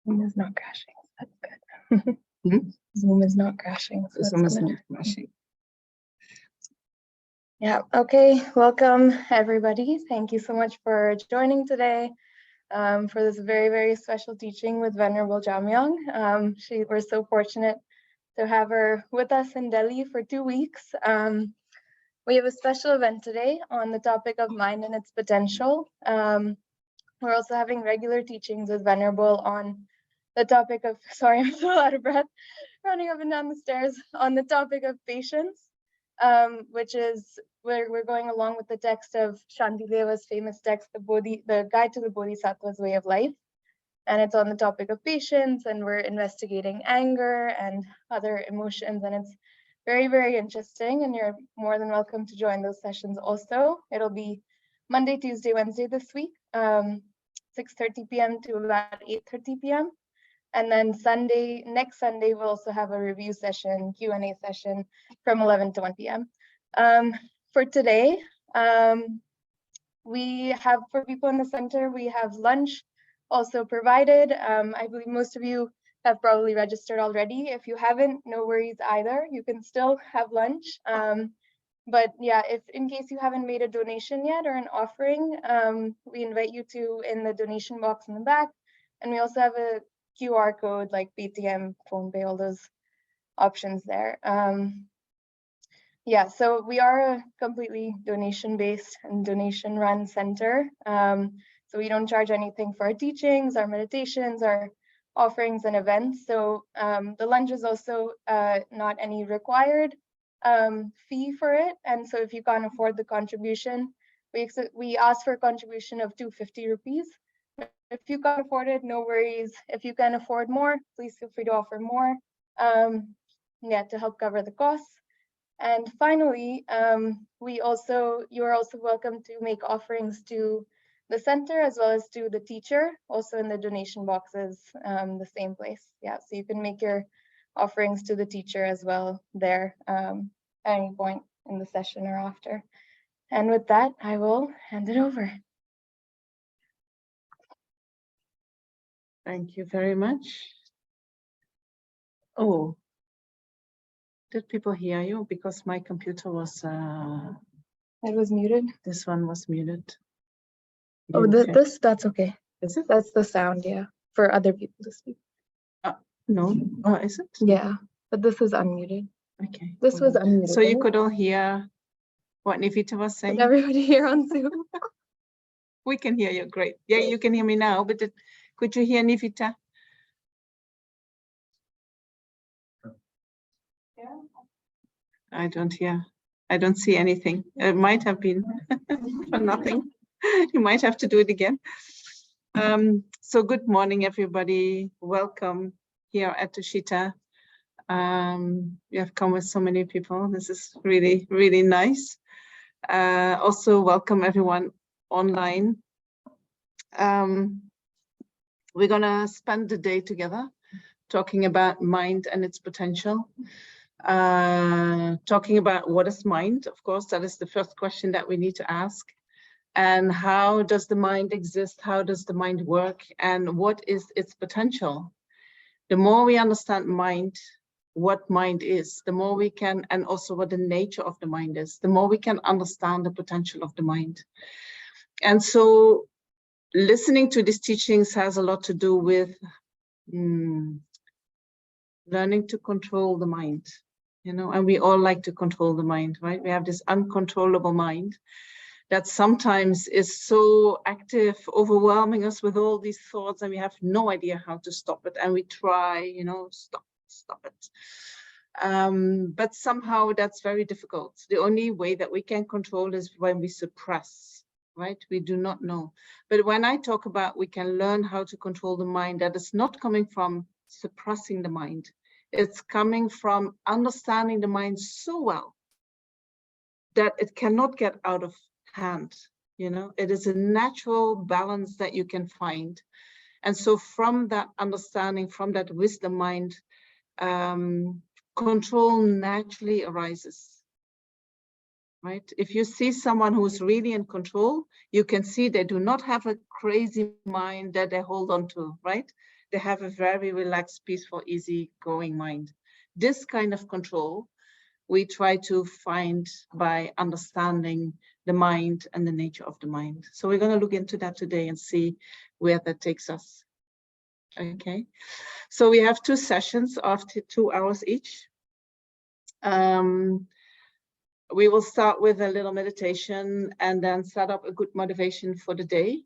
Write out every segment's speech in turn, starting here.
Zoom is not crashing. That's good. Zoom is not crashing. So Zoom is not crashing. Yeah. Okay. Welcome, everybody. Thank you so much for joining today for this very, very special teaching with Venerable Jamyang. We're so fortunate to have her with us in Delhi for 2 weeks. We have a special event today on the topic of mind and its potential. We're also having regular teachings with Venerable on the topic of, sorry, I'm so out of breath, running up and down the stairs, on the topic of patience, which is where we're going along with the text of Shantideva's famous text, the Guide to the Bodhisattva's Way of Life. And it's on the topic of patience, and we're investigating anger and other emotions, and it's very, very interesting, and you're more than welcome to join those sessions also. It'll be Monday, Tuesday, Wednesday this week, 6:30 p.m. to about 8:30 p.m. And then next Sunday, we'll also have a review session, Q&A session from 11 to 1 p.m. For today, we have, for people in the center, we have lunch also provided. I believe most of you have probably registered already. If you haven't, no worries either. You can still have lunch. But yeah, if in case you haven't made a donation yet or an offering, we invite you to in the donation box in the back. And we also have a QR code like Paytm, PhonePe, all those options there. Yeah, so we are a completely donation-based and donation-run center. So we don't charge anything for our teachings, our meditations, our offerings and events. So the lunch is also not any required fee for it. And so if you can't afford the contribution, we ask for a contribution of 250 rupees. If you can't afford it, no worries. If you can afford more, please feel free to offer more, to help cover the costs. And finally, you are also welcome to make offerings to the center as well as to the teacher, also in the donation boxes, the same place. Yeah, so you can make your offerings to the teacher as well there at any point in the session or after. And with that, I will hand it over. Thank you very much. Oh, did people hear you? Because my computer was... It was muted? This one was muted. Oh, okay? That's okay. Is it? That's the sound, yeah, for other people to speak. No, oh, is it? Yeah, but this is unmuted. Okay. This was unmuted. So you could all hear what Nivita was saying? Can everybody hear on Zoom? We can hear you, great. Yeah, you can hear me now, but could you hear Nivita? Yeah. I don't see anything. It might have been for nothing. You might have to do it again. So good morning, everybody. Welcome here at Tushita. You have come with so many people. This is really, really nice. Also welcome everyone online. We're gonna spend the day together talking about mind and its potential. Talking about what is mind, of course, that is the first question that we need to ask. And how does the mind exist? How does the mind work? And what is its potential? The more we understand mind, what mind is, the more we can, and also what the nature of the mind is, the more we can understand the potential of the mind. And so listening to these teachings has a lot to do with learning to control the mind, you know, and we all like to control the mind, right? We have this uncontrollable mind that sometimes is so active, overwhelming us with all these thoughts, and we have no idea how to stop it. And we try, you know, stop it. But somehow that's very difficult. The only way that we can control is when we suppress, right? We do not know. But when I talk about we can learn how to control the mind, that is not coming from suppressing the mind. It's coming from understanding the mind so well that it cannot get out of hand. You know, it is a natural balance that you can find. And so from that understanding, from that wisdom mind, control naturally arises. Right? If you see someone who's really in control, you can see they do not have a crazy mind that they hold on to, right? they have a very relaxed, peaceful, easy-going mind. This kind of control we try to find by understanding the mind and the nature of the mind. So we're going to look into that today and see where that takes us. Okay, so we have 2 sessions of 2 hours each. We will start with a little meditation and then set up a good motivation for the day.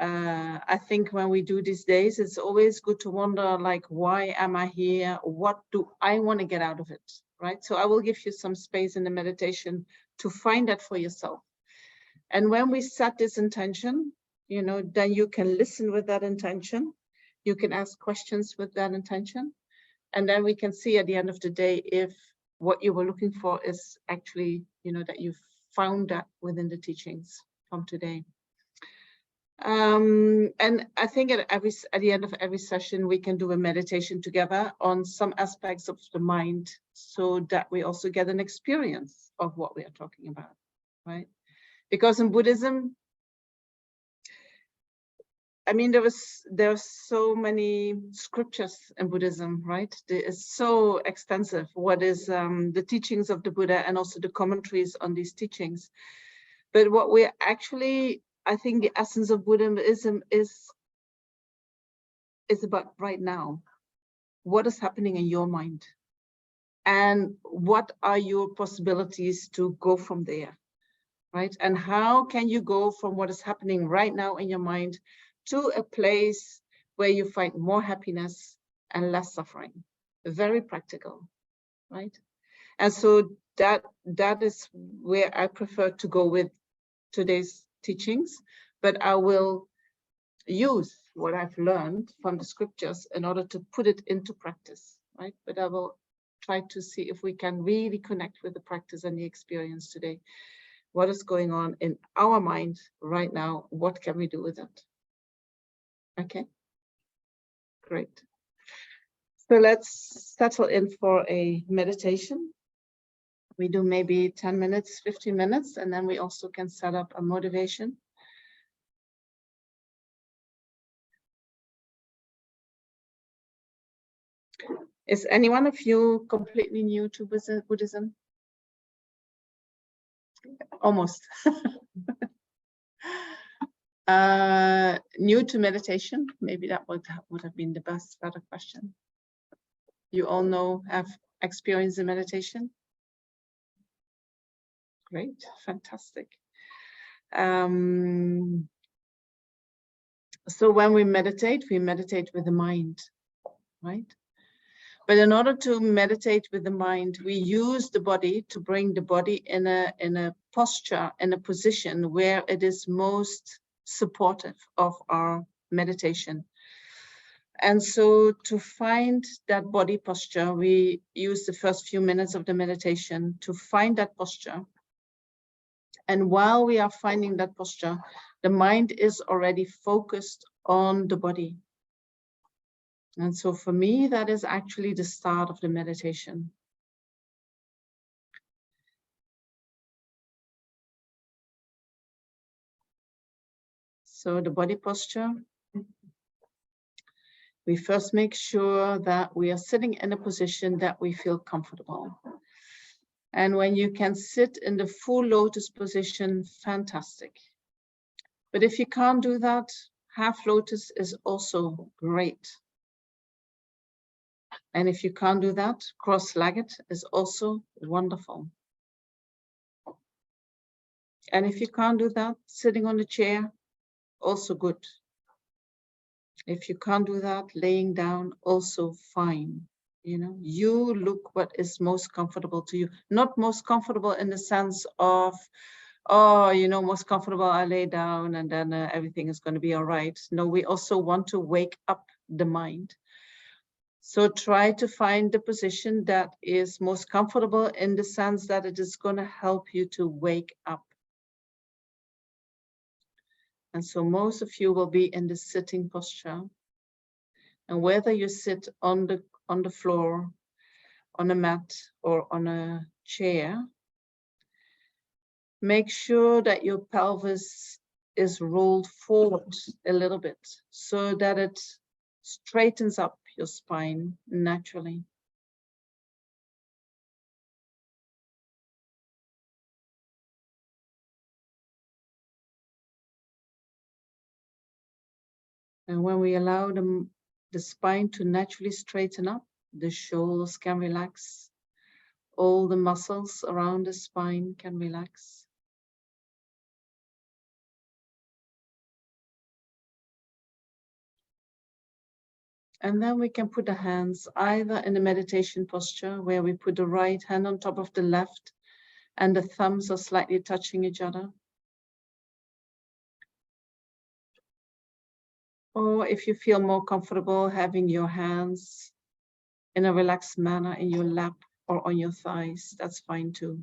I think when we do these days, it's always good to wonder, like, why am I here? What do I want to get out of it, right? So I will give you some space in the meditation to find that for yourself. And when we set this intention, you know, then you can listen with that intention. You can ask questions with that intention. And then we can see at the end of the day if what you were looking for is actually, you know, that you've found that within the teachings from today. And I think at the end of every session, we can do a meditation together on some aspects of the mind so that we also get an experience of what we are talking about, right? Because in Buddhism, I mean, there's so many scriptures in Buddhism, right? It is so extensive. What is the teachings of the Buddha and also the commentaries on these teachings. But what we're actually, I think the essence of Buddhism is about right now. What is happening in your mind? And what are your possibilities to go from there, right? And how can you go from what is happening right now in your mind to a place where you find more happiness and less suffering? Very practical, right? And so that is where I prefer to go with today's teachings, but I will use what I've learned from the scriptures in order to put it into practice, right? But I will try to see if we can really connect with the practice and the experience today. What is going on in our mind right now? What can we do with it? Okay, great. So let's settle in for a meditation. We do maybe 10 minutes, 15 minutes, and then we also can set up a motivation. Is any one of you completely new to Buddhism? Almost. New to meditation? Maybe that would have been the better question. You all know, have experience in meditation? Great, fantastic. So when we meditate with the mind, right? But in order to meditate with the mind, we use the body to bring the body in a posture, in a position where it is most supportive of our meditation. And so to find that body posture, we use the first few minutes of the meditation to find that posture. And while we are finding that posture, the mind is already focused on the body. And so for me, that is actually the start of the meditation. So the body posture, we first make sure that we are sitting in a position that we feel comfortable. And when you can sit in the full lotus position, fantastic. But if you can't do that, half lotus is also great. And if you can't do that, cross-legged is also wonderful. And if you can't do that, sitting on a chair, also good. If you can't do that, laying down, also fine. You know, you look what is most comfortable to you. Not most comfortable in the sense of, oh, you know, most comfortable, I lay down and then everything is going to be all right. No, we also want to wake up the mind. So try to find the position that is most comfortable in the sense that it is going to help you to wake up. And so most of you will be in the sitting posture. And whether you sit on the floor, on a mat, or on a chair, make sure that your pelvis is rolled forward a little bit so that it straightens up your spine naturally. And when we allow the spine to naturally straighten up, the shoulders can relax. All the muscles around the spine can relax. And then we can put the hands either in the meditation posture where we put the right hand on top of the left and the thumbs are slightly touching each other. Or if you feel more comfortable having your hands in a relaxed manner in your lap or on your thighs, that's fine too.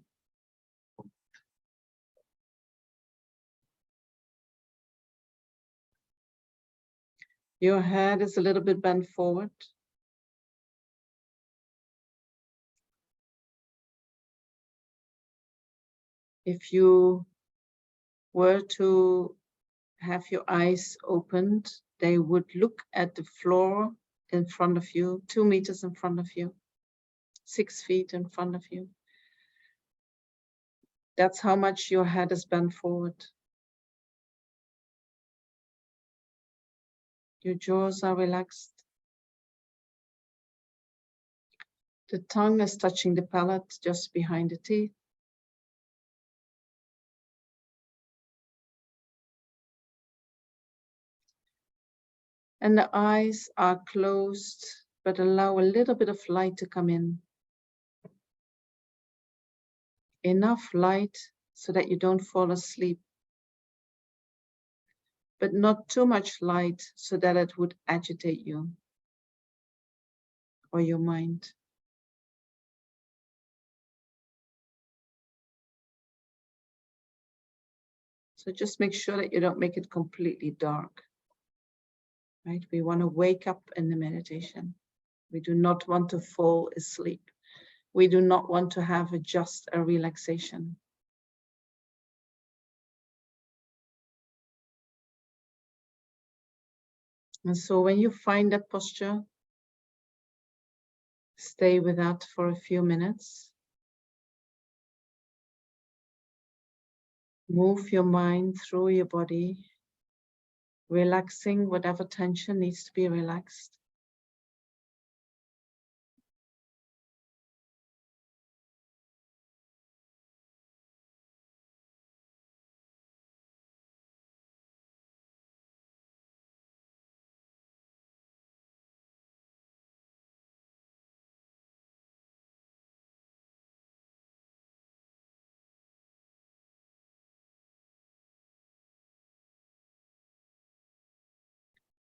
Your head is a little bit bent forward. If you were to have your eyes opened, they would look at the floor in front of you, 2 meters in front of you, 6 feet in front of you. That's how much your head is bent forward. Your jaws are relaxed. The tongue is touching the palate just behind the teeth. And the eyes are closed, but allow a little bit of light to come in. Enough light so that you don't fall asleep, but not too much light so that it would agitate you or your mind. So just make sure that you don't make it completely dark, right? We want to wake up in the meditation. We do not want to fall asleep. We do not want to have just a relaxation. And so when you find that posture, stay with that for a few minutes. Move your mind through your body, relaxing whatever tension needs to be relaxed.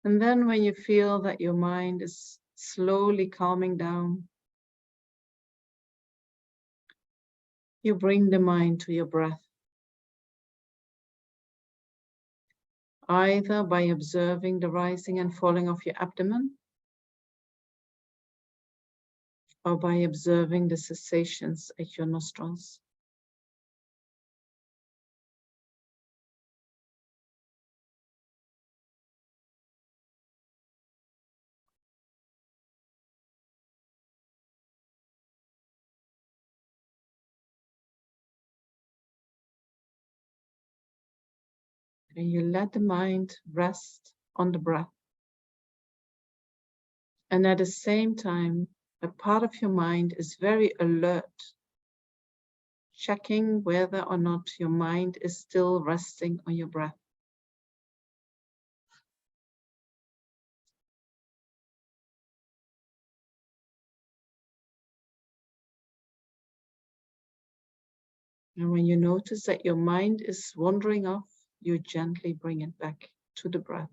And then when you feel that your mind is slowly calming down, you bring the mind to your breath. Either by observing the rising and falling of your abdomen, or by observing the sensations at your nostrils. And you let the mind rest on the breath. And at the same time, a part of your mind is very alert, checking whether or not your mind is still resting on your breath. And when you notice that your mind is wandering off, you gently bring it back to the breath.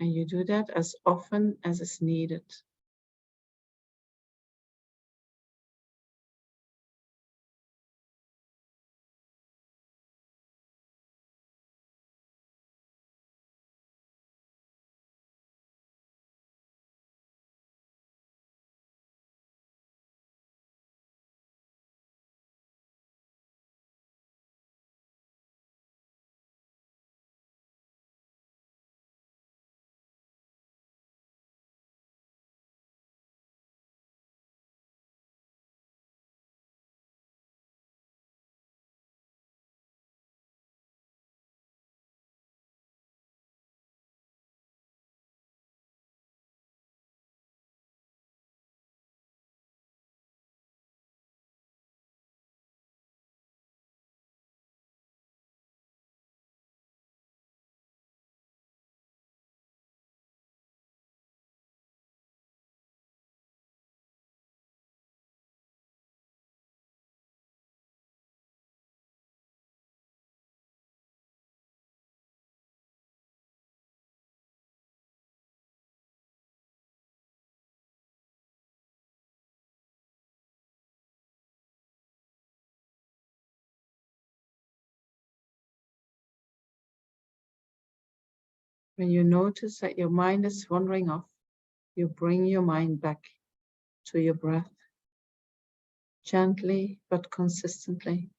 And you do that as often as is needed. When you notice that your mind is wandering off, you bring your mind back to your breath, gently but consistently.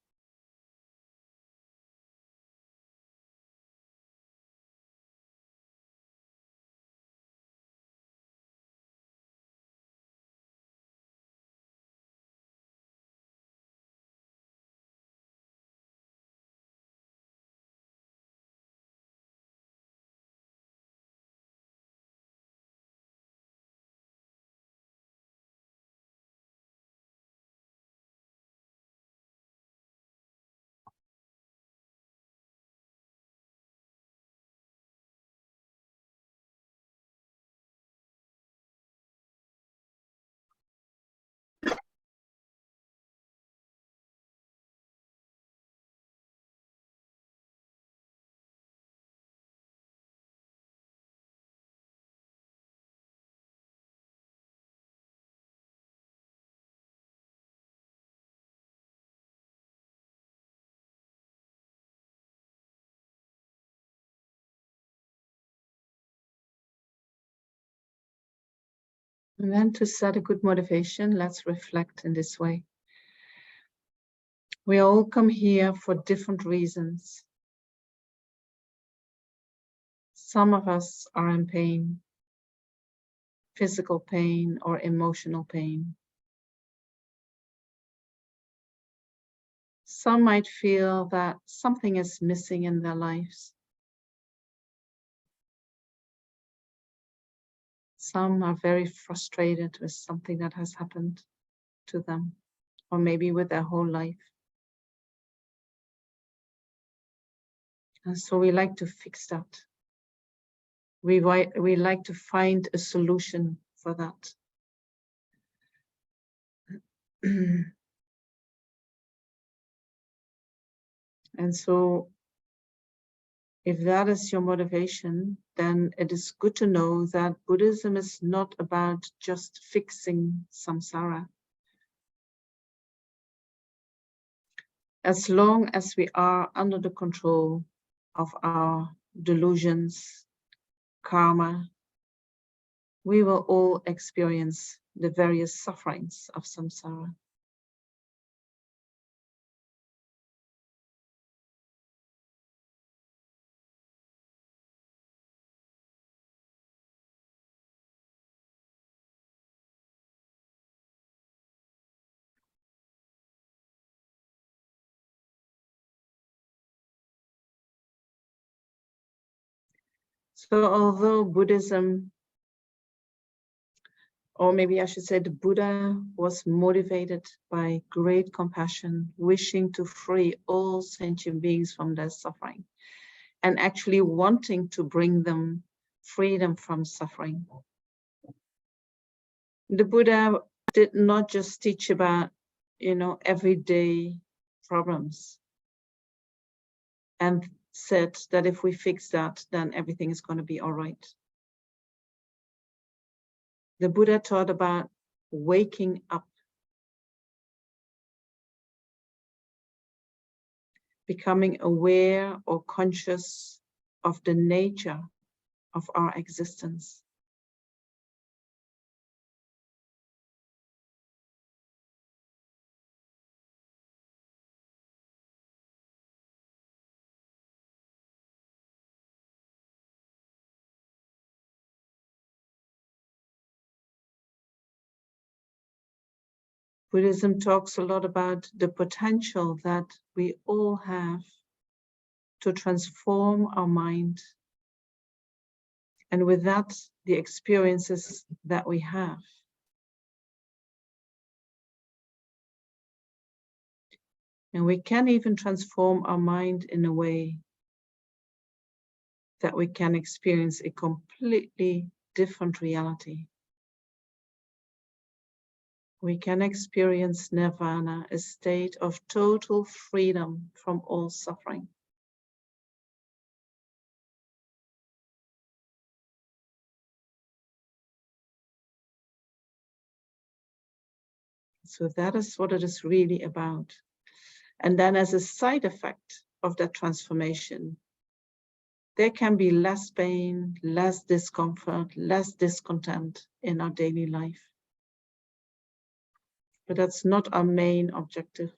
And then to set a good motivation, let's reflect in this way. We all come here for different reasons. Some of us are in pain, physical pain or emotional pain. Some might feel that something is missing in their lives. Some are very frustrated with something that has happened to them, or maybe with their whole life. And so we like to fix that. We like to find a solution for that. And so if that is your motivation, then it is good to know that Buddhism is not about just fixing samsara. As long as we are under the control of our delusions, karma, we will all experience the various sufferings of samsara. So although Buddhism, or maybe I should say the Buddha, was motivated by great compassion, wishing to free all sentient beings from their suffering, and actually wanting to bring them freedom from suffering. The Buddha did not just teach about, everyday problems and said that if we fix that, then everything is going to be all right. The Buddha taught about waking up, becoming aware or conscious of the nature of our existence. Buddhism talks a lot about the potential that we all have to transform our mind, and with that, the experiences that we have. And we can even transform our mind in a way that we can experience a completely different reality. We can experience nirvana, a state of total freedom from all suffering. So that is what it is really about. And then as a side effect of that transformation, there can be less pain, less discomfort, less discontent in our daily life. But that's not our main objective.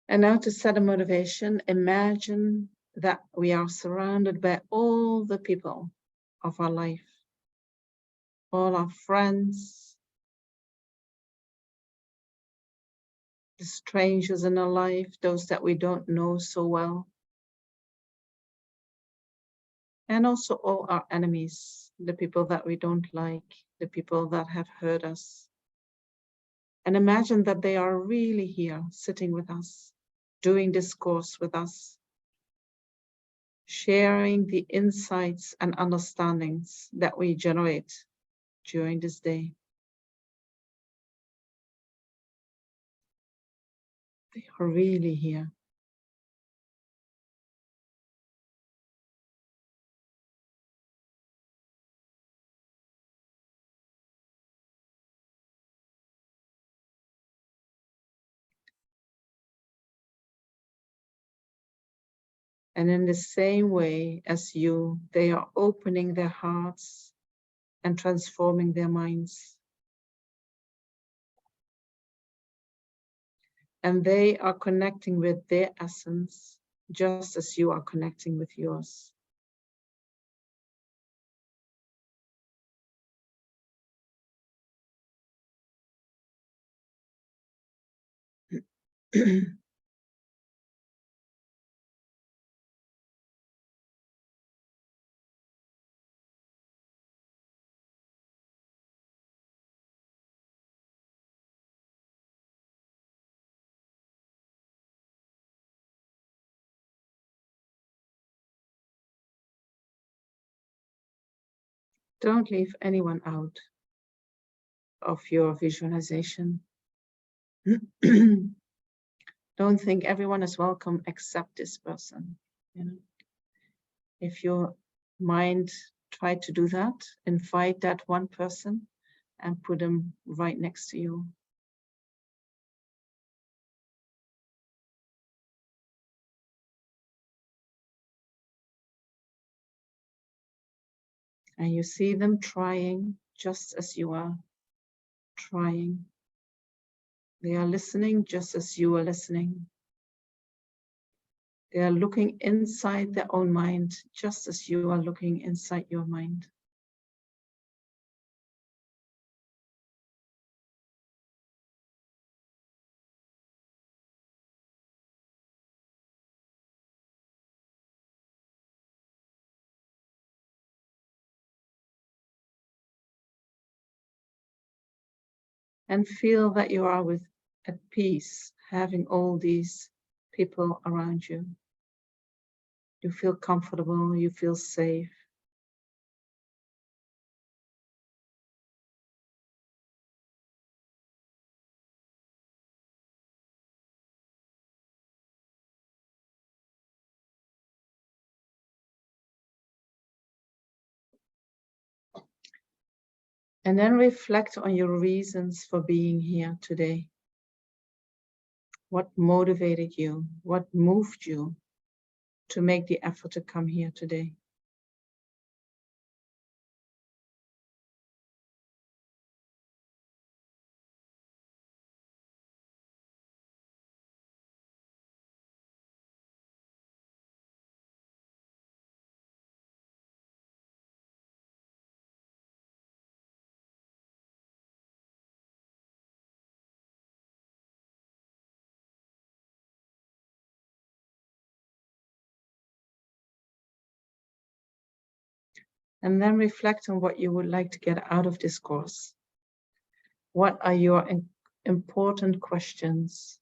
And now to set a motivation, imagine that we are surrounded by all the people of our life, all our friends, the strangers in our life, those that we don't know so well, and also all our enemies, the people that we don't like, the people that have hurt us. And imagine that they are really here, sitting with us, doing this course with us, sharing the insights and understandings that we generate during this day. They are really here. And in the same way as you, they are opening their hearts and transforming their minds. And they are connecting with their essence, just as you are connecting with yours. Don't leave anyone out of your visualization. Don't think everyone is welcome except this person. You know? If your mind tried to do that, invite that one person and put them right next to you. And you see them trying just as you are trying. They are listening just as you are listening. They are looking inside their own mind just as you are looking inside your mind. And feel that you are at peace, having all these people around you. You feel comfortable, you feel safe. And then reflect on your reasons for being here today. What motivated you? What moved you to make the effort to come here today? And then reflect on what you would like to get out of this course. What are your important questions?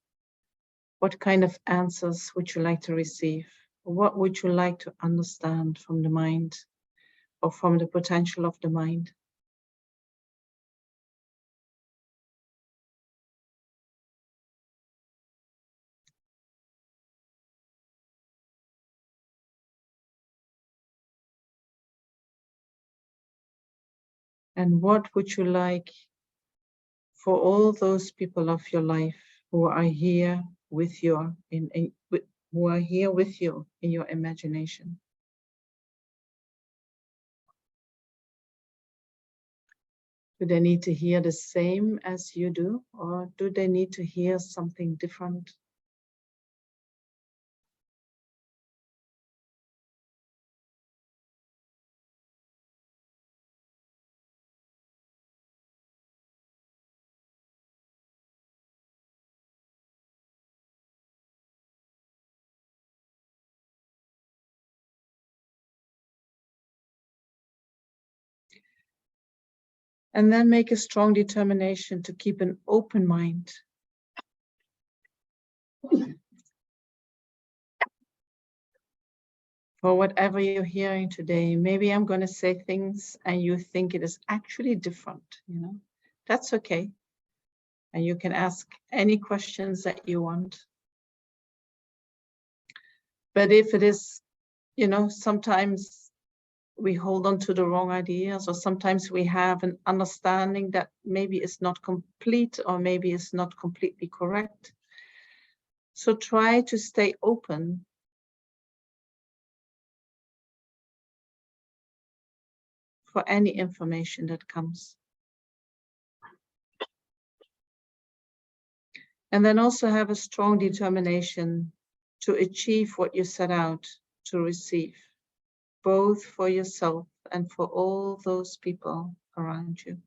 What kind of answers would you like to receive? What would you like to understand from the mind or from the potential of the mind? And what would you like for all those people of your life who are here with you who are here with you in your imagination? Do they need to hear the same as you do, or do they need to hear something different? And then make a strong determination to keep an open mind. For whatever you're hearing today, maybe I'm going to say things and you think it is actually different, that's okay. And you can ask any questions that you want. But if it is, sometimes we hold on to the wrong ideas, or sometimes we have an understanding that maybe is not complete or maybe is not completely correct. So try to stay open for any information that comes. And then also have a strong determination to achieve what you set out to receive, both for yourself and for all those people around you.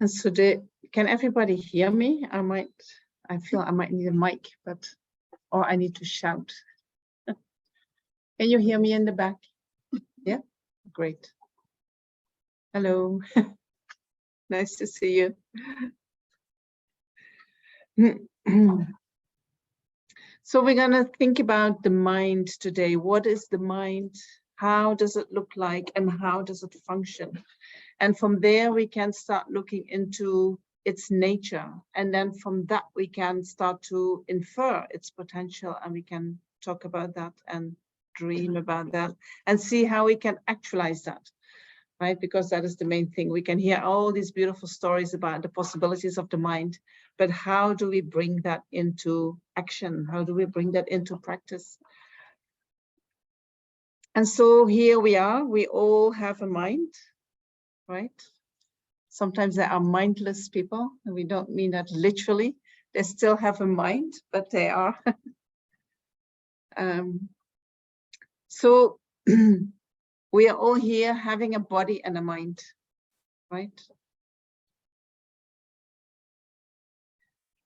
And so can everybody hear me? I feel I might need a mic, or I need to shout. Can you hear me in the back? Yeah, great. Hello, nice to see you. So we're gonna think about the mind today. What is the mind? How does it look like and how does it function? And from there, we can start looking into its nature. And then from that, we can start to infer its potential, and we can talk about that and dream about that and see how we can actualize that, right? Because that is the main thing. We can hear all these beautiful stories about the possibilities of the mind, but how do we bring that into action? How do we bring that into practice? And so here we are, we all have a mind, right? Sometimes there are mindless people, and we don't mean that literally. They still have a mind, but they are. So we are all here having a body and a mind, right?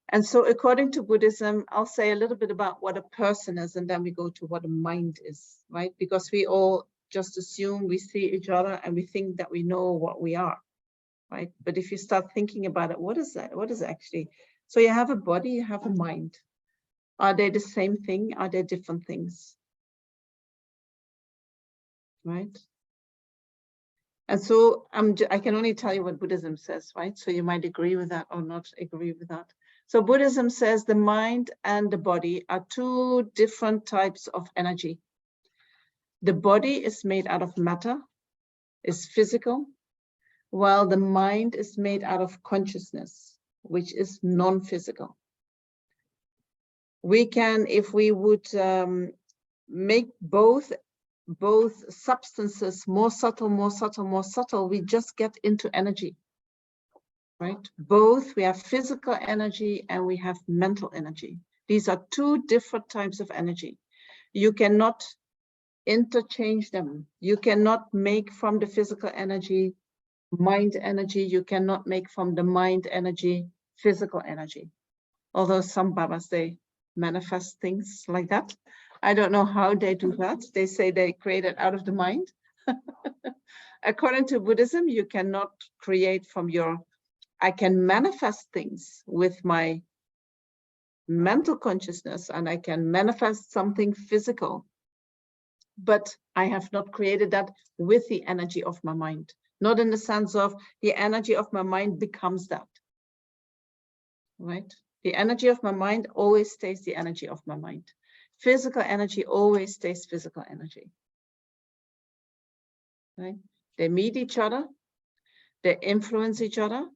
And so according to Buddhism, I'll say a little bit about what a person is, and then we go to what a mind is, right? Because we all just assume we see each other and we think that we know what we are, right? But if you start thinking about it, what is that? What is it actually? So you have a body, you have a mind. Are they the same thing? Are they different things? Right? And so I can only tell you what Buddhism says, right? So you might agree with that or not agree with that. So Buddhism says the mind and the body are two different types of energy. The body is made out of matter, is physical, while the mind is made out of consciousness, which is non-physical. We can, if we would make both substances more subtle, we just get into energy, right? Both, we have physical energy and we have mental energy. These are two different types of energy. You cannot interchange them. You cannot make from the physical energy mind energy. You cannot make from the mind energy physical energy. Although some Babas, they manifest things like that. I don't know how they do that. They say they create it out of the mind. According to Buddhism, you cannot create from your, I can manifest things with my mental consciousness and I can manifest something physical, but I have not created that with the energy of my mind. Not in the sense of the energy of my mind becomes that, right? The energy of my mind always stays the energy of my mind. Physical energy always stays physical energy, right? They meet each other, they influence each other,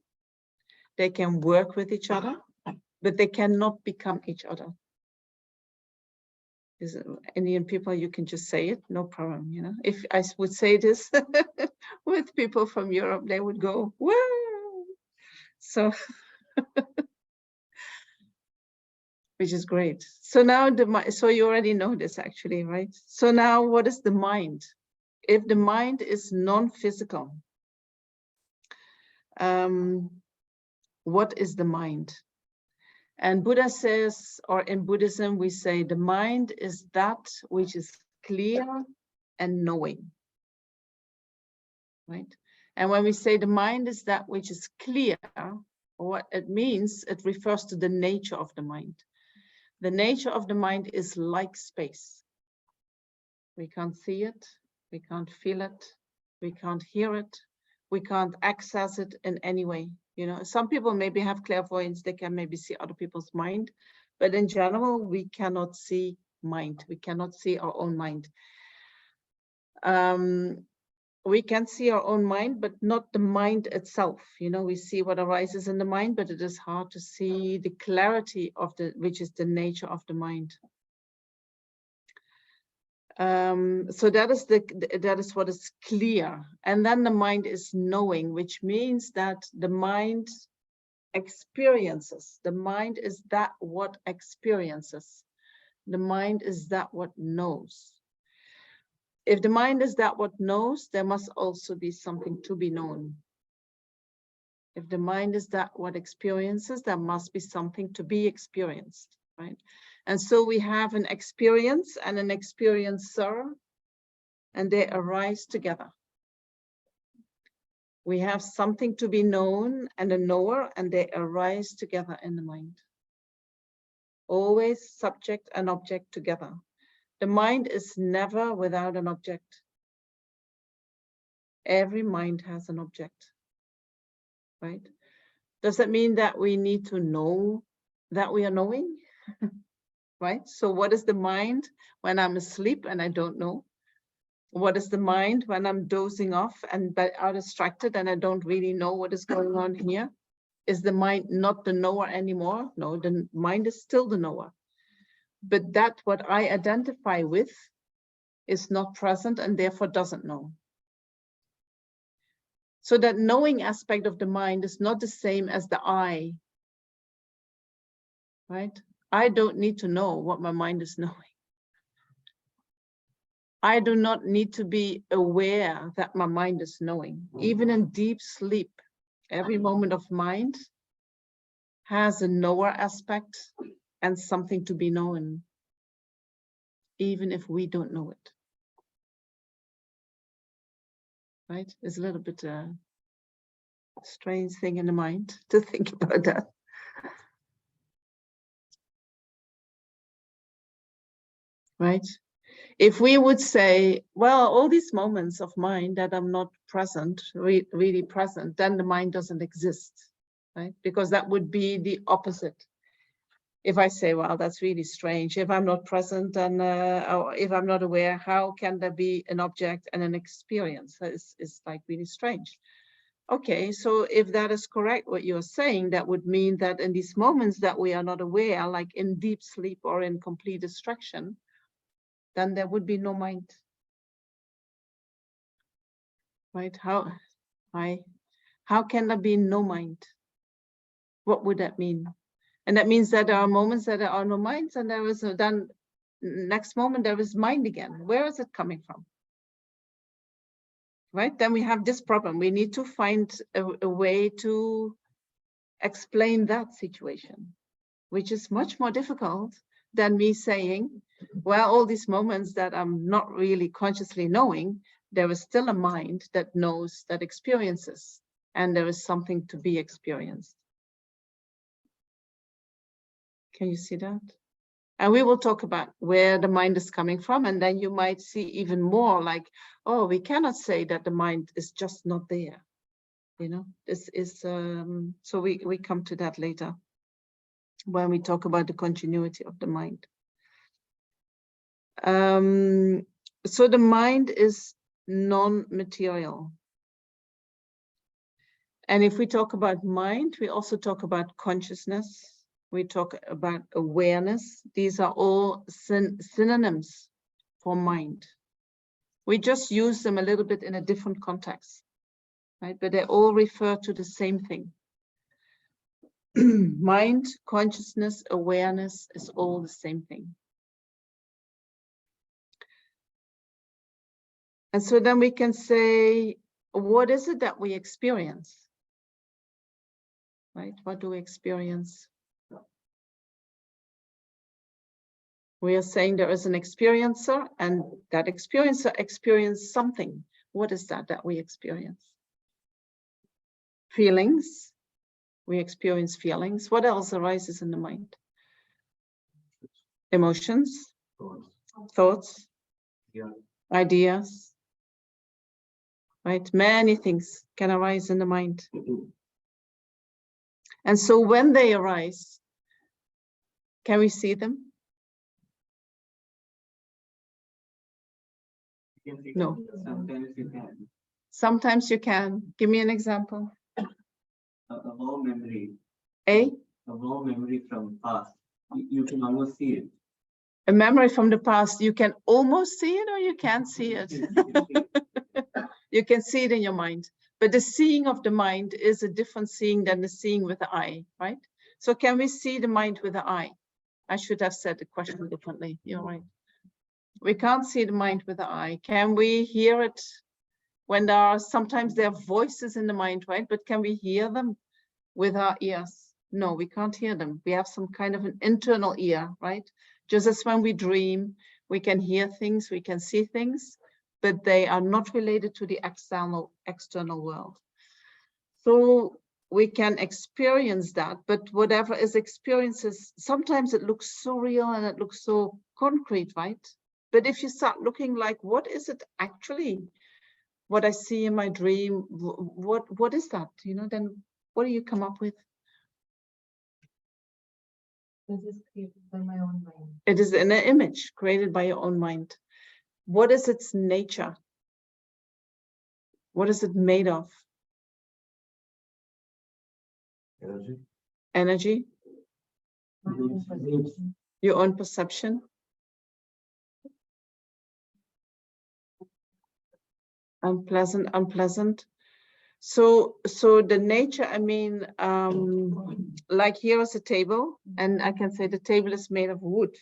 they can work with each other, but they cannot become each other. Indian people, you can just say it, no problem, you know. If I would say this with people from Europe, they would go, whoa! So, which is great. So now so you already know this actually, right? So now what is the mind? If the mind is non-physical, what is the mind? And Buddha says, or in Buddhism, we say the mind is that which is clear and knowing, right? And when we say the mind is that which is clear, what it means, it refers to the nature of the mind. The nature of the mind is like space. We can't see it, we can't feel it, we can't hear it, we can't access it in any way. You know, some people maybe have clairvoyance, they can maybe see other people's mind, but in general, we cannot see mind. We cannot see our own mind. We can see our own mind, but not the mind itself. You know, we see what arises in the mind, but it is hard to see the clarity of which is the nature of the mind. So that is what is clear. And then the mind is knowing, which means that the mind experiences. The mind is that what experiences. The mind is that what knows. If the mind is that what knows, there must also be something to be known. If the mind is that what experiences, there must be something to be experienced, right? And so we have an experience and an experiencer, and they arise together. We have something to be known and a knower, and they arise together in the mind. Always subject and object together. The mind is never without an object. Every mind has an object, right? Does that mean that we need to know that we are knowing? Right? So what is the mind when I'm asleep and I don't know? What is the mind when I'm dozing off and are distracted and I don't really know what is going on here? Is the mind not the knower anymore? No, the mind is still the knower. But that what I identify with is not present and therefore doesn't know. So that knowing aspect of the mind is not the same as the I, right? I don't need to know what my mind is knowing. I do not need to be aware that my mind is knowing. Even in deep sleep, every moment of mind has a knower aspect and something to be known, even if we don't know it. Right? It's a little bit a strange thing in the mind to think about that. Right? If we would say, well, all these moments of mind that I'm not present, really present, then the mind doesn't exist, right? Because that would be the opposite. If I say, well, that's really strange. If I'm not present and or if I'm not aware, how can there be an object and an experience? It's like really strange. Okay, so if that is correct, what you're saying, that would mean that in these moments that we are not aware, like in deep sleep or in complete distraction, then there would be no mind. Right? How can there be no mind? What would that mean? And that means that there are moments that there are no minds, and there is then next moment there is mind again. Where is it coming from? Right? Then we have this problem. We need to find a way to explain that situation, which is much more difficult than me saying, well, all these moments that I'm not really consciously knowing, there is still a mind that knows, that experiences, and there is something to be experienced. Can you see that? And we will talk about where the mind is coming from, and then you might see even more like, oh, we cannot say that the mind is just not there. You know, this is, so we come to that later when we talk about the continuity of the mind. So the mind is non-material. And if we talk about mind, we also talk about consciousness. We talk about awareness. These are all synonyms for mind. We just use them a little bit in a different context, right? But they all refer to the same thing. Mind, consciousness, awareness is all the same thing. And so then we can say, what is it that we experience? Right? What do we experience? We are saying there is an experiencer, and that experiencer experiences something. What is that we experience? Feelings. We experience feelings. What else arises in the mind? Emotions, thoughts, ideas. Right? Many things can arise in the mind. And so when they arise, can we see them? No. Sometimes you can. Sometimes you can. Give me an example. A raw memory. A raw memory from past. You can almost see it. A memory from the past. You can almost see it or you can't see it. You can see it in your mind. But the seeing of the mind is a different seeing than the seeing with the eye, right? So can we see the mind with the eye? I should have said the question differently. You're right. We can't see the mind with the eye. Can we hear it when sometimes there are voices in the mind, right? But can we hear them with our ears? No, we can't hear them. We have some kind of an internal ear, right? Just as when we dream, we can hear things, we can see things, but they are not related to the external world. So we can experience that, but whatever is experiences, sometimes it looks so real and it looks so concrete, right? But if you start looking like, what is it actually? What I see in my dream, what is that? You know, then what do you come up with? This is created by my own mind. It is an image created by your own mind. What is its nature? What is it made of? Energy. Energy? Your own perception? Unpleasant. So the nature, I mean, like here is a table, and I can say the table is made of wood,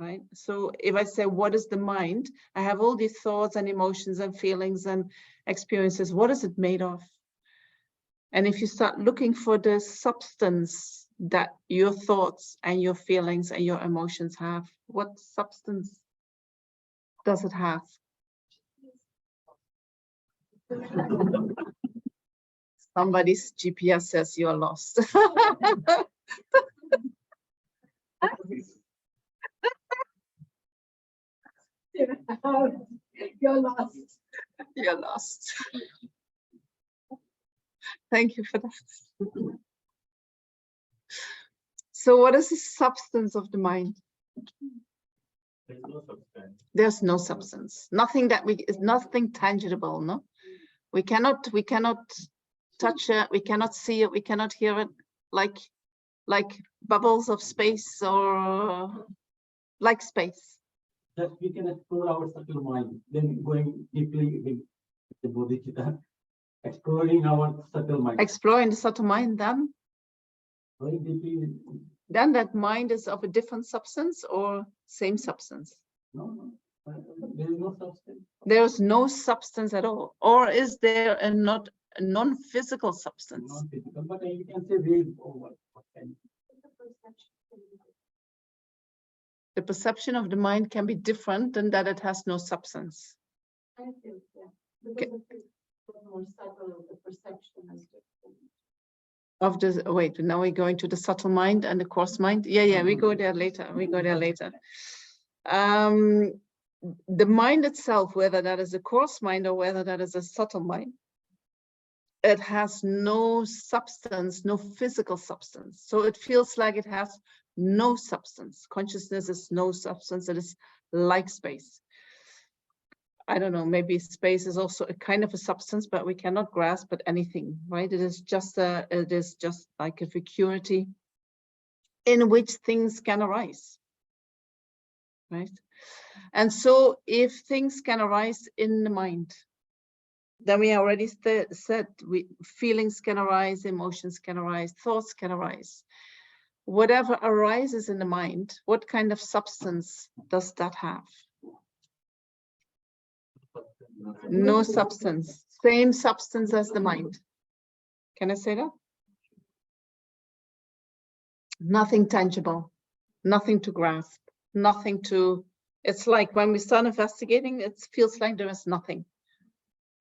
right? So if I say, what is the mind? I have all these thoughts and emotions and feelings and experiences. What is it made of? And if you start looking for the substance that your thoughts and your feelings and your emotions have, what substance does it have? Somebody's GPS says you're lost. You're lost. You're lost. Thank you for that. So what is the substance of the mind? There's no substance. There's no substance. Nothing that is nothing tangible, no? We cannot touch it, we cannot see it, we cannot hear it, like bubbles of space or like space. That we can explore our subtle mind, then going deeply with the Bodhicitta, exploring our subtle mind. Exploring the subtle mind, Going deeply, then that mind is of a different substance or same substance? no, there is no substance. There's no substance at all. Or is there a non-physical substance? Non-physical, but you can say wave or what kind. The perception of the mind can be different than that it has no substance. I think, yeah. Okay. Because it's more subtle, the perception is different. Of the, wait, now we're going to the subtle mind and the coarse mind. Yeah, we go there later. We go there later. The mind itself, whether that is a coarse mind or whether that is a subtle mind, it has no substance, no physical substance. So it feels like it has no substance. Consciousness is no substance. It is like space. I don't know, maybe space is also a kind of a substance, but we cannot grasp at anything, right? It is just like a vacuity in which things can arise, right? And so if things can arise in the mind, then we already said feelings can arise, emotions can arise, thoughts can arise. Whatever arises in the mind, what kind of substance does that have? No substance. Same substance as the mind. Can I say that? Nothing tangible, nothing to grasp, nothing to, it's like when we start investigating, it feels like there is nothing,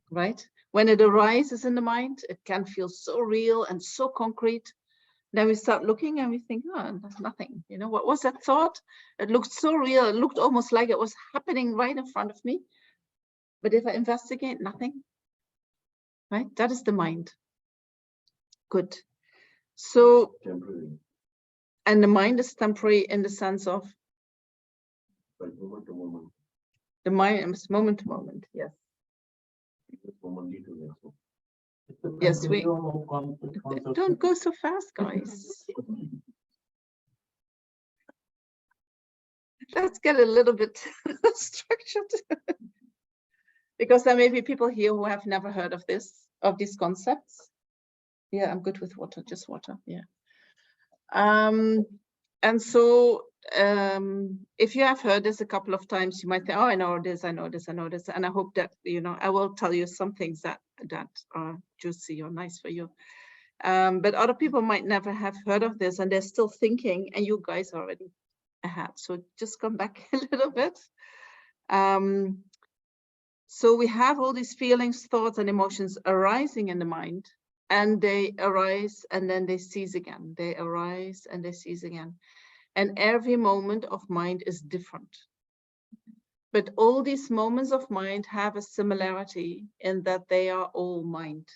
right? When it arises in the mind, it can feel so real and so concrete. Then we start looking and we think, oh, there's nothing. You know, what was that thought? It looked so real. It looked almost like it was happening right in front of me. But if I investigate, nothing, right? That is the mind. Good. So, Temporary. and the mind is temporary in the sense of? But moment to moment. The mind is moment to moment, yes. Yes, we don't go so fast, guys. Let's get a little bit structured. Because there may be people here who have never heard of these concepts. Yeah, I'm good with water, just water, yeah. And so if you have heard this a couple of times, you might think, oh, I know this, I know this, I know this. And I hope that, you know, I will tell you some things that are juicy or nice for you. But other people might never have heard of this and they're still thinking, and you guys are already ahead. So just come back a little bit. So we have all these feelings, thoughts, and emotions arising in the mind, and they arise and then they cease again. They arise and they cease again. And every moment of mind is different. But all these moments of mind have a similarity in that they are all mind,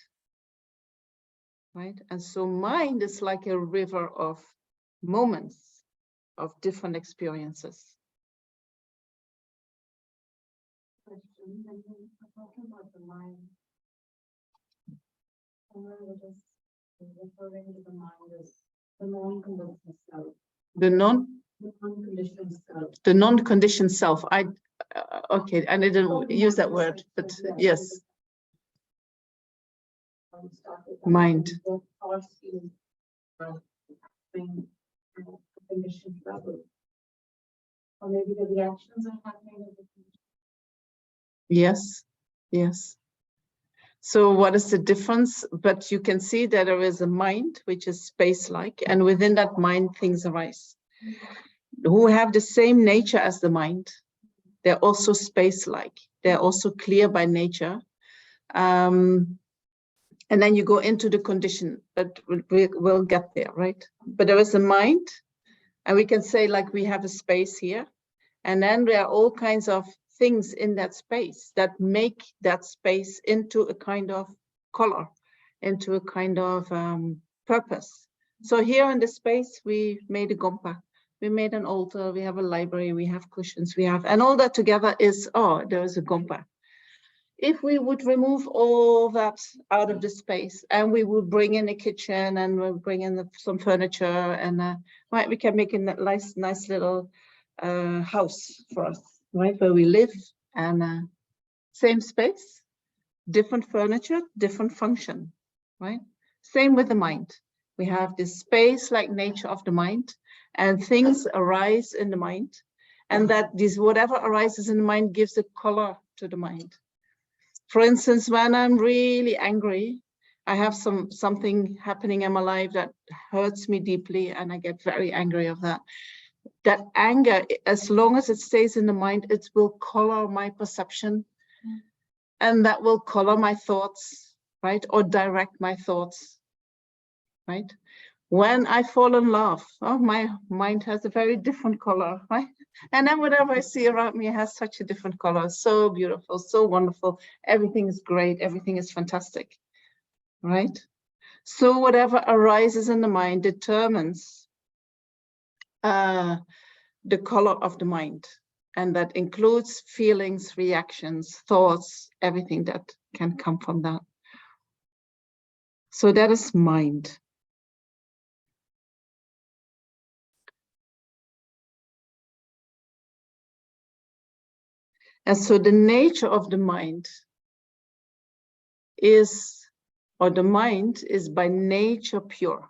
right? And so mind is like a river of moments of different experiences. Question, and then talking about the mind. We're just referring to the mind as the non-conditioned self. The non-conditioned self. The non-conditioned self. Okay, and I didn't use that word, but yes. Mind. Conditioned level. Or maybe the reactions are happening. Yes, yes. So what is the difference? But you can see that there is a mind which is space-like, and within that mind things arise. Who have the same nature as the mind. They're also space-like. They're also clear by nature. And then you go into the condition, but we'll get there, right? But there is a mind, and we can say like we have a space here, and then there are all kinds of things in that space that make that space into a kind of color, into a kind of purpose. So here in this space, we made a gompa. We made an altar, we have a library, we have cushions, and all that together is, oh, there is a gompa. If we would remove all that out of the space and we would bring in a kitchen and we'll bring in some furniture and right, we can make a nice little house for us, right, where we live, and same space, different furniture, different function, right? Same with the mind. We have this space-like nature of the mind, and things arise in the mind, and that whatever arises in the mind gives a color to the mind. For instance, when I'm really angry, I have something happening in my life that hurts me deeply, and I get very angry of that. That anger, as long as it stays in the mind, it will color my perception, and that will color my thoughts, right? Or direct my thoughts, right? When I fall in love, oh, my mind has a very different color, right? And then whatever I see around me has such a different color. So beautiful, so wonderful. Everything is great. Everything is fantastic, right? So whatever arises in the mind determines the color of the mind. And that includes feelings, reactions, thoughts, everything that can come from that. So that is mind. And so the nature of the mind is, or the mind is by nature pure.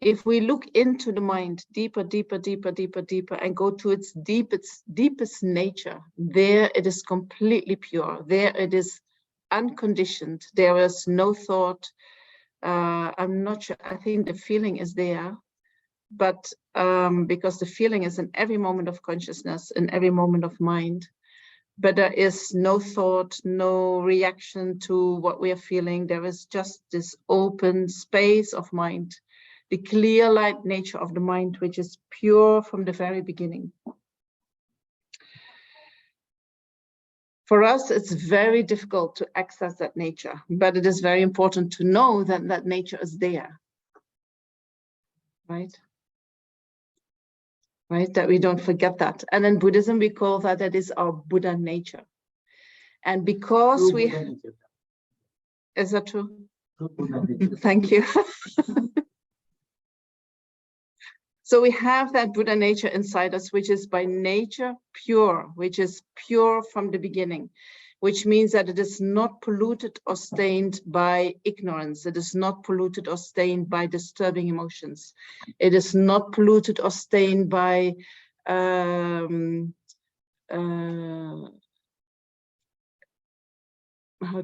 If we look into the mind deeper, and go to its deepest nature, there it is completely pure. There it is unconditioned. There is no thought. I'm not sure. I think the feeling is there, but because the feeling is in every moment of consciousness, in every moment of mind, but there is no thought, no reaction to what we are feeling. There is just this open space of mind, the clear light nature of the mind, which is pure from the very beginning. For us, it's very difficult to access that nature, but it is very important to know that that nature is there, right? Right, that we don't forget that. And in Buddhism, we call that is our Buddha nature. And because we... Is that true? Thank you. So we have that Buddha nature inside us, which is by nature pure, which is pure from the beginning, which means that it is not polluted or stained by ignorance. It is not polluted or stained by disturbing emotions. It is not polluted or stained by how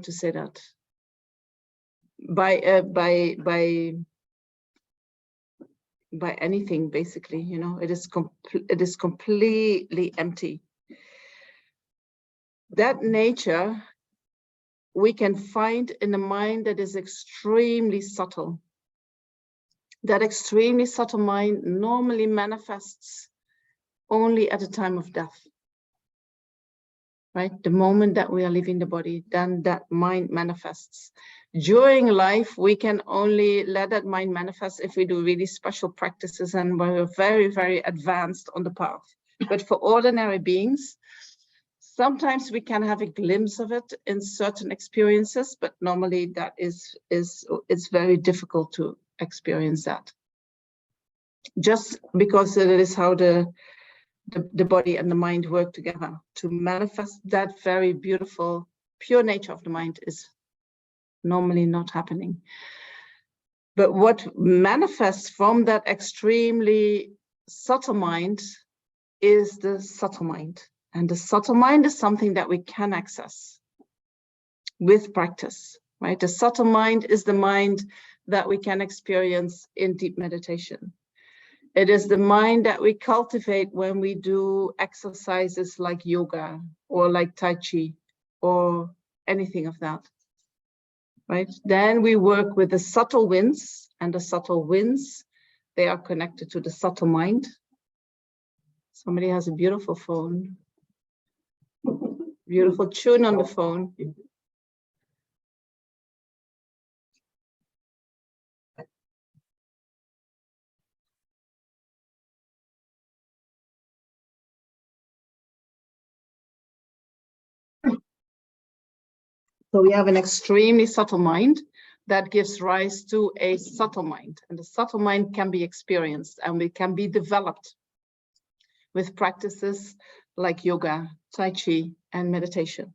to say that? By anything, basically, you know, it is completely empty. That nature we can find in a mind that is extremely subtle. That extremely subtle mind normally manifests only at the time of death, right? The moment that we are leaving the body, then that mind manifests. During life, we can only let that mind manifest if we do really special practices and we're very, very advanced on the path. But for ordinary beings, sometimes we can have a glimpse of it in certain experiences, but normally that it's very difficult to experience that. Just because it is how the body and the mind work together. To manifest that very beautiful, pure nature of the mind is normally not happening. But what manifests from that extremely subtle mind is the subtle mind. And the subtle mind is something that we can access with practice, right? The subtle mind is the mind that we can experience in deep meditation. It is the mind that we cultivate when we do exercises like yoga or like Tai Chi or anything of that, right? Then we work with the subtle winds, and the subtle winds, they are connected to the subtle mind. Somebody has a beautiful phone. Beautiful tune on the phone. So we have an extremely subtle mind that gives rise to a subtle mind. And the subtle mind can be experienced and it can be developed with practices like yoga, Tai Chi, and meditation.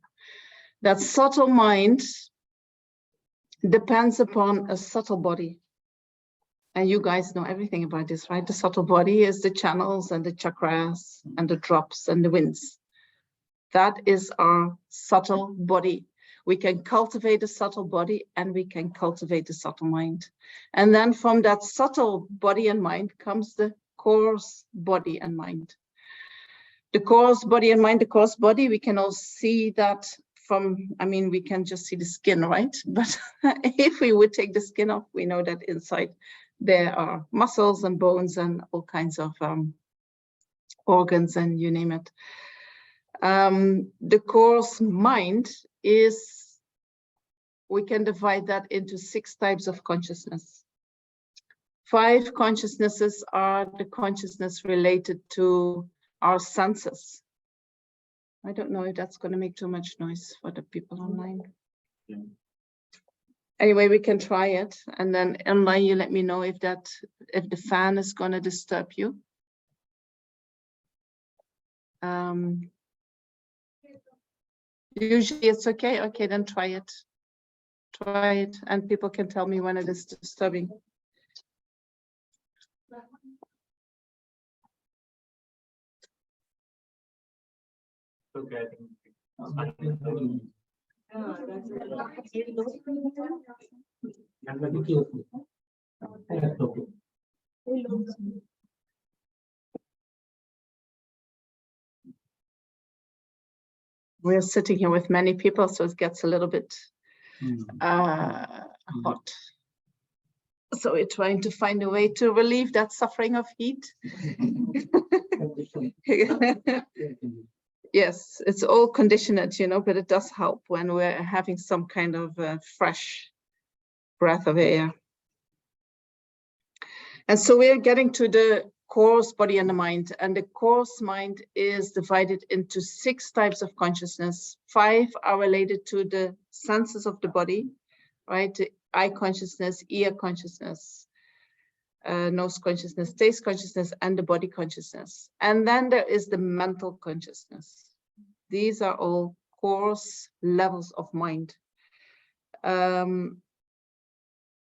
That subtle mind depends upon a subtle body. And you guys know everything about this, right? The subtle body is the channels and the chakras and the drops and the winds. That is our subtle body. We can cultivate a subtle body and we can cultivate a subtle mind. And then from that subtle body and mind comes the coarse body and mind. The coarse body and mind, the coarse body, we can all see that from, I mean, we can just see the skin, right? But if we would take the skin off, we know that inside there are muscles and bones and all kinds of organs and you name it. The coarse mind is, we can divide that into 6 types of consciousness. 5 consciousnesses are the consciousness related to our senses. I don't know if that's going to make too much noise for the people online. Yeah. Anyway, we can try it, and then online you let me know if the fan is going to disturb you. Usually it's okay. Okay, then try it. Try it, and people can tell me when it is disturbing. Okay. We're sitting here with many people, so it gets a little bit hot. So we're trying to find a way to relieve that suffering of heat. Yes, it's all conditioned, you know, but it does help when we're having some kind of fresh breath of air. And so we're getting to the coarse body and the mind, and the coarse mind is divided into 6 types of consciousness. 5 are related to the senses of the body, right? The eye consciousness, ear consciousness, nose consciousness, taste consciousness, and the body consciousness. And then there is the mental consciousness. These are all coarse levels of mind.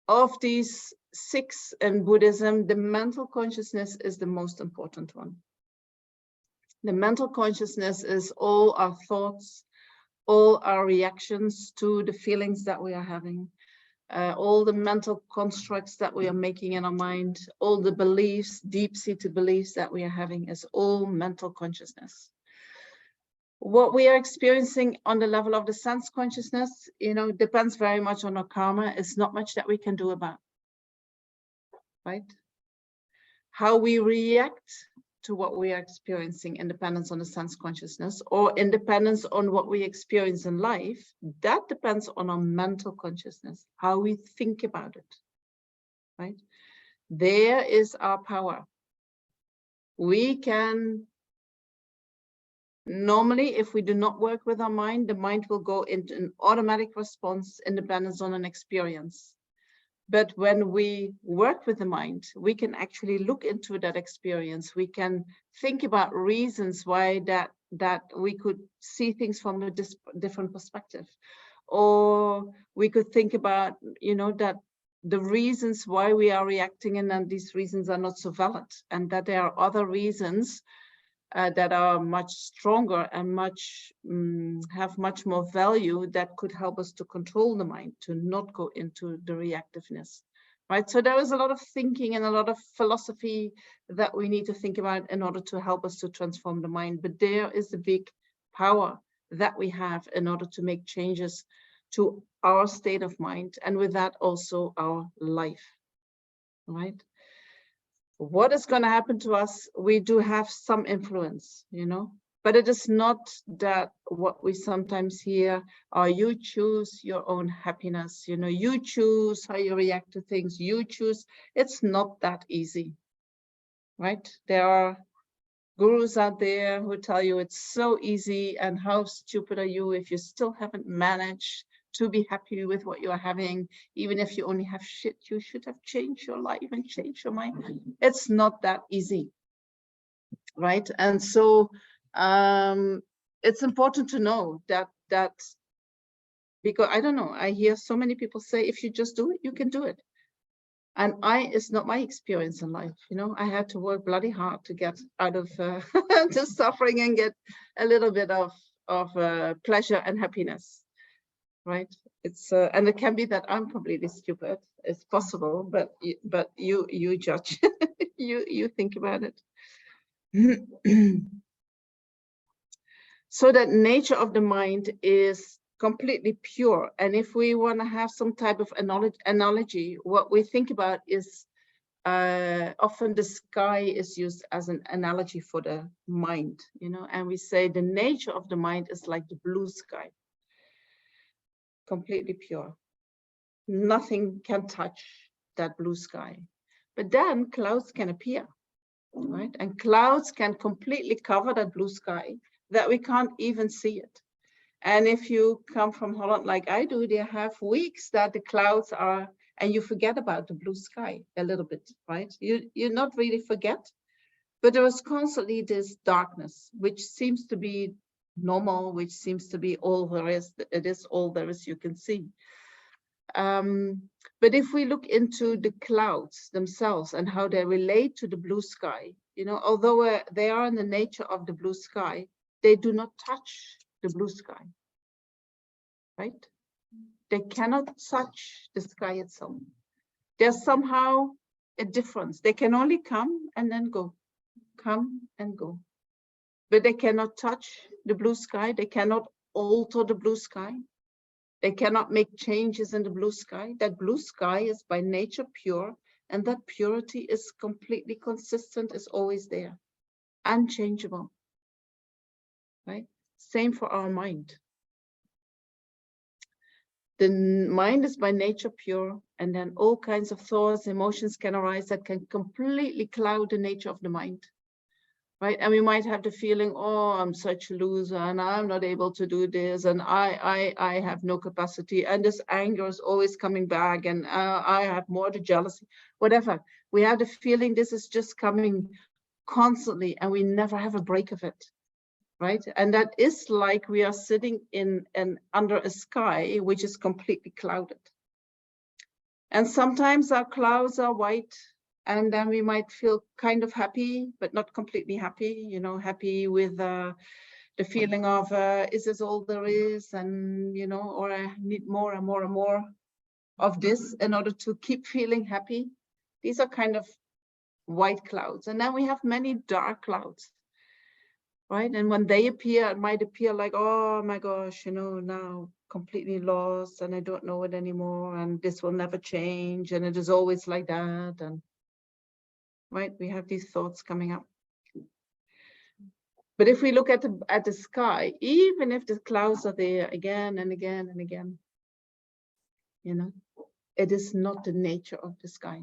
Of these 6 in Buddhism, the mental consciousness is the most important one. The mental consciousness is all our thoughts, all our reactions to the feelings that we are having, all the mental constructs that we are making in our mind, all the beliefs, deep-seated beliefs that we are having is all mental consciousness. What we are experiencing on the level of the sense consciousness, you know, depends very much on our karma. It's not much that we can do about, right? How we react to what we are experiencing, independence on the sense consciousness, or independence on what we experience in life, that depends on our mental consciousness, how we think about it, right? There is our power. We can, normally, if we do not work with our mind, the mind will go into an automatic response, independence on an experience. But when we work with the mind, we can actually look into that experience. We can think about reasons why that we could see things from a different perspective. Or we could think about, you know, that the reasons why we are reacting and then these reasons are not so valid, and that there are other reasons that are much stronger and have much more value that could help us to control the mind, to not go into the reactiveness, right? So there is a lot of thinking and a lot of philosophy that we need to think about in order to help us to transform the mind. But there is the big power that we have in order to make changes to our state of mind, and with that also our life, right? What is going to happen to us? We do have some influence, you know, but it is not that what we sometimes hear, you choose your own happiness, you know, you choose how you react to things, you choose. It's not that easy, right? There are gurus out there who tell you it's so easy, and how stupid are you if you still haven't managed to be happy with what you are having. Even if you only have shit, you should have changed your life and changed your mind. It's not that easy, right? And so it's important to know that because I don't know, I hear so many people say, if you just do it, you can do it. And it's not my experience in life. You know, I had to work bloody hard to get out of the suffering and get a little bit of pleasure and happiness, right? It's and it can be that I'm completely stupid. It's possible, but you judge, you think about it. So that nature of the mind is completely pure. And if we want to have some type of analogy, what we think about is often the sky is used as an analogy for the mind, you know, and we say the nature of the mind is like the blue sky, completely pure. Nothing can touch that blue sky. But then clouds can appear, right? And clouds can completely cover that blue sky that we can't even see it. And if you come from Holland like I do, they have weeks that the clouds are, and you forget about the blue sky a little bit, right? You not really forget, but there is constantly this darkness, which seems to be normal, which seems to be all there is. It is all there is you can see. But if we look into the clouds themselves and how they relate to the blue sky, you know, although they are in the nature of the blue sky, they do not touch the blue sky, right? They cannot touch the sky itself. There's somehow a difference. They can only come and then go, come and go. But they cannot touch the blue sky. They cannot alter the blue sky. They cannot make changes in the blue sky. That blue sky is by nature pure, and that purity is completely consistent, is always there, unchangeable, right? Same for our mind. The mind is by nature pure, and then all kinds of thoughts, emotions can arise that can completely cloud the nature of the mind, right? And we might have the feeling, oh, I'm such a loser, and I'm not able to do this, and I have no capacity, and this anger is always coming back, and I have more the jealousy, whatever. We have the feeling this is just coming constantly, and we never have a break of it. Right? And that is like we are sitting in under a sky which is completely clouded. And sometimes our clouds are white, and then we might feel kind of happy, but not completely happy, you know, happy with the feeling of, is this all there is? And, you know, or I need more and more and more of this in order to keep feeling happy. These are kind of white clouds. And then we have many dark clouds. Right, and when they appear, it might appear like, oh my gosh, you know, now completely lost, and I don't know it anymore, and this will never change, and it is always like that, and right, we have these thoughts coming up. But if we look at the sky, even if the clouds are there again and again and again, you know, it is not the nature of the sky,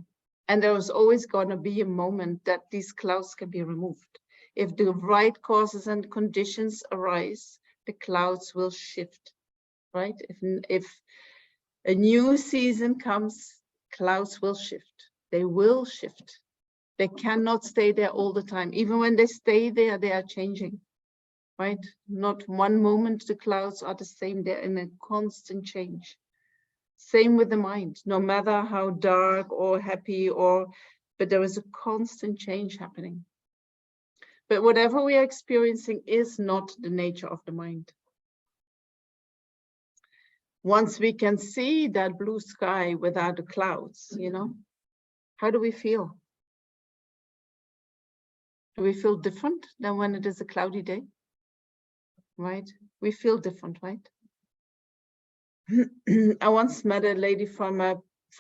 and there is always going to be a moment that these clouds can be removed. If the right causes and conditions arise, the clouds will shift, right? If a new season comes, clouds will shift. They will shift. They cannot stay there all the time. Even when they stay there, they are changing, right? Not one moment the clouds are the same. They're in a constant change. Same with the mind, no matter how dark or happy but there is a constant change happening. But whatever we are experiencing is not the nature of the mind. Once we can see that blue sky without the clouds, you know, how do we feel? Do we feel different than when it is a cloudy day? Right? We feel different, right? I once met a lady from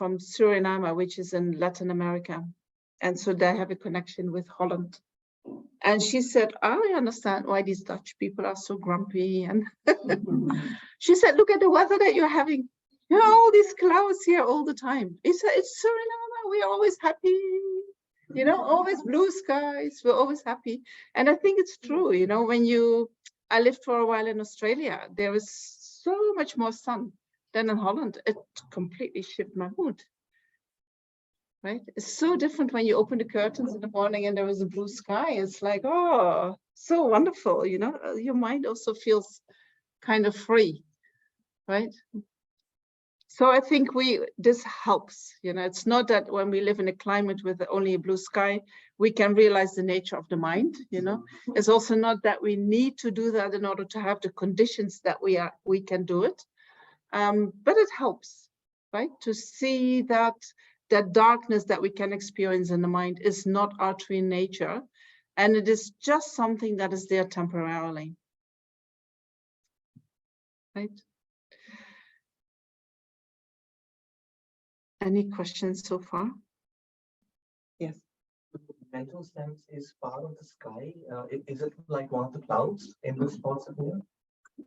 Suriname, which is in Latin America. And so they have a connection with Holland. And she said, I understand why these Dutch people are so grumpy. And she said, look at the weather that you're having. You know, all these clouds here all the time. It's Suriname, we're always happy. You know, always blue skies, we're always happy. And I think it's true, you know, I lived for a while in Australia, there is so much more sun. Then in Holland, it completely shifted my mood. Right? It's so different when you open the curtains in the morning and there is a blue sky. It's like, oh, so wonderful, you know. Your mind also feels kind of free, right? So I think this helps, you know. It's not that when we live in a climate with only a blue sky, we can realize the nature of the mind, you know. It's also not that we need to do that in order to have the conditions that we can do it. But it helps, right? To see that darkness that we can experience in the mind is not our true nature, and it is just something that is there temporarily, right? Any questions so far? Yes. Mental sense is part of the sky. Is it like one of the clouds in the spots of here?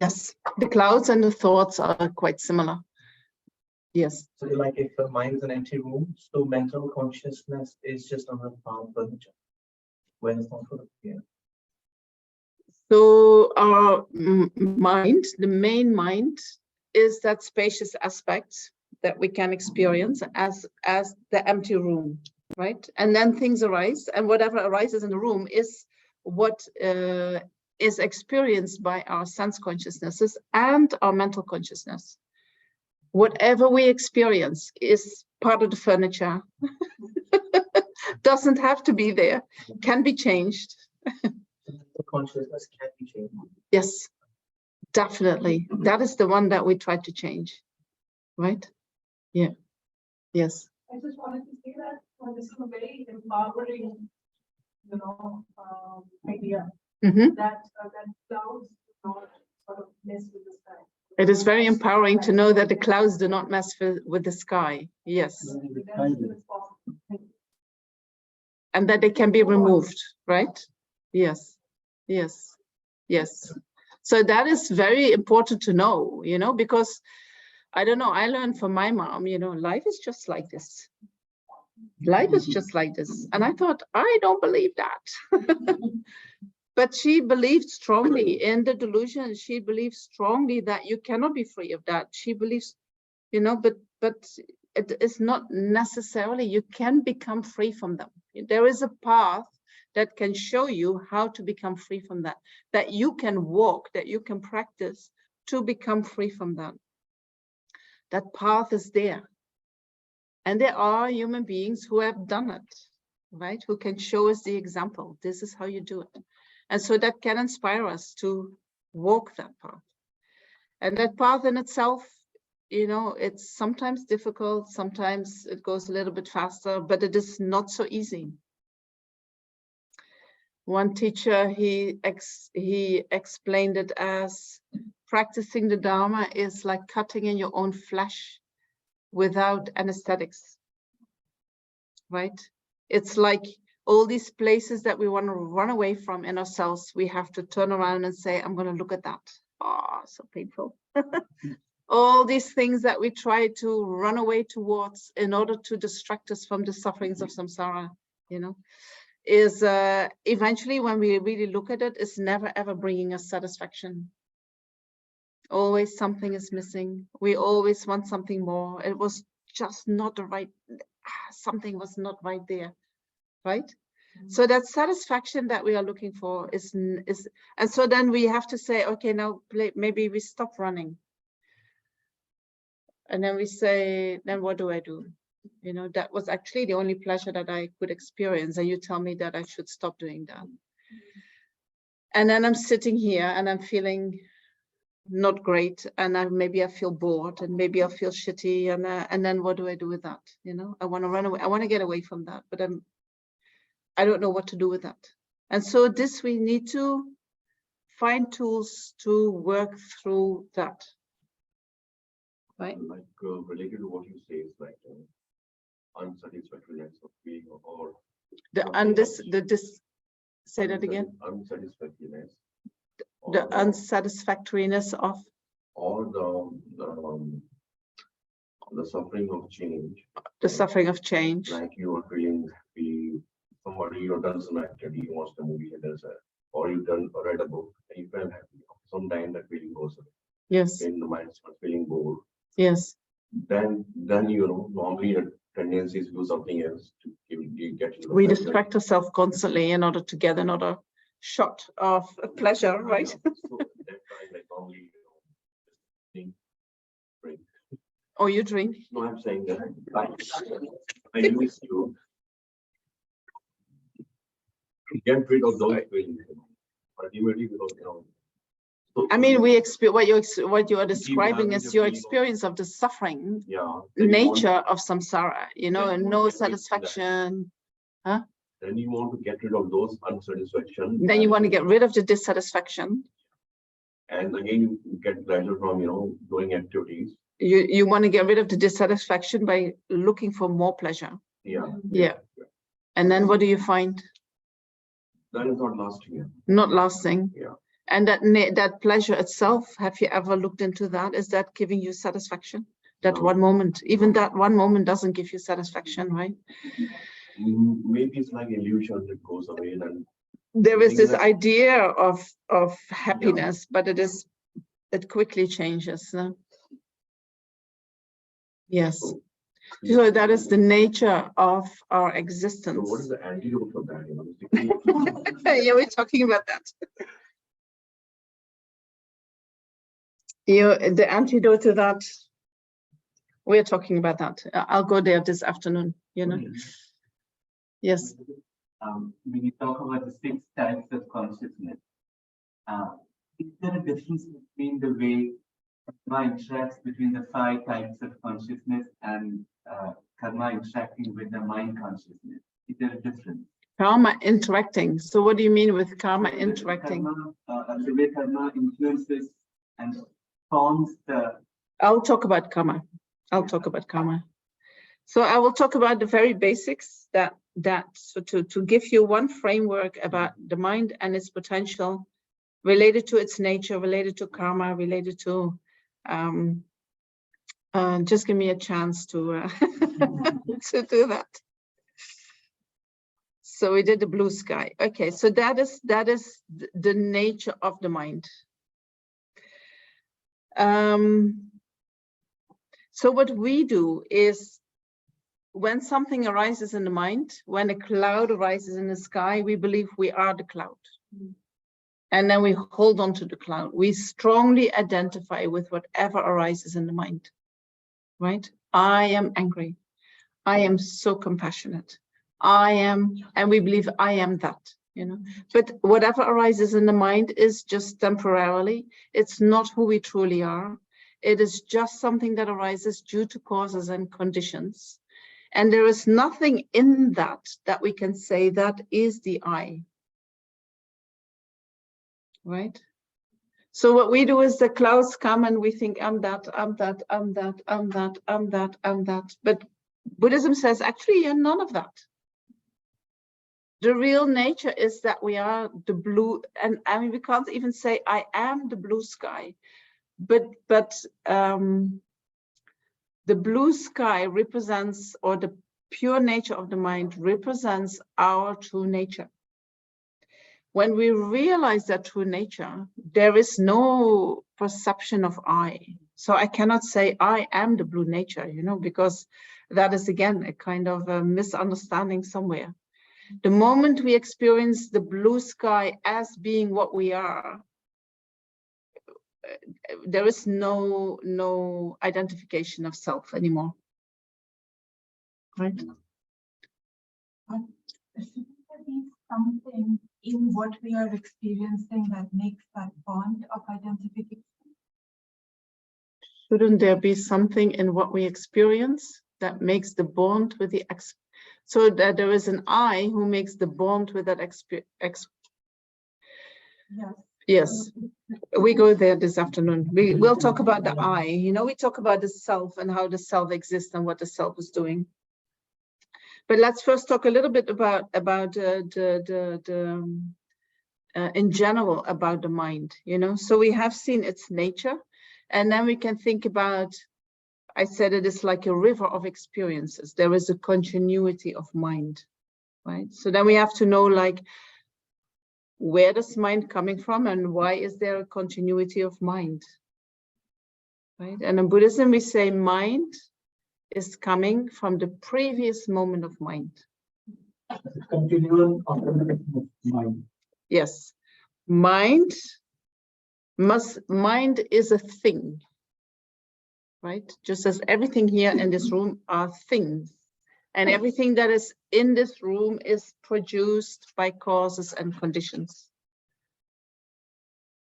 Yes, the clouds and the thoughts are quite similar. Yes. So like if the mind is an empty room, so mental consciousness is just another part of furniture when it's not for the here. So our mind, the main mind, is that spacious aspect that we can experience as the empty room, right? And then things arise, and whatever arises in the room is what is experienced by our sense consciousnesses and our mental consciousness. Whatever we experience is part of the furniture. Doesn't have to be there, can be changed. The consciousness can be changed. Yes, definitely. That is the one that we try to change, right? Yeah. Yes. I just wanted to say that this is a very empowering, idea Mm-hmm. that clouds do not sort of mess with the sky. It is very empowering to know that the clouds do not mess with the sky. Yes. And that they can be removed, right? Yes. Yes. Yes. So that is very important to know, you know, because I don't know, I learned from my mom, you know, life is just like this. Life is just like this. And I thought, I don't believe that. But she believed strongly in the delusion. She believes strongly that you cannot be free of that. She believes, you know, but it is not necessarily you can become free from them. There is a path that can show you how to become free from that, that you can walk, that you can practice to become free from that. That path is there. And there are human beings who have done it, right? Who can show us the example. This is how you do it. And so that can inspire us to walk that path. And that path in itself, you know, it's sometimes difficult, sometimes it goes a little bit faster, but it is not so easy. One teacher, he explained it as practicing the Dharma is like cutting in your own flesh without anesthetics, right? It's like all these places that we want to run away from in ourselves, we have to turn around and say, I'm going to look at that. Oh, so painful. All these things that we try to run away towards in order to distract us from the sufferings of samsara, you know, is eventually when we really look at it, it's never ever bringing us satisfaction. Always something is missing. We always want something more. It was just not the right, something was not right there, right? Mm-hmm. So that satisfaction that we are looking for is, and so then we have to say, okay, now maybe we stop running. And then we say, then what do I do? You know, that was actually the only pleasure that I could experience. And you tell me that I should stop doing that. And then I'm sitting here and I'm feeling not great. And maybe I feel bored and maybe I feel shitty. And then what do I do with that? You know, I want to run away. I want to get away from that, but I don't know what to do with that. And so we need to find tools to work through that. Right? Like related to what you say is like unsatisfactoriness of being or say that again. Unsatisfactoriness. The unsatisfactoriness of or the suffering of change. The suffering of change. Like you are feeling happy, somebody you've done some activity, you watched a movie and or you've read a book and you felt happy. Sometime that feeling goes away. Yes. In the mind starts feeling bored. Yes. then you know, normally the tendency is to do something else to get you. We distract ourselves constantly in order to get another shot of pleasure, right? So that time, like normally, you know, just think, drink. Or you drink. No, I'm saying that I use you get rid of those feelings, ultimately, because you know. So, I mean, we experience what you are Keep describing having is the your feeling of- experience of the suffering yeah, then you want- nature of samsara, you know, then and you no want to get rid of that. satisfaction. Then you want to get rid of those unsatisfaction. Then you want to get rid of the dissatisfaction. And again, you get pleasure from, you know, doing activities. You want to get rid of the dissatisfaction by looking for more pleasure. Yeah. Yeah. And then what do you find? That is not lasting. Yeah. Not lasting. Yeah. And that pleasure itself, have you ever looked into that? Is that giving you satisfaction? That No. one moment, even that one moment doesn't give you satisfaction, right? Maybe it's like illusion that goes away, and There I is think this that- idea of happiness, but it quickly changes. No? Yes. So that is the nature of our So existence. what is the antidote for that? You know, basically, Yeah, we're talking about that. The antidote to that, we're talking about that. I'll go there this afternoon, you know. Yes. When you talk about the 6 types of consciousness, is there a difference between the way karma interacts between the 5 types of consciousness and karma interacting with the mind consciousness? Is there a difference? Karma interacting. So what do you mean with karma So the interacting? the way karma influences and forms the. I'll talk about karma. I'll talk about karma. So I will talk about the very basics so to give you one framework about the mind and its potential related to its nature, related to karma, related to just give me a chance to to do that. So we did the blue sky. Okay, so that is the nature of the mind. So what we do is when something arises in the mind, when a cloud arises in the sky, we believe we are the cloud. And then we hold on to the cloud. We strongly identify with whatever arises in the mind, right? I am angry. I am so compassionate. I am, and we believe I am that, you know. But whatever arises in the mind is just temporarily. It's not who we truly are. It is just something that arises due to causes and conditions. And there is nothing in that we can say that is the I. Right? So what we do is the clouds come and we think, I'm that, I'm that, I'm that, I'm that, I'm that, I'm that. But Buddhism says, actually, you're none of that. The real nature is that we are the blue, and I mean, we can't even say I am the blue sky, but the blue sky represents, or the pure nature of the mind represents our true nature. When we realize that true nature, there is no perception of I. So I cannot say I am the blue nature, you know, because that is again a kind of a misunderstanding somewhere. The moment we experience the blue sky as being what we are, there is no identification of self anymore. Right? Shouldn't there be something in what we are experiencing that makes that bond of identification? Shouldn't there be something in what we experience that makes the bond with the so that there is an I who makes the bond with that Yes. Yes, we go there this afternoon. We'll talk about the I. You know, we talk about the self and how the self exists and what the self is doing. But let's first talk a little bit about in general about the mind. You know, so we have seen its nature, and then we can think about. I said it is like a river of experiences. There is a continuity of mind, right? So then we have to know, like, where does mind coming from and why is there a continuity of mind, right? And in Buddhism, we say mind is coming from the previous moment of mind. Continuum of the mind. Yes, mind is a thing, right? Just as everything here in this room are things, and everything that is in this room is produced by causes and conditions,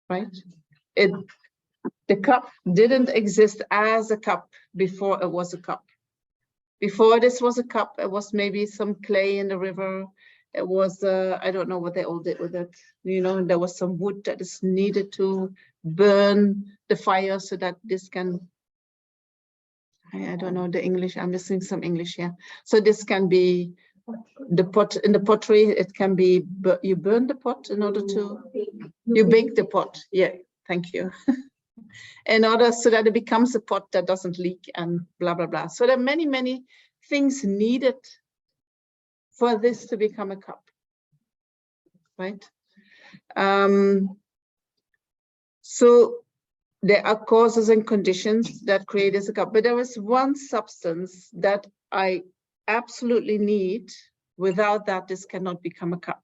right? The cup didn't exist as a cup before it was a cup. Before this was a cup, it was maybe some clay in the river. It was, I don't know what they all did with it. You know, there was some wood that is needed to burn the fire so that this can, I don't know the English, I'm missing some English here. So this can be the pot, in the pottery, it can be, you burn the pot in order to, you bake the pot. Yeah, thank you. In order so that it becomes a pot that doesn't leak and blah, blah, blah. So there are many, many things needed for this to become a cup, right? So there are causes and conditions that create as a cup, but there is one substance that I absolutely need. Without that, this cannot become a cup.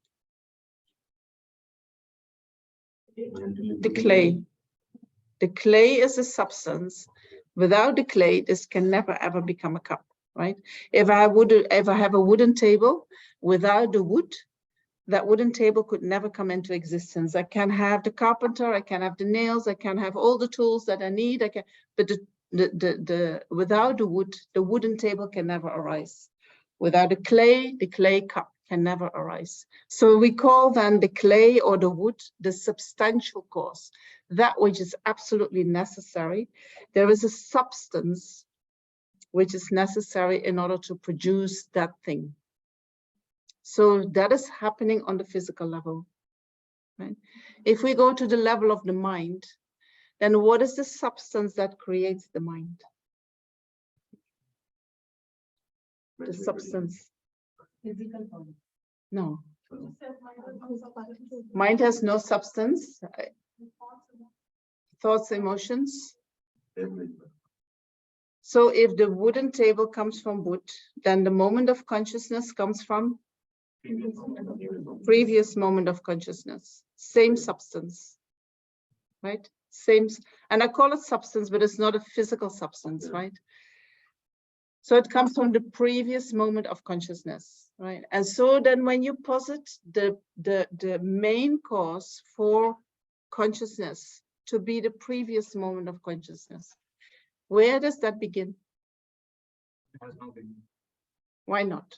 The clay. The clay is a substance. Without the clay, this can never ever become a cup, right? If I have a wooden table, without the wood, that wooden table could never come into existence. I can have the carpenter, I can have the nails, I can have all the tools that I need, but without the wood, the wooden table can never arise. Without the clay cup can never arise. So we call then the clay or the wood the substantial cause, that which is absolutely necessary. There is a substance which is necessary in order to produce that thing. So that is happening on the physical level, right? If we go to the level of the mind, then what is the substance that creates the mind? The substance. No. Mind has no substance. Thoughts, emotions. So if the wooden table comes from wood, then the moment of consciousness comes from previous moment of consciousness. Same substance, right? Same, and I call it substance, but it's not a physical substance, right? So it comes from the previous moment of consciousness, right? And so then when you posit the main cause for consciousness to be the previous moment of consciousness, where does that begin? Why not?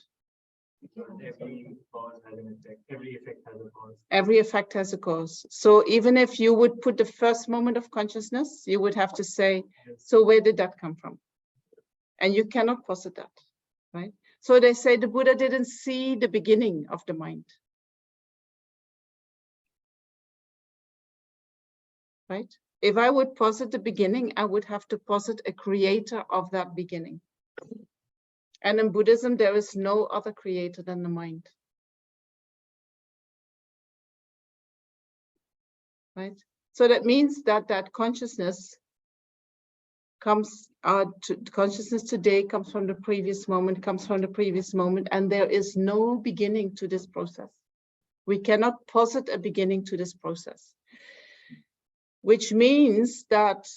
Every cause has an effect. Every effect has a cause. Every effect has a cause. So even if you would put the first moment of consciousness, you would have to say, so where did that come from? And you cannot posit that, right? So they say the Buddha didn't see the beginning of the mind. Right? If I would posit the beginning, I would have to posit a creator of that beginning. And in Buddhism, there is no other creator than the mind. Right? So that means that consciousness comes consciousness today comes from the previous moment, and there is no beginning to this process. We cannot posit a beginning to this process, which means that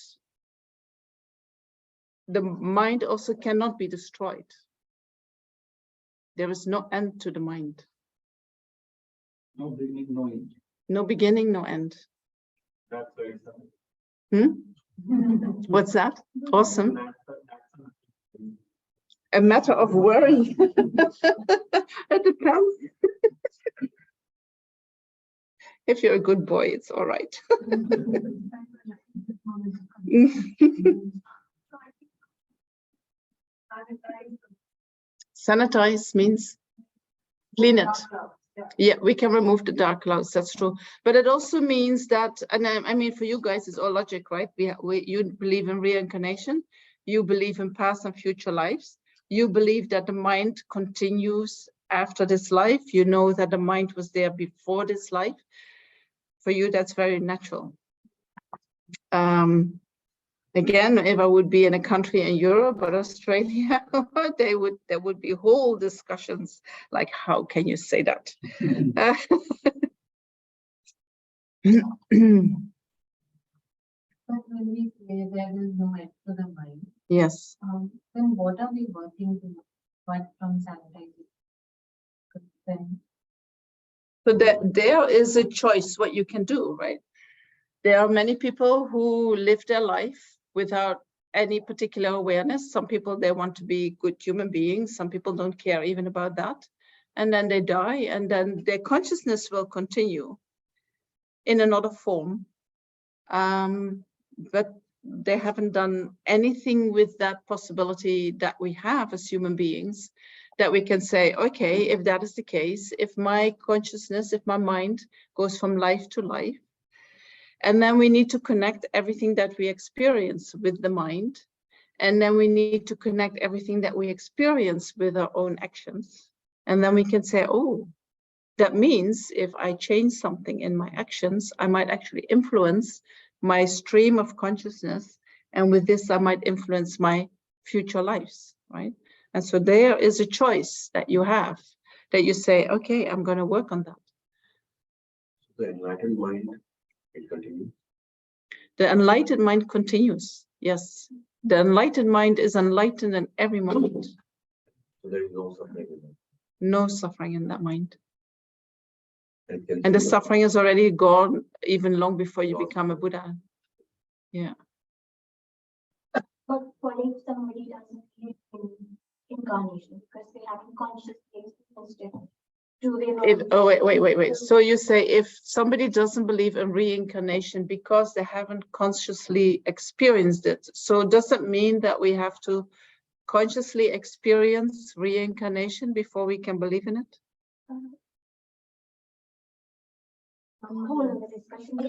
the mind also cannot be destroyed. There is no end to the mind. No beginning, no end. No beginning, no end. That's very simple. What's that? Awesome. A matter of worry. It depends. If you're a good boy, it's all right. Sanitize means clean it. Yeah, we can remove the dark clouds, that's true. But it also means that, and I mean, for you guys, it's all logic, right? You believe in reincarnation, you believe in past and future lives, you believe that the mind continues after this life, you know that the mind was there before this life. For you, that's very natural. Again, if I would be in a country in Europe or Australia, there would be whole discussions like, how can you say that? But when we say there is no end to the mind, Yes. then what are we working to? Apart from sanitizing? Then So there is a choice what you can do, right? There are many people who live their life without any particular awareness. Some people, they want to be good human beings. Some people don't care even about that. And then they die, and then their consciousness will continue in another form. But they haven't done anything with that possibility that we have as human beings, that we can say, okay, if that is the case, if my consciousness, if my mind goes from life to life, and then we need to connect everything that we experience with the mind, and then we need to connect everything that we experience with our own actions. And then we can say, oh, that means if I change something in my actions, I might actually influence my stream of consciousness. And with this, I might influence my future lives, right? And so there is a choice that you have, that you say, okay, I'm going to work on that. The enlightened mind, it continues. The enlightened mind continues, yes. The enlightened mind is enlightened in every moment. So there is no suffering in that. No suffering in that mind. And And the suffering is already gone even long before you become a Buddha. Yeah. But what if somebody doesn't believe in incarnation because they haven't consciously experienced it? Do they not? Oh, wait. So you say if somebody doesn't believe in reincarnation because they haven't consciously experienced it, so does it mean that we have to consciously experience reincarnation before we can believe in it? Whole other discussion. No,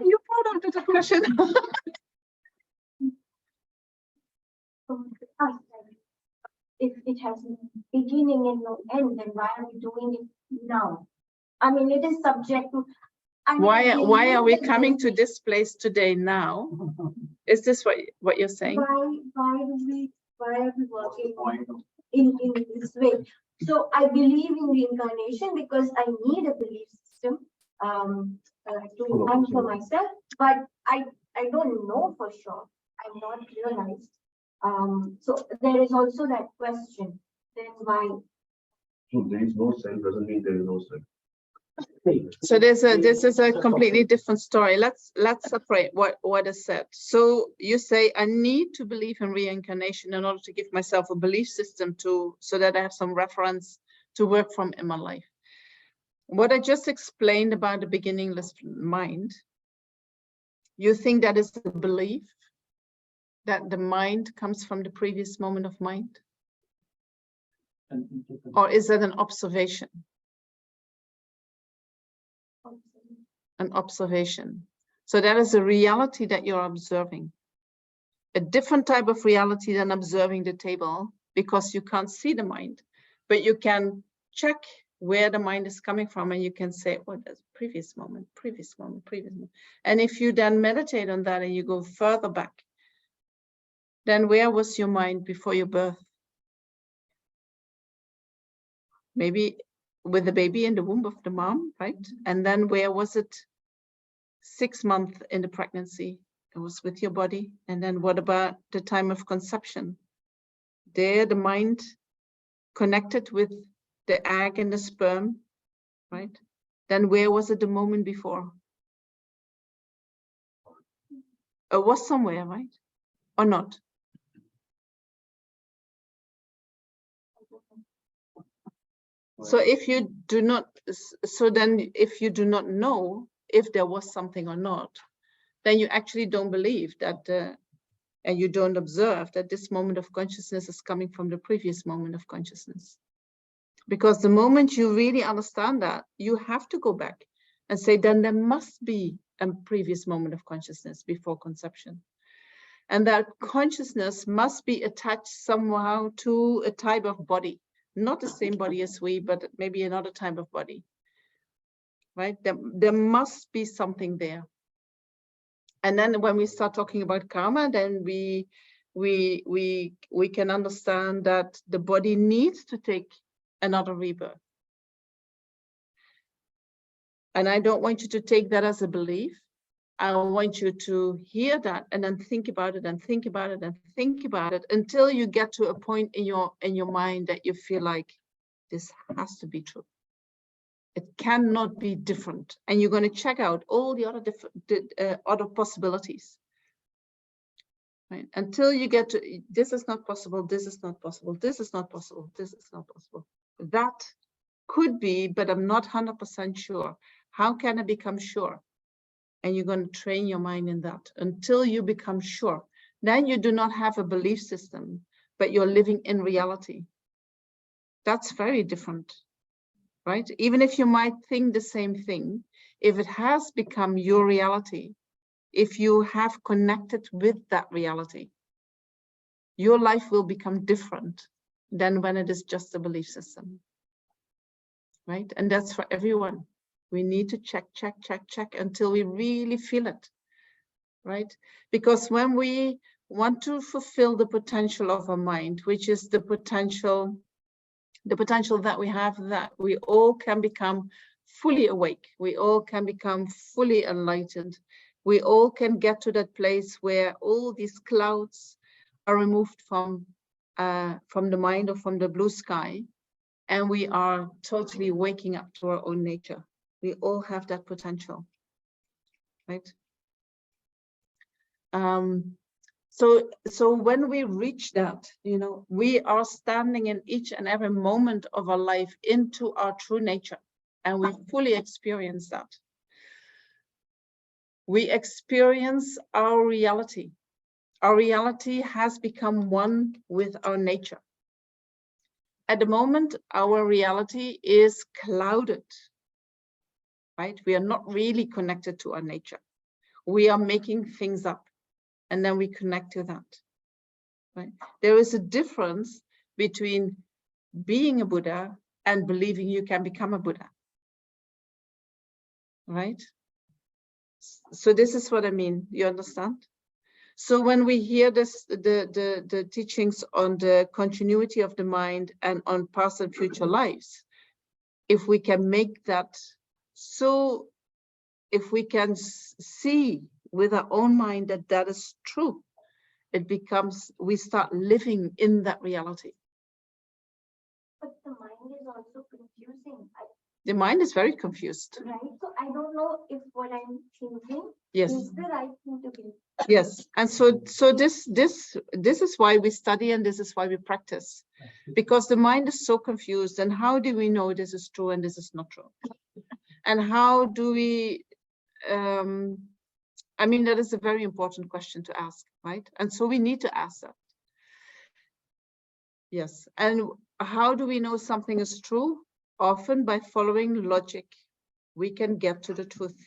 you brought up the discussion. If it has no beginning and no end, then why are we doing it now? I mean, it is subject to. Why are we coming to this place today now? Is this what you're saying? Why are we working in this way? So I believe in reincarnation because I need a belief system to anchor myself, but I don't know for sure. I'm not realized. So there is also that question. Then why? So there is no self doesn't mean there is no self. So this is a completely different story. Let's separate what is said. So you say I need to believe in reincarnation in order to give myself a belief system so that I have some reference to work from in my life. What I just explained about the beginningless mind, you think that is the belief that the mind comes from the previous moment of mind? Or is that an observation? An observation. So that is a reality that you're observing. A different type of reality than observing the table, because you can't see the mind, but you can check where the mind is coming from, and you can say, oh, that's previous moment. And if you then meditate on that and you go further back, then where was your mind before your birth? Maybe with the baby in the womb of the mom, right? And then where was it 6 months in the pregnancy? It was with your body. And then what about the time of conception? There the mind connected with the egg and the sperm, right? Then where was it the moment before? It was somewhere, right? Or not? So if you do not, so then if you do not know if there was something or not, then you actually don't believe that, and you don't observe that this moment of consciousness is coming from the previous moment of consciousness. Because the moment you really understand that, you have to go back and say, then there must be a previous moment of consciousness before conception. And that consciousness must be attached somehow to a type of body. Not the same body as we, but maybe another type of body, right? There must be something there. And then when we start talking about karma, then we can understand that the body needs to take another rebirth. And I don't want you to take that as a belief. I want you to hear that and then think about it and think about it and think about it until you get to a point in your mind that you feel like this has to be true. It cannot be different. And you're going to check out all the other possibilities. Right? Until you get to, this is not possible, this is not possible, this is not possible, this is not possible. That could be, but I'm not 100% sure. How can I become sure? And you're going to train your mind in that until you become sure. Then you do not have a belief system, but you're living in reality. That's very different, right? Even if you might think the same thing, if it has become your reality, if you have connected with that reality, your life will become different than when it is just a belief system, right? And that's for everyone. We need to check until we really feel it, right? Because when we want to fulfill the potential of our mind, which is the potential that we have, that we all can become fully awake, we all can become fully enlightened, we all can get to that place where all these clouds are removed from the mind or from the blue sky, and we are totally waking up to our own nature. We all have that potential, right? So when we reach that, you know, we are standing in each and every moment of our life into our true nature, and we fully experience that. We experience our reality. Our reality has become one with our nature. At the moment, our reality is clouded, right? We are not really connected to our nature. We are making things up, and then we connect to that, right? There is a difference between being a Buddha and believing you can become a Buddha, right? So this is what I mean, you understand? So when we hear this, the teachings on the continuity of the mind and on past and future lives, if we can make that, so if we can see with our own mind that that is true, it becomes, we start living in that reality. But the mind is also confusing. The mind is very confused. Right? So I don't know if what I'm thinking Yes. is the right thing to be. Yes, and so this is why we study and this is why we practice, because the mind is so confused. And how do we know this is true and this is not true? And how do we? I mean, that is a very important question to ask, right? And so we need to ask that. Yes, and how do we know something is true? Often by following logic, we can get to the truth.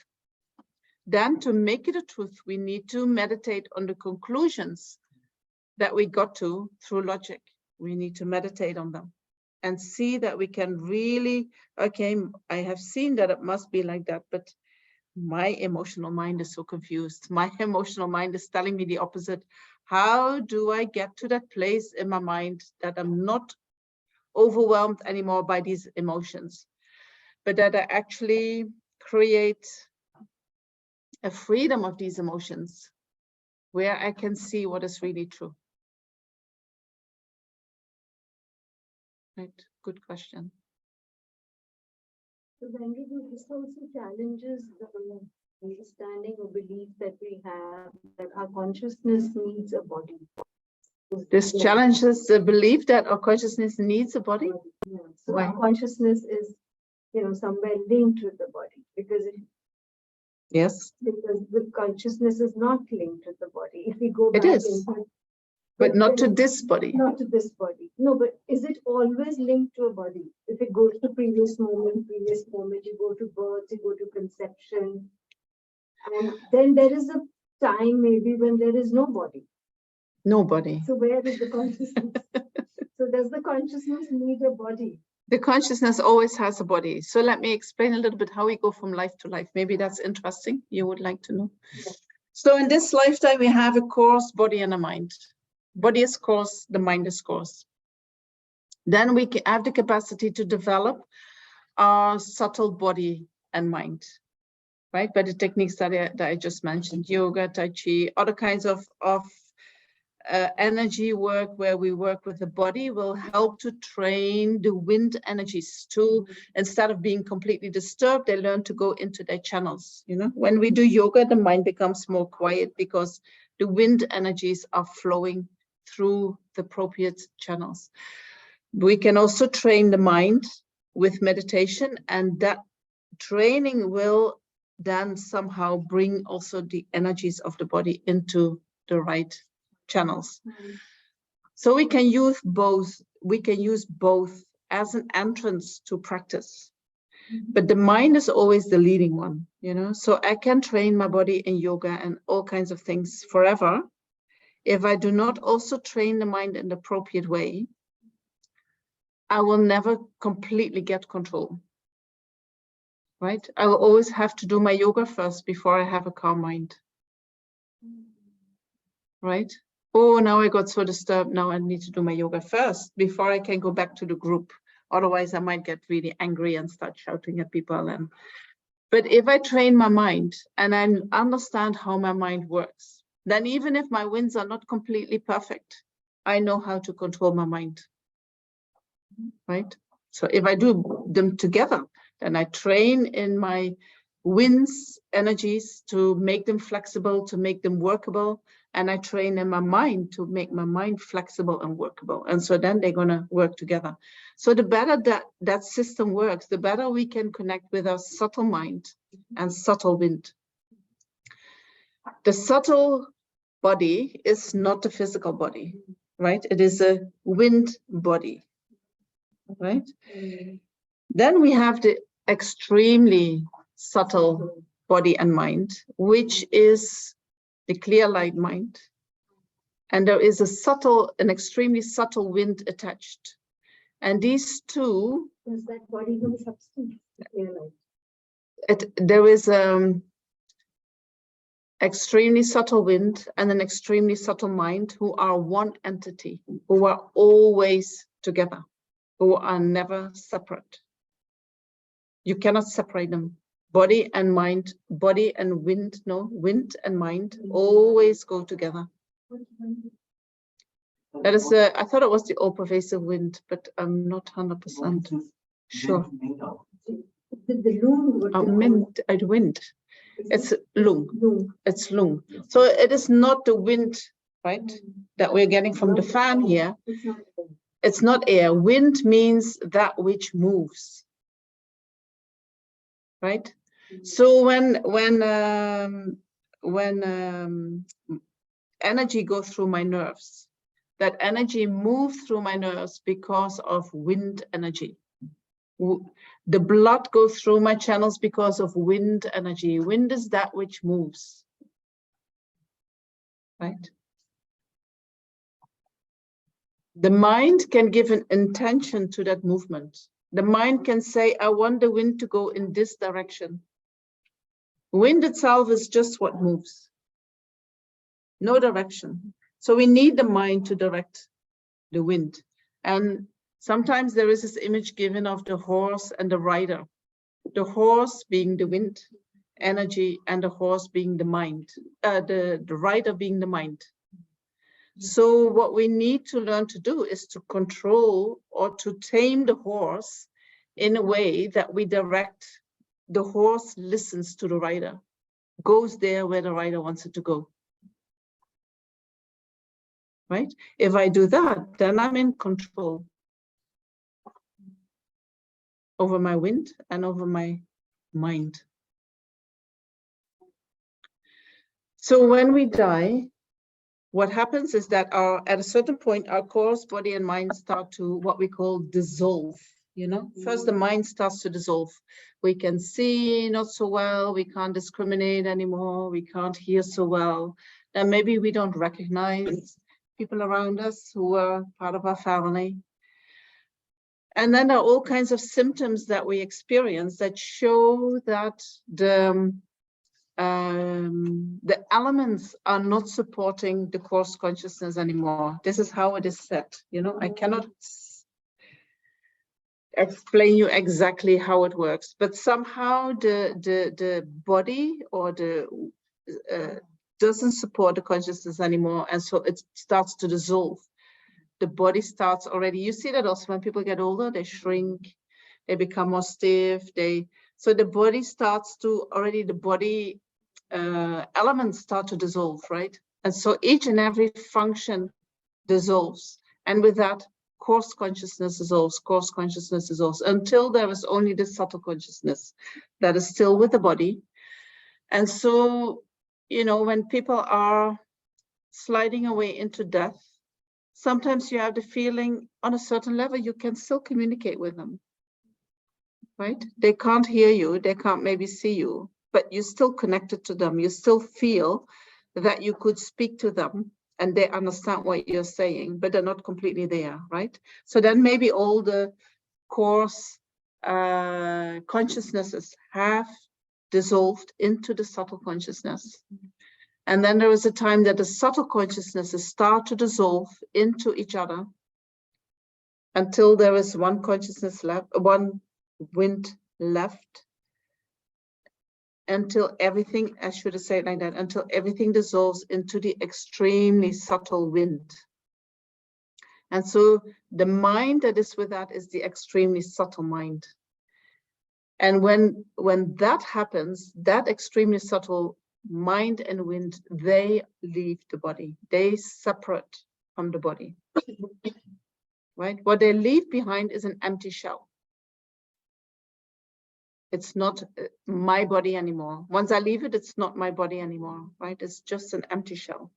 Then to make it a truth, we need to meditate on the conclusions that we got to through logic. We need to meditate on them and see that we can really, okay, I have seen that it must be like that, but my emotional mind is so confused. My emotional mind is telling me the opposite. How do I get to that place in my mind that I'm not overwhelmed anymore by these emotions, but that I actually create a freedom of these emotions where I can see what is really true? Right, good question. So Venerable, this also challenges the understanding or belief that we have that our consciousness needs a body. This challenges the belief that our consciousness needs a body? Yeah. So our consciousness is, you know, somewhere linked with the body, because Yes. Because the consciousness is not linked with the body. If we go back, it is, but not to this body. Not to this body. No, but is it always linked to a body? If it goes to previous moment, you go to birth, you go to conception, and then there is a time maybe when there is no body. Nobody. So where is the consciousness? So does the consciousness need a body? The consciousness always has a body. So let me explain a little bit how we go from life to life. Maybe that's interesting. You would like to know. Yeah. So in this lifetime, we have a coarse body and a mind. Body is coarse, the mind is coarse. Then we have the capacity to develop our subtle body and mind, right? By the techniques that I just mentioned, yoga, tai chi, other kinds of energy work where we work with the body will help to train the wind energies to, instead of being completely disturbed, they learn to go into their channels. You know, when we do yoga, the mind becomes more quiet because the wind energies are flowing through the appropriate channels. We can also train the mind with meditation, and that training will then somehow bring also the energies of the body into the right channels. So we can use both. We can use both as an entrance to practice, but the mind is always the leading one, you know. So I can train my body in yoga and all kinds of things forever. If I do not also train the mind in the appropriate way, I will never completely get control, right? I will always have to do my yoga first before I have a calm mind, right? Oh, now I got so disturbed. Now I need to do my yoga first before I can go back to the group. Otherwise, I might get really angry and start shouting at people. But if I train my mind and I understand how my mind works, then even if my winds are not completely perfect, I know how to control my mind, right? So if I do them together, then I train in my winds energies to make them flexible, to make them workable. And I train in my mind to make my mind flexible and workable. And so then they're going to work together. So the better that system works, the better we can connect with our subtle mind and subtle wind. The subtle body is not the physical body, right? It is a wind body, right? Then we have the extremely subtle body and mind, which is the clear light mind. And there is an extremely subtle wind attached. And these two, Does that body have a substance? there is extremely subtle wind and an extremely subtle mind who are one entity, who are always together, who are never separate. You cannot separate them. Body and mind, body and wind, no, wind and mind always go together. That is, I thought it was the all-pervasive wind, but I'm not 100% sure. Wind. It's lung. It's lung. So it is not the wind, right, that we're getting from the fan here. It's not air. Wind means that which moves, right? So when energy goes through my nerves, that energy moves through my nerves because of wind energy. The blood goes through my channels because of wind energy. Wind is that which moves, right? The mind can give an intention to that movement. The mind can say, I want the wind to go in this direction. Wind itself is just what moves, no direction. So we need the mind to direct the wind. And sometimes there is this image given of the horse and the rider. The horse being the wind energy and the horse being the mind, the rider being the mind. So what we need to learn to do is to control or to tame the horse in a way that we direct. The horse listens to the rider, goes there where the rider wants it to go. Right? If I do that, then I'm in control over my wind and over my mind. So when we die, what happens is that at a certain point, our coarse body and mind start to what we call dissolve. You know, first the mind starts to dissolve. We can see not so well, we can't discriminate anymore, we can't hear so well. Then maybe we don't recognize people around us who are part of our family. And then there are all kinds of symptoms that we experience that show that the the elements are not supporting the coarse consciousness anymore. This is how it is set. You know, I cannot explain you exactly how it works, but somehow the body or the doesn't support the consciousness anymore, and so it starts to dissolve. The body starts already. You see that also when people get older, they shrink, they become more stiff. So the body starts to already the body elements start to dissolve, right? And so each and every function dissolves, and with that, coarse consciousness dissolves until there is only the subtle consciousness that is still with the body. And so, you know, when people are sliding away into death, sometimes you have the feeling on a certain level you can still communicate with them, right? They can't hear you, they can't maybe see you, but you're still connected to them. You still feel that you could speak to them and they understand what you're saying, but they're not completely there, right? So then maybe all the coarse consciousnesses have dissolved into the subtle consciousness. And then there is a time that the subtle consciousnesses start to dissolve into each other until there is one consciousness left, one wind left, until everything, I should have said it like that, until everything dissolves into the extremely subtle wind. And so the mind that is with that is the extremely subtle mind. And when that happens, that extremely subtle mind and wind, they leave the body. They separate from the body, right? What they leave behind is an empty shell. It's not my body anymore. Once I leave it, it's not my body anymore, right? It's just an empty shell.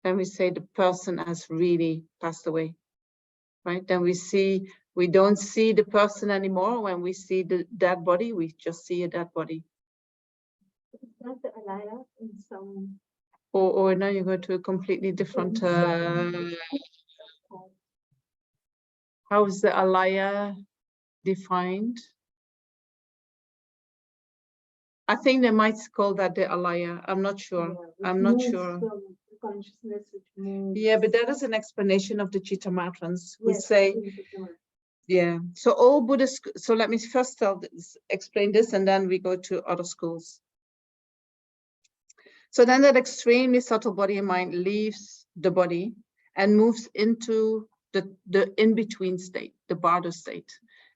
Then we say the person has really passed away, right? Then we don't see the person anymore. When we see the dead body, we just see a dead body. Is that the alaya in some? Or now you go to a completely different. How is the alaya defined? I think they might call that the alaya. I'm not sure. Yeah, I'm not sure. Consciousness which moves. Yeah, but that is an explanation of the Chitta Matrans. We Yes, say, in Chitta. yeah. So all Buddhist. So let me first explain this, and then we go to other schools. So then that extremely subtle body and mind leaves the body and moves into the in-between state, the bardo state.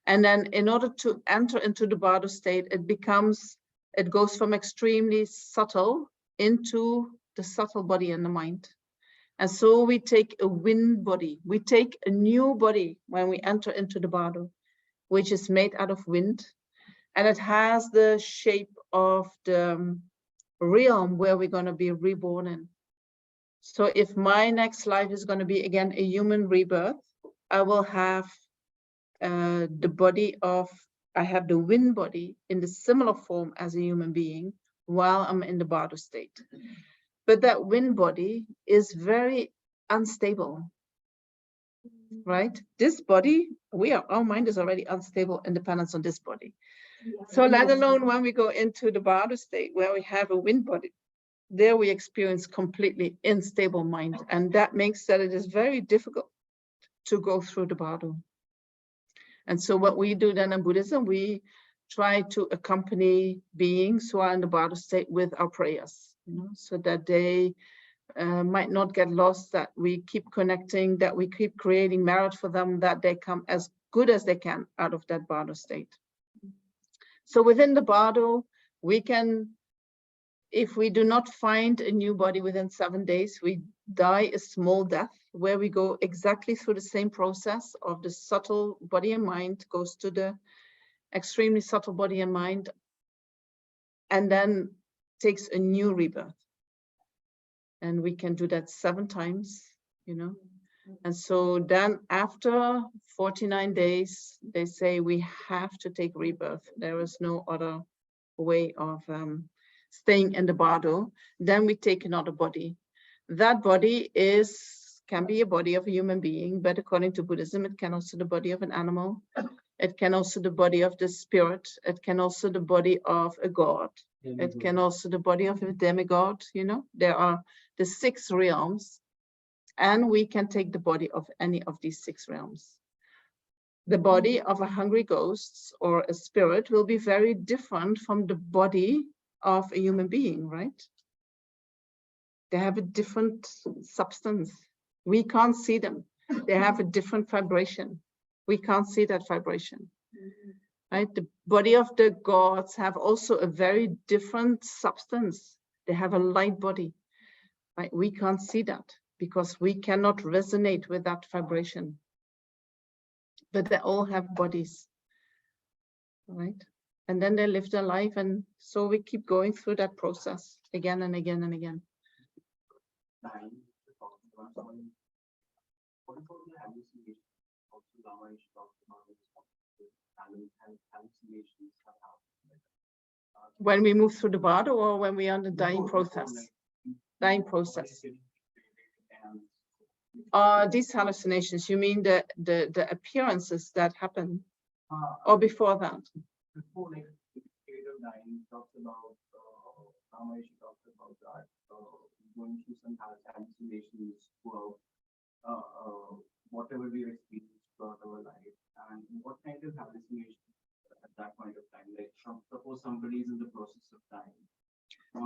And then in order to enter into the bardo state, it goes from extremely subtle into the subtle body and the mind. And so we take a wind body. We take a new body when we enter into the bardo, which is made out of wind. And it has the shape of the realm where we're going to be reborn in. So if my next life is going to be again a human rebirth, I will have the body of, I have the wind body in the similar form as a human being while I'm in the bardo state. But that wind body is very unstable, right? This body, our mind is already unstable in dependence on this body. Yeah. So let alone when we go into the bardo state where we have a wind body, there we experience completely unstable mind. And that makes that it is very difficult to go through the bardo. And so what we do then in Buddhism, we try to accompany beings who are in the bardo state with our prayers, you know, so that they might not get lost, that we keep connecting, that we keep creating merit for them, that they come as good as they can out of that bardo state. So within the bardo, we can, if we do not find a new body within 7 days, we die a small death where we go exactly through the same process of the subtle body and mind goes to the extremely subtle body and mind, and then takes a new rebirth. And we can do that 7 times, you know. And so then after 49 days, they say we have to take rebirth. There is no other way of staying in the bardo. Then we take another body. That body can be a body of a human being, but according to Buddhism, it can also be the body of an animal. It can also be the body of the spirit. It can also be the body of a god. It can also the body of a demigod, you know. There are the 6 realms, and we can take the body of any of these 6 realms. The body of a hungry ghost or a spirit will be very different from the body of a human being, right? They have a different substance. We can't see them. They have a different vibration. We can't see that vibration, right? The body of the gods have also a very different substance. They have a light body, right? We can't see that because we cannot resonate with that vibration. But they all have bodies, right? And then they live their life, and so we keep going through that process again and again and again. What about the hallucinations? Also, Lama Yeshe talked about hallucinations. When we move through the body or when we are in the dying process? Dying process. These hallucinations, you mean the appearances that happen, or before that? Before, like, the period of dying, talks about, Lama Yeshe talks about that, going through some hallucinations throughout whatever we experience throughout our life, and what kind of hallucinations at that point of time, like suppose somebody is in the process of dying.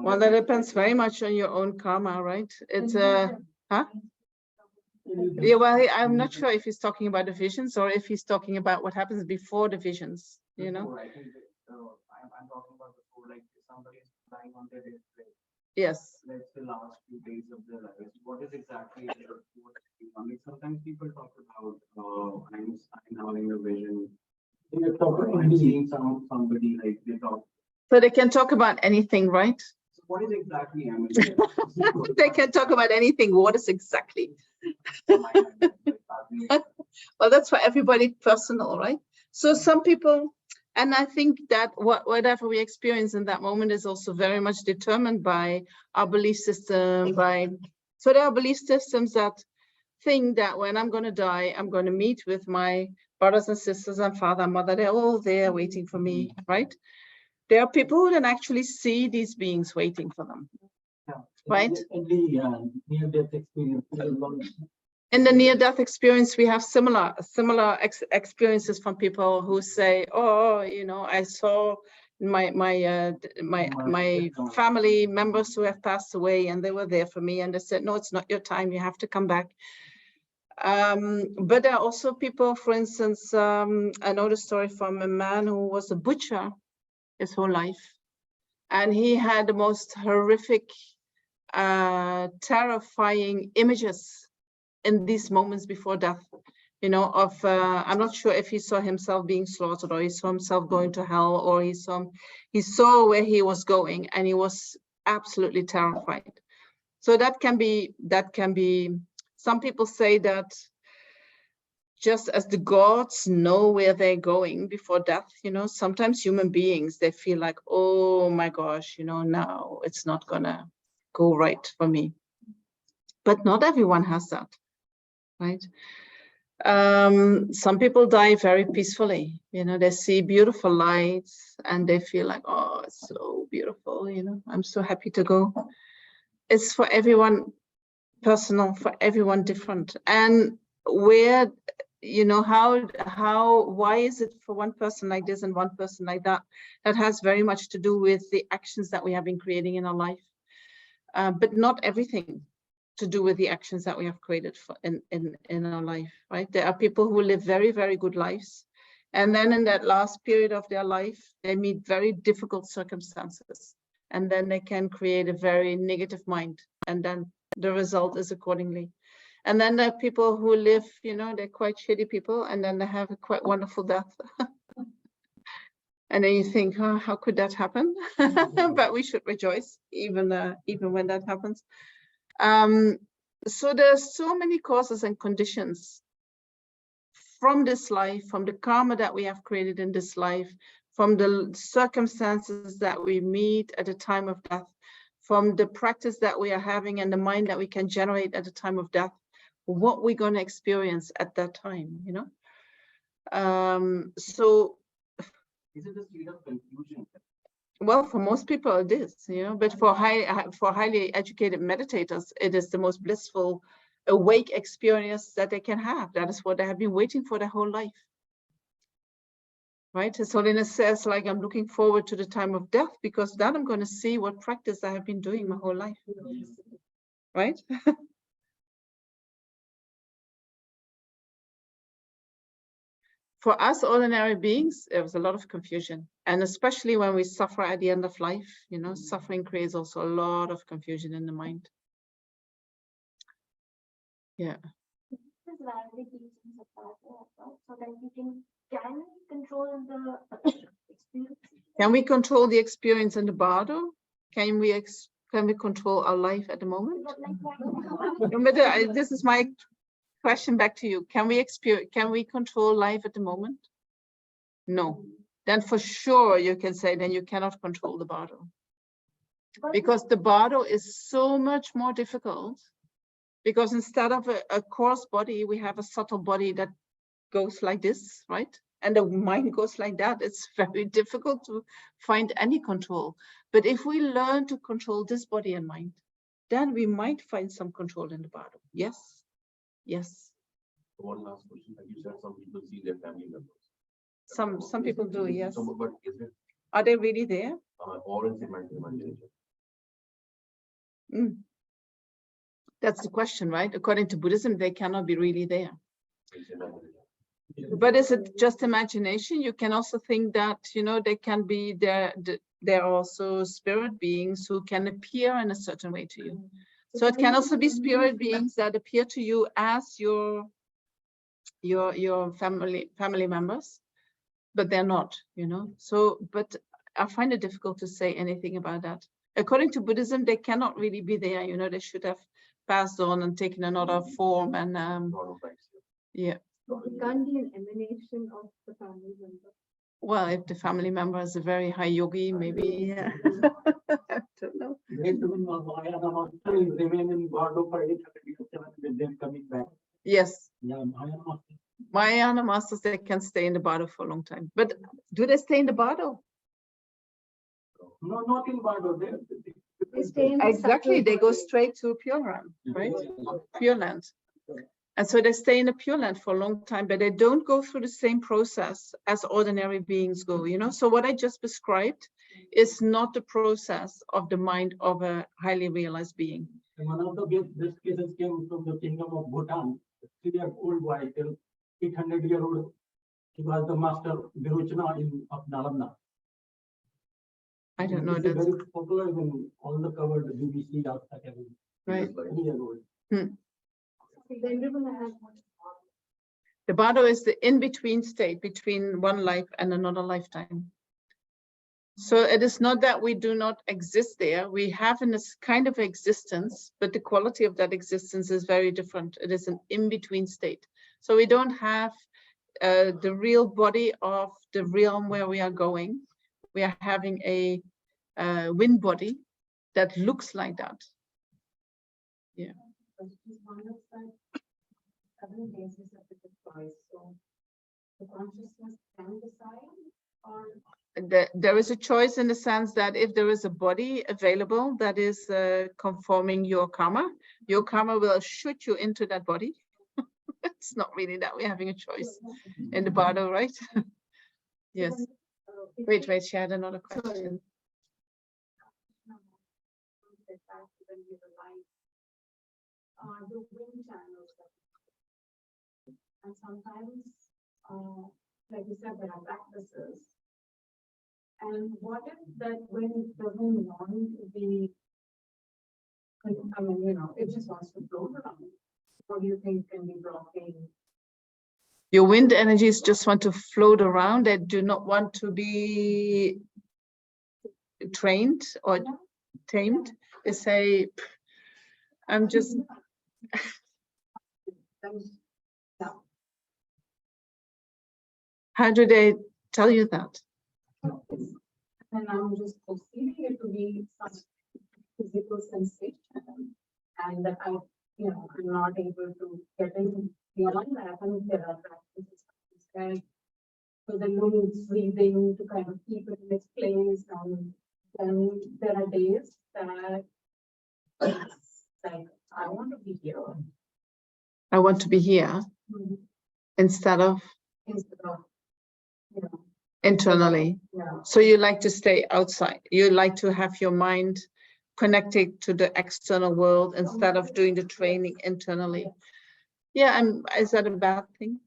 Well, that depends very much on your own karma, right? It's huh? Yeah, well, I'm not sure if he's talking about the visions or if he's talking about what happens before the visions, you know? I think that, I'm talking about before, like somebody is dying on their deathbed. Yes. That's the last few days of their lives. What is exactly their, I mean, sometimes people talk about, I'm having a vision. I'm seeing somebody, like they talk. So they can talk about anything, right? So what is exactly? I mean, they can talk about anything. What is exactly? Well, that's for everybody personal, right? So some people, and I think that whatever we experience in that moment is also very much determined by our belief system. So there are belief systems that think that when I'm going to die, I'm going to meet with my brothers and sisters and father and mother. They're all there waiting for me, right? There are people who can actually see these beings waiting for them, right? In the near-death experience. In the near-death experience, we have similar experiences from people who say, "Oh, you know, I saw my family members who have passed away, and they were there for me." And they said, "No, it's not your time. You have to come back." But there are also people, for instance, I know the story from a man who was a butcher his whole life, and he had the most horrific, terrifying images in these moments before death, you know, of I'm not sure if he saw himself being slaughtered or he saw himself going to hell, or he saw where he was going, and he was absolutely terrified. So that can be some people say that just as the gods know where they're going before death, you know, sometimes human beings, they feel like, oh my gosh, you know, now it's not gonna go right for me. But not everyone has that, right? Some people die very peacefully, you know, they see beautiful lights and they feel like, oh, it's so beautiful, you know, I'm so happy to go. It's for everyone personal, for everyone different. And where, you know, why is it for one person like this and one person like that? That has very much to do with the actions that we have been creating in our life, but not everything to do with the actions that we have created in our life, right? There are people who live very, very good lives, and then in that last period of their life, they meet very difficult circumstances, and then they can create a very negative mind, and then the result is accordingly. And then there are people who live, you know, they're quite shitty people, and then they have a quite wonderful death. And then you think, oh, how could that happen? But we should rejoice even when that happens. So there's so many causes and conditions from this life, from the karma that we have created in this life, from the circumstances that we meet at the time of death, from the practice that we are having and the mind that we can generate at the time of death, what we're going to experience at that time, you know? So is it a state of confusion? Well, for most people it is, but for highly educated meditators, it is the most blissful, awake experience that they can have. That is what they have been waiting for their whole life. Right? His Holiness says, like, I'm looking forward to the time of death because then I'm going to see what practice I have been doing my whole life. Right? For us ordinary beings, there was a lot of confusion. And especially when we suffer at the end of life, suffering creates also a lot of confusion in the mind. Yeah. This is why the teachings of Buddha, so that you can control the experience. Can we control the experience in the bardo? Can we control our life at the moment? No matter, this is my question back to you. Can we control life at the moment? No. Then for sure you can say then you cannot control the bardo. Because the bardo is so much more difficult. Because instead of a coarse body, we have a subtle body that goes like this, right? And the mind goes like that. It's very difficult to find any control. But if we learn to control this body and mind, then we might find some control in the bardo. Yes. Yes. One last question. You said some people see their family members. Some people do, yes. So, but is it? Are they really there? Or is it mental imagination? That's the question, right? According to Buddhism, they cannot be really there. But is it just imagination? You can also think that, they can be there. There are also spirit beings who can appear in a certain way to you. So it can also be spirit beings that appear to you as your family members, but they're not, So, but I find it difficult to say anything about that. According to Buddhism, they cannot really be there. They should have passed on and taken another form. And yeah. So it can't be an emanation of the family member. Well, if the family member is a very high yogi, maybe. Yeah. I don't know. Remain in Bardo for 837, then coming back. Yes. Yeah, Mahayana masters, they can stay in the bardo for a long time. But do they stay in the bardo? No, not in Bardo. They stay in the Exactly. They go body. straight to Pure Land, right? Pure Land. And so they stay in the Pure Land for a long time, but they don't go through the same process as ordinary beings go, So what I just described is not the process of the mind of a highly realized being. One of the best cases came from the kingdom of Bhutan. 3-year-old boy, till 800-year-old. He was the master Virochana of Nalanda. I don't know. That's very popular in all the covered BBC academy. Right. 3-year-old. The bardo is the in-between state between one life and another lifetime. So it is not that we do not exist there. We have in this kind of existence, but the quality of that existence is very different. It is an in-between state. So we don't have the real body of the realm where we are going. We are having a wind body that looks like that. Yeah. So the consciousness can decide, or there is a choice in the sense that if there is a body available that is conforming your karma will shoot you into that body. It's not really that we're having a choice in the bardo, right? Yes. Wait, she had another question. The wind channels. And sometimes, like you said, there are practices. And what if that wind doesn't want to be, it just wants to float around? What do you think can be blocking? Your wind energies just want to float around. They do not want to be trained or tamed. They say, I'm just... How do they tell you that? And I'm just perceiving it to be some physical sensation, and that I'm not able to get into beyond that. And there are practices, right? So the lungs breathing to kind of keep it in its place, and then there are days that it's like, I want to be here. I want to be here instead of Instead of, you know, internally. yeah. So you like to stay outside. You like to have your mind connected to the external world instead of doing the training internally. Yeah, and is that a bad thing?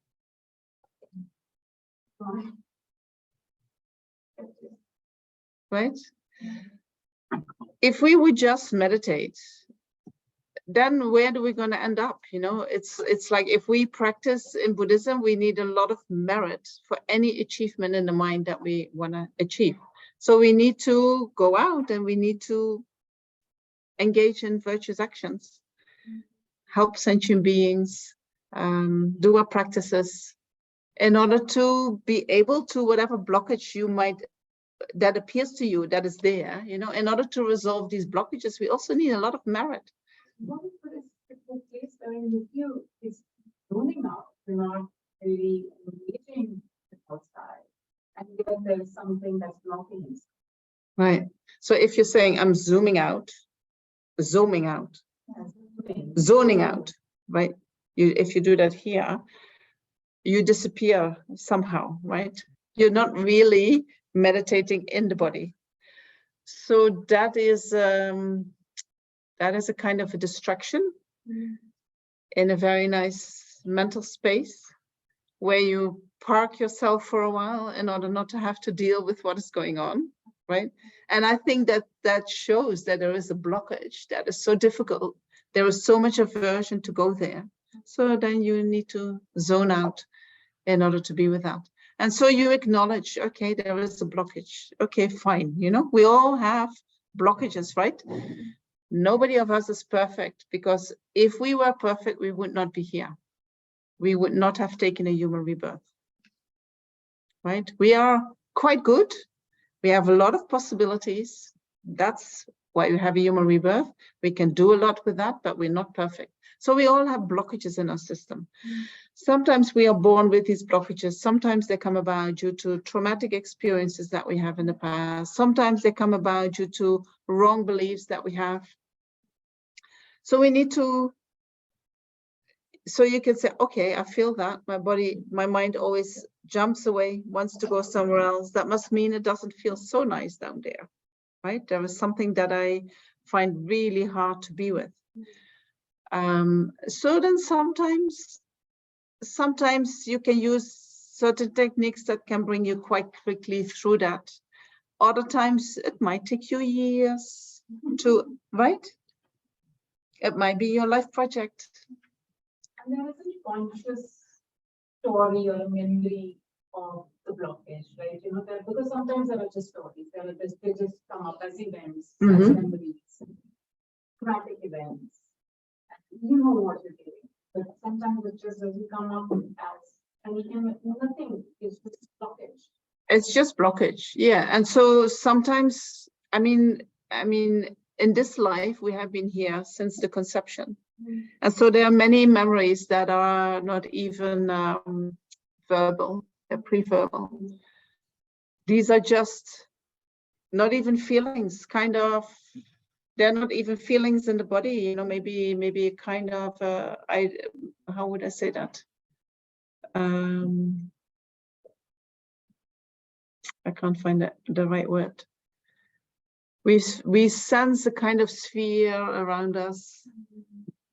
Right? If we would just meditate, then where do we going to end up? You know, it's like if we practice in Buddhism, we need a lot of merit for any achievement in the mind that we want to achieve. So we need to go out and we need to engage in virtuous actions, help sentient beings, do our practices in order to be able to whatever blockage you might, that appears to you that is there, you know, in order to resolve these blockages, we also need a lot of merit. What if it's a place where you feel it's zoning out, you're not really engaging with outside, and yet there's something that's blocking you. Right. So if you're saying I'm zooming out, zoning out, right? If you do that here, you disappear somehow, right? You're not really meditating in the body. So that is a kind of a distraction in a very nice mental space where you park yourself for a while in order not to have to deal with what is going on, right? And I think that shows that there is a blockage that is so difficult. There is so much aversion to go there. So then you need to zone out in order to be with that. And so you acknowledge, okay, there is a blockage. Okay, fine. You know, we all have blockages, right? Nobody of us is perfect, because if we were perfect, we would not be here. We would not have taken a human rebirth, right? We are quite good. We have a lot of possibilities. That's why we have a human rebirth. We can do a lot with that, but we're not perfect. So we all have blockages in our system. Sometimes we are born with these blockages. Sometimes they come about due to traumatic experiences that we have in the past. Sometimes they come about due to wrong beliefs that we have. So we need to, so you can say, okay, I feel that my body, my mind always jumps away, wants to go somewhere else. That must mean it doesn't feel so nice down there, right? There is something that I find really hard to be with. So then sometimes you can use certain techniques that can bring you quite quickly through that. Other times it might take you years to, right? It might be your life project. And there is a conscious story or a memory of the blockage, right? You know, that because sometimes there are just stories, they just come up as events, as memories, traumatic events. You know what you're doing, but sometimes it just doesn't come up as nothing. It's just blockage. It's just blockage, yeah. And so sometimes, I mean, in this life, we have been here since the conception. And so there are many memories that are not even verbal, they're pre-verbal. These are just not even feelings, kind of, they're not even feelings in the body, you know, maybe a kind of, how would I say that? I can't find the right word. We sense a kind of sphere around us,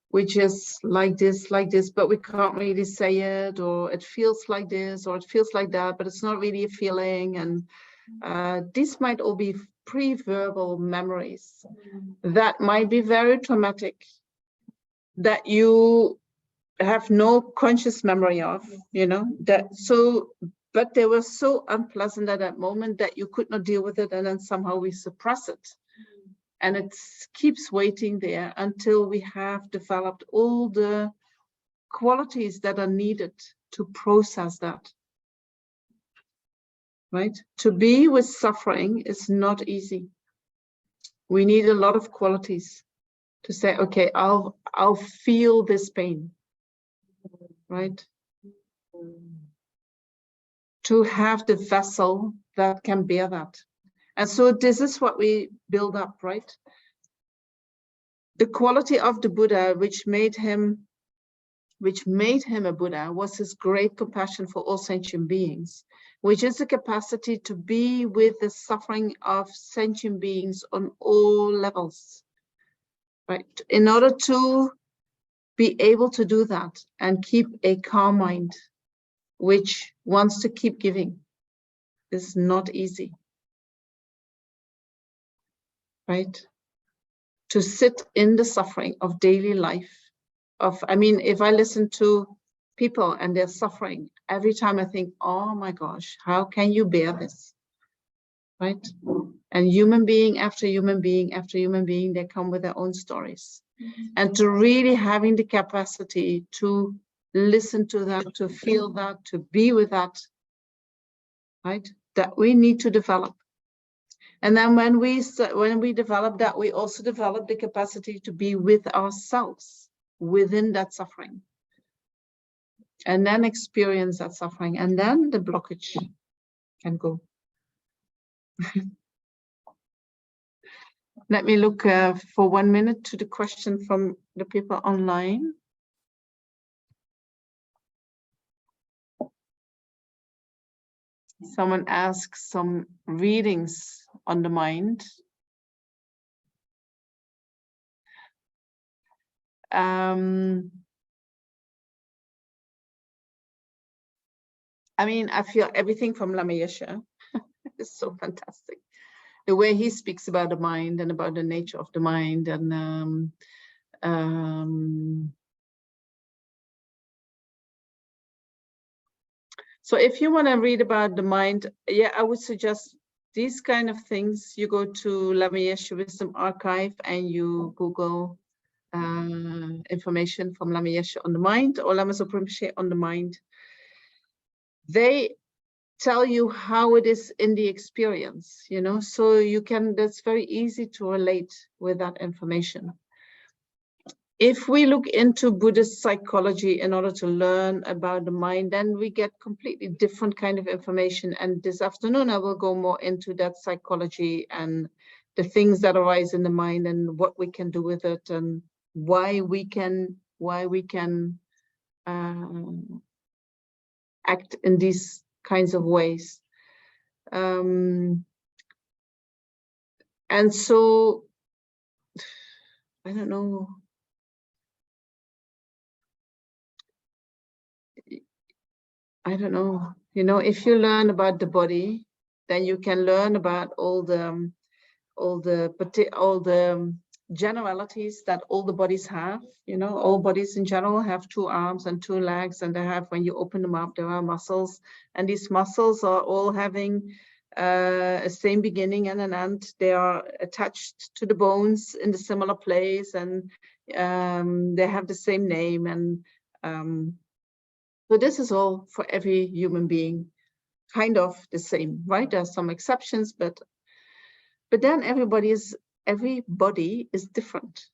which is like this, but we can't really say it, or it feels like this, or it feels like that, but it's not really a feeling. And these might all be pre-verbal memories that might be very traumatic, that you have no conscious memory of, you know, that so, but they were so unpleasant at that moment that you could not deal with it, and then somehow we suppress it. And it keeps waiting there until we have developed all the qualities that are needed to process that. Right? To be with suffering is not easy. We need a lot of qualities to say, okay, I'll feel this pain. Right? To have the vessel that can bear that. And so this is what we build up, right? The quality of the Buddha, which made him a Buddha, was his great compassion for all sentient beings, which is the capacity to be with the suffering of sentient beings on all levels, right? In order to be able to do that and keep a calm mind, which wants to keep giving, is not easy, right? To sit in the suffering of daily life, I mean, if I listen to people and they're suffering, every time I think, oh my gosh, how can you bear this, right? And human being after human being after human being, they come with their own stories. And to really having the capacity to listen to that, to feel that, to be with that, right? That we need to develop. And then when we develop that, we also develop the capacity to be with ourselves within that suffering. And then experience that suffering. And then the blockage can go. Let me look for 1 minute to the question from the people online. Someone asks some readings on the mind. I mean, I feel everything from Lama Yeshe is so fantastic. The way he speaks about the mind and about the nature of the mind, and so if you want to read about the mind, yeah, I would suggest these kind of things. You go to Lama Yeshe Wisdom Archive and you Google information from Lama Yeshe on the mind or Lama Rinpoche on the mind. They tell you how it is in the experience, you know, so you can, that's very easy to relate with that information. If we look into Buddhist psychology in order to learn about the mind, then we get completely different kind of information. And this afternoon, I will go more into that psychology and the things that arise in the mind and what we can do with it and why we can act in these kinds of ways. And so, I don't know. I don't know. You know, if you learn about the body, then you can learn about all the generalities that all the bodies have. You know, all bodies in general have 2 arms and 2 legs, and they have, when you open them up, there are muscles, and these muscles are all having a same beginning and an end. They are attached to the bones in the similar place, and they have the same name. And so this is all for every human being, kind of the same, right? There are some exceptions, but then every body is different,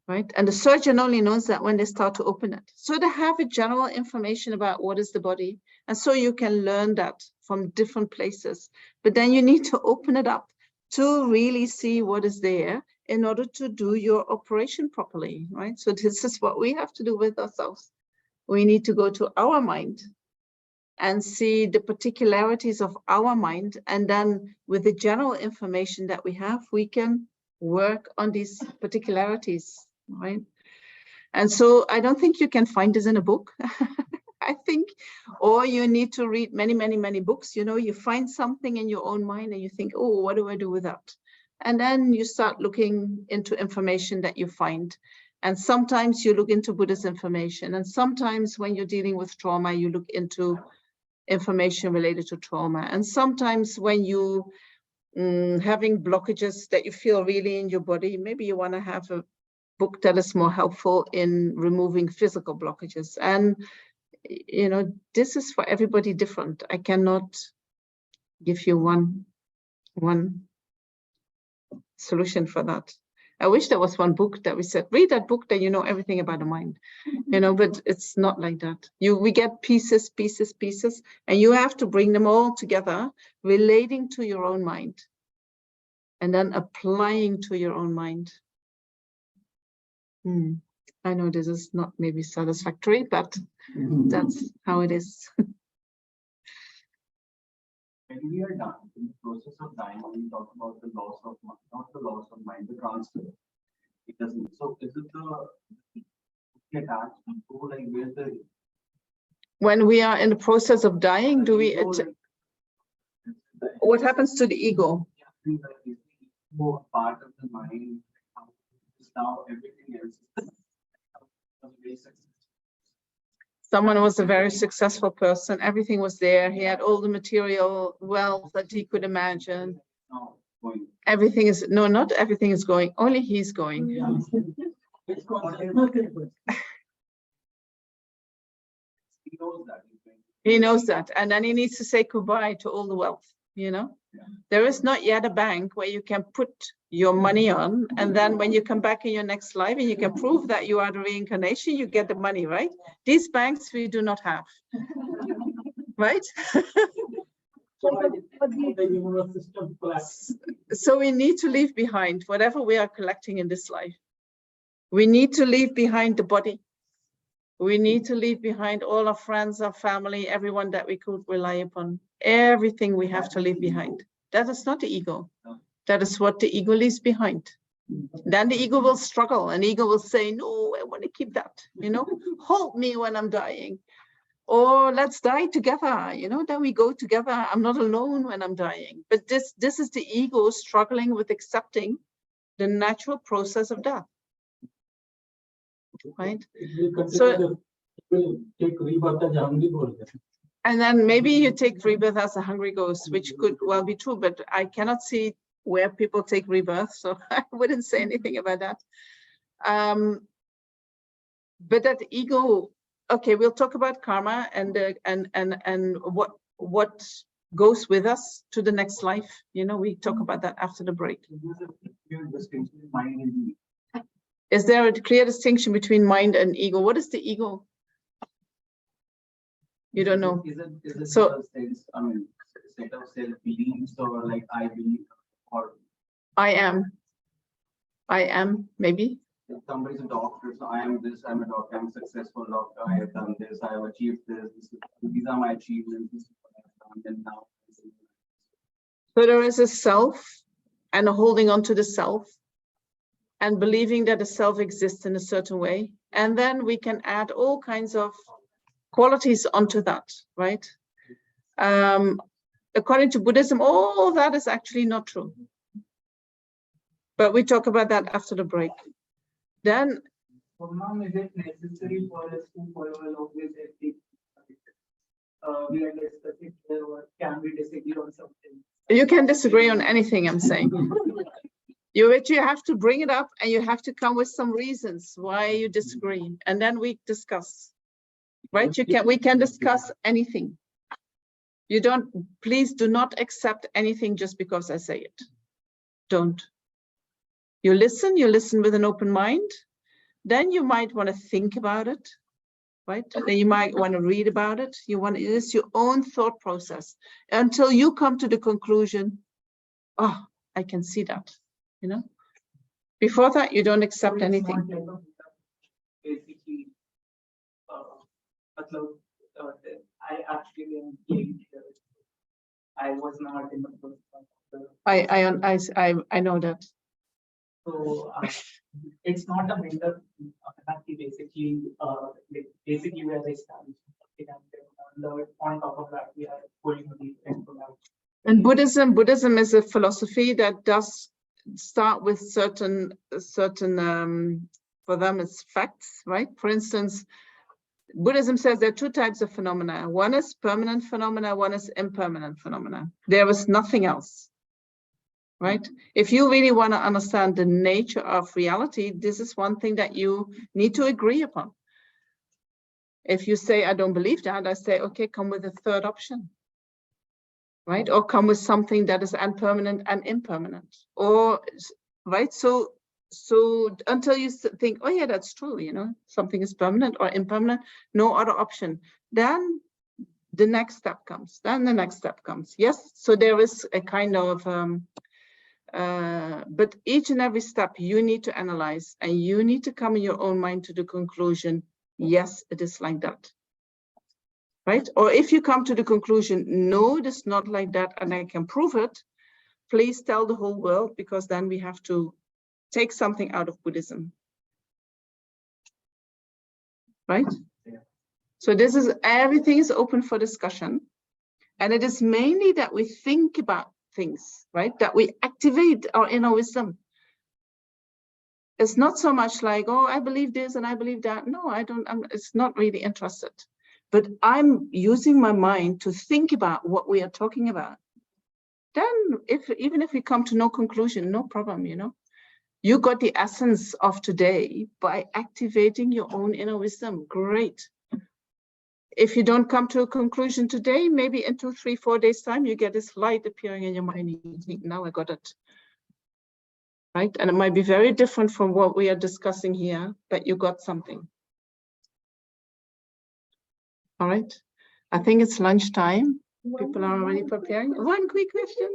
right? And the surgeon only knows that when they start to open it. So they have a general information about what is the body. And so you can learn that from different places. But then you need to open it up to really see what is there in order to do your operation properly, right? So this is what we have to do with ourselves. We need to go to our mind and see the particularities of our mind. And then with the general information that we have, we can work on these particularities, right? And so I don't think you can find this in a book. I think, or you need to read many, many, many books. You know, you find something in your own mind and you think, oh, what do I do with that? And then you start looking into information that you find. And sometimes you look into Buddhist information. And sometimes when you're dealing with trauma, you look into information related to trauma. And sometimes when you having blockages that you feel really in your body, maybe you want to have a book that is more helpful in removing physical blockages. And you know, this is for everybody different. I cannot give you one solution for that. I wish there was one book that we said, read that book, then you know everything about the mind, you know, but it's not like that. We get pieces, and you have to bring them all together, relating to your own mind, and then applying to your own mind. I know this is not maybe satisfactory, but that's how it is. When we are done in the process of dying, we talk about the loss of mind, not the loss of mind, the transfer. It doesn't. So is it the attachment? So like where's the When we are in the process of dying, do we? What happens to the ego? More part of the mind. Now everything else is very successful. Someone was a very successful person. Everything was there. He had all the material wealth that he could imagine. Now going. Everything is, no, not everything is going. Only he's going. It's called he knows that. He knows that. And then he needs to say goodbye to all the wealth, you know? Yeah. There is not yet a bank where you can put your money on, and then when you come back in your next life and you can prove that you are the reincarnation, you get the money, right? These banks we do not have, right? So we need to leave behind whatever we are collecting in this life. We need to leave behind the body. We need to leave behind all our friends, our family, everyone that we could rely upon. Everything we have to leave behind. That is not the ego. That is what the ego leaves behind. Then the ego will struggle, and the ego will say, no, I want to keep that, you know, hold me when I'm dying. Or let's die together, you know, then we go together. I'm not alone when I'm dying. But this is the ego struggling with accepting the natural process of death. Right? So, take rebirth as a hungry ghost. And then maybe you take rebirth as a hungry ghost, which could well be true, but I cannot see where people take rebirth, so I wouldn't say anything about that. But that ego, okay, we'll talk about karma and what goes with us to the next life. You know, we talk about that after the break. Is there a clear distinction between mind and ego? What is the ego? You don't know. Is it So, I mean, set of self-beliefs, or like I believe, or I am, maybe. if somebody's a doctor, so I am this, I'm a doctor, I'm a successful doctor, I have done this, I have achieved this, these are my achievements, this is what I've done, and now. So there is a self and a holding on to the self and believing that the self exists in a certain way. And then we can add all kinds of qualities onto that, right? According to Buddhism, all that is actually not true. But we talk about that after the break. Then, Mom, is it necessary for us to follow along with ethics? We are discussing here, or can we disagree on something? you can disagree on anything I'm saying. You have to bring it up, and you have to come with some reasons why you disagree, and then we discuss. Right? We can discuss anything. Please do not accept anything just because I say it. Don't. You listen with an open mind. Then you might want to think about it, right? Then you might want to read about it. It is your own thought process until you come to the conclusion, oh, I can see that, you know? Before that, you don't accept anything. Basically, I actually am here. I was not in the first part. I know that. So it's not a mental capacity, basically. Basically, where they stand. On top of that, we are pulling the information. And Buddhism is a philosophy that does start with certain for them it's facts, right? For instance, Buddhism says there are two types of phenomena. One is permanent phenomena, one is impermanent phenomena. There is nothing else, right? If you really want to understand the nature of reality, this is one thing that you need to agree upon. If you say, I don't believe that, I say, okay, come with a third option, right? Or come with something that is impermanent and impermanent, or, right? So So until you think, oh yeah, that's true, you know, something is permanent or impermanent, no other option, then the next step comes, then the next step comes. Yes, so there is a kind of, but each and every step you need to analyze, and you need to come in your own mind to the conclusion, yes, it is like that. Right? Or if you come to the conclusion, no, it is not like that, and I can prove it, please tell the whole world, because then we have to take something out of Buddhism. Right? Yeah. So this is, everything is open for discussion. And it is mainly that we think about things, right? That we activate our inner wisdom. It's not so much like, oh, I believe this and I believe that. No, I don't, it's not really interested. But I'm using my mind to think about what we are talking about. Then even if we come to no conclusion, no problem, you know. You got the essence of today by activating your own inner wisdom. Great. If you don't come to a conclusion today, maybe in 2, 3, 4 days time, you get this light appearing in your mind and you think, now I got it. Right? And it might be very different from what we are discussing here, but you got something. All right. I think it's lunchtime. People are already preparing. One quick question.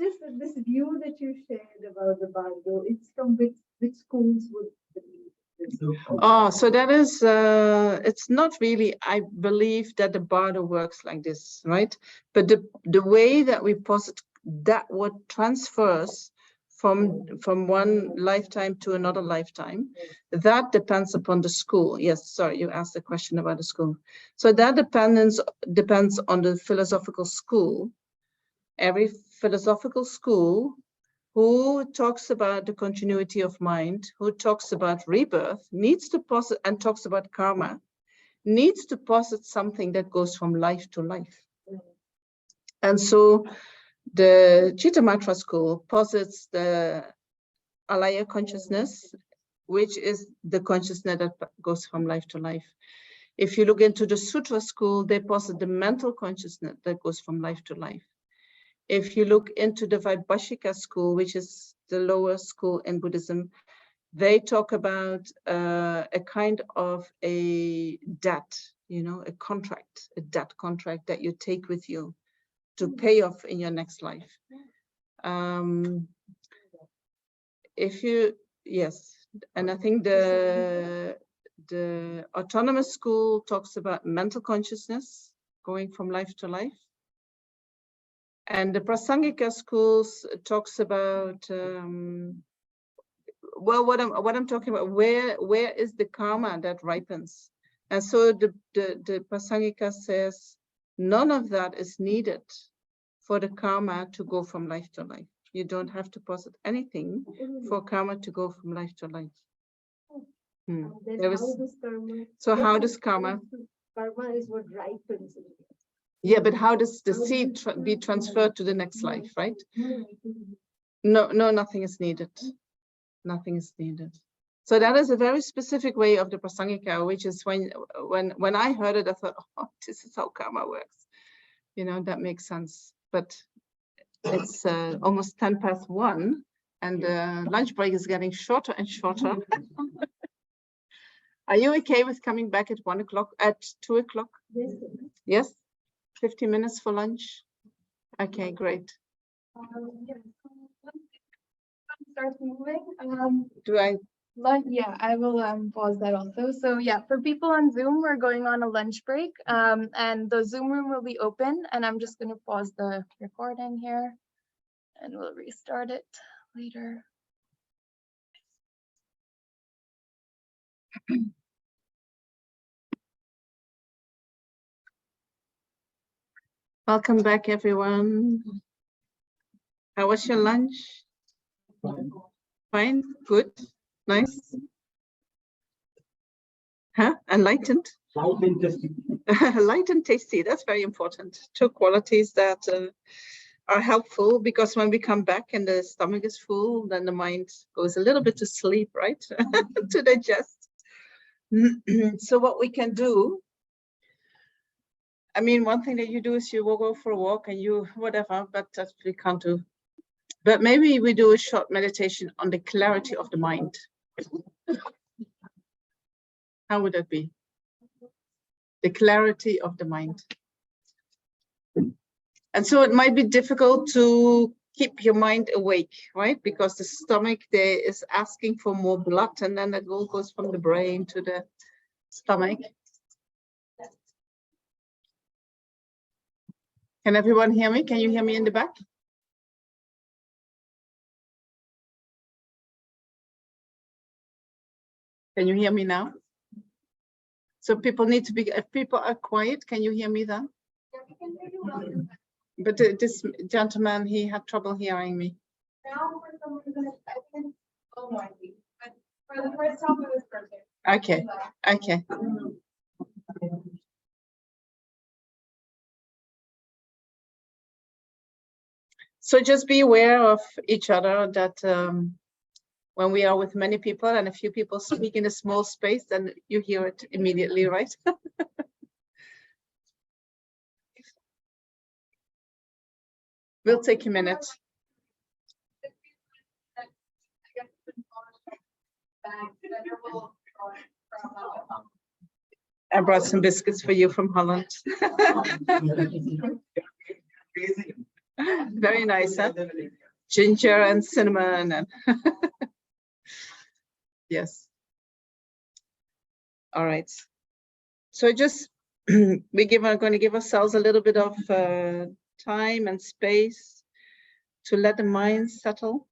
Just this view that you shared about the Bardo, it's from which schools would believe this? Oh, so that is, it's not really, I believe that the Bardo works like this, right? But the way that we posit that what transfers from one lifetime to another lifetime, that depends upon the school. Yes, sorry, you asked a question about the school. So that depends on the philosophical school. Every philosophical school who talks about the continuity of mind, who talks about rebirth, needs to posit, and talks about karma, needs to posit something that goes from life to life. And so the Chittamatra school posits the alaya consciousness, which is the consciousness that goes from life to life. If you look into the Sutra school, they posit the mental consciousness that goes from life to life. If you look into the Vaibhashika school, which is the lower school in Buddhism, they talk about a kind of a debt, you know, a contract, a debt contract that you take with you to pay off in your next life. If you, yes, and I think the autonomous school talks about mental consciousness going from life to life. And the Prasangika schools talks about, well, what I'm talking about, where is the karma that ripens? And so the Prasangika says, none of that is needed for the karma to go from life to life. You don't have to posit anything for karma to go from life to life. So how does karma? Karma is what ripens. Yeah, but how does the seed be transferred to the next life, right? No, nothing is needed. Nothing is needed. So that is a very specific way of the Prasangika, which is when I heard it, I thought, oh, this is how karma works. You know, that makes sense. But it's almost 1:10, and the lunch break is getting shorter and shorter. Are you okay with coming back at 1 o'clock, at 2 o'clock? Yes. Yes? 15 minutes for lunch? Okay, great. Yeah, so let's start moving. Do I? Yeah, I will pause that also. So yeah, for people on Zoom, we're going on a lunch break, and the Zoom room will be open, and I'm just going to pause the recording here, and we'll restart it later. Welcome back, everyone. How was your lunch? Fine, good, nice. Huh? Enlightened? Light and tasty. Light and tasty, that's very important. 2 qualities that are helpful, because when we come back and the stomach is full, then the mind goes a little bit to sleep, right? To digest. So what we can do, I mean, one thing that you do is you will go for a walk and you whatever, but that we can't do But maybe we do a short meditation on the clarity of the mind. How would that be? The clarity of the mind. And so it might be difficult to keep your mind awake, right? Because the stomach there is asking for more blood, and then it all goes from the brain to the stomach. Can everyone hear me? Can you hear me in the back? Can you hear me now? So people need to be, if people are quiet, can you hear me then? Yeah, we can hear you well. But this gentleman, he had trouble hearing me. Now, for some reason, I think it's a little noisy, but for the first time, it was perfect. Okay, okay. So just be aware of each other, that when we are with many people and a few people speak in a small space, then you hear it immediately, right? We'll take a minute. I brought some biscuits for you from Holland. Very nice, huh? Ginger and cinnamon and yes. All right. So just we're going to give ourselves a little bit of time and space to let the mind settle,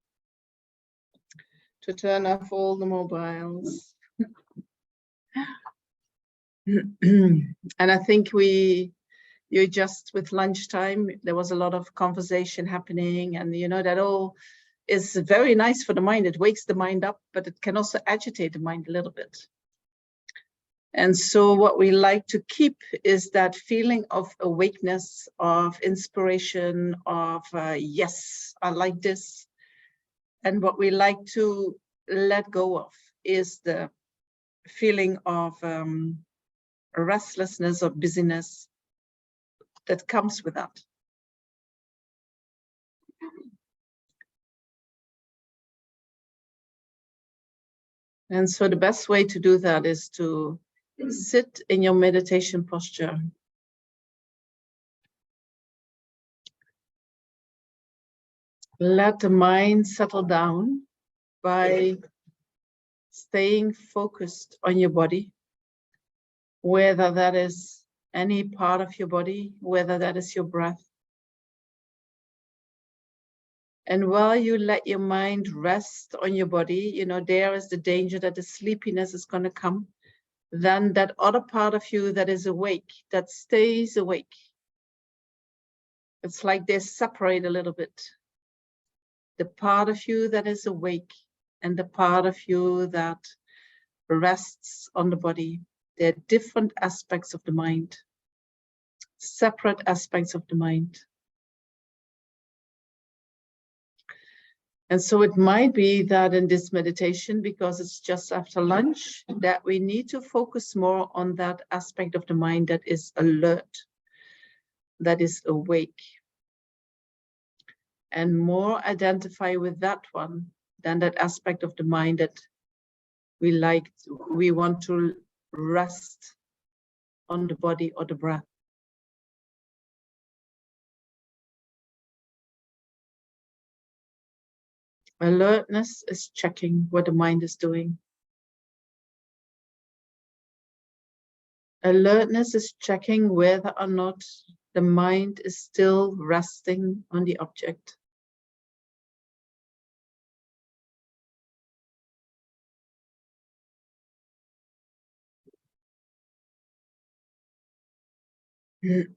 to turn off all the mobiles. And I think you just with lunchtime, there was a lot of conversation happening, and you know, that all is very nice for the mind. It wakes the mind up, but it can also agitate the mind a little bit. And so what we like to keep is that feeling of awakeness, of inspiration, of yes, I like this. And what we like to let go of is the feeling of restlessness or busyness that comes with that. And so the best way to do that is to sit in your meditation posture. Let the mind settle down by staying focused on your body, whether that is any part of your body, whether that is your breath. And while you let your mind rest on your body, you know, there is the danger that the sleepiness is going to come. Then that other part of you that is awake, that stays awake. It's like they separate a little bit. The part of you that is awake and the part of you that rests on the body. They're different aspects of the mind, separate aspects of the mind. And so it might be that in this meditation, because it's just after lunch, that we need to focus more on that aspect of the mind that is alert, that is awake, and more identify with that one than that aspect of the mind that we want to rest on the body or the breath. Alertness is checking what the mind is doing. Alertness is checking whether or not the mind is still resting on the object. And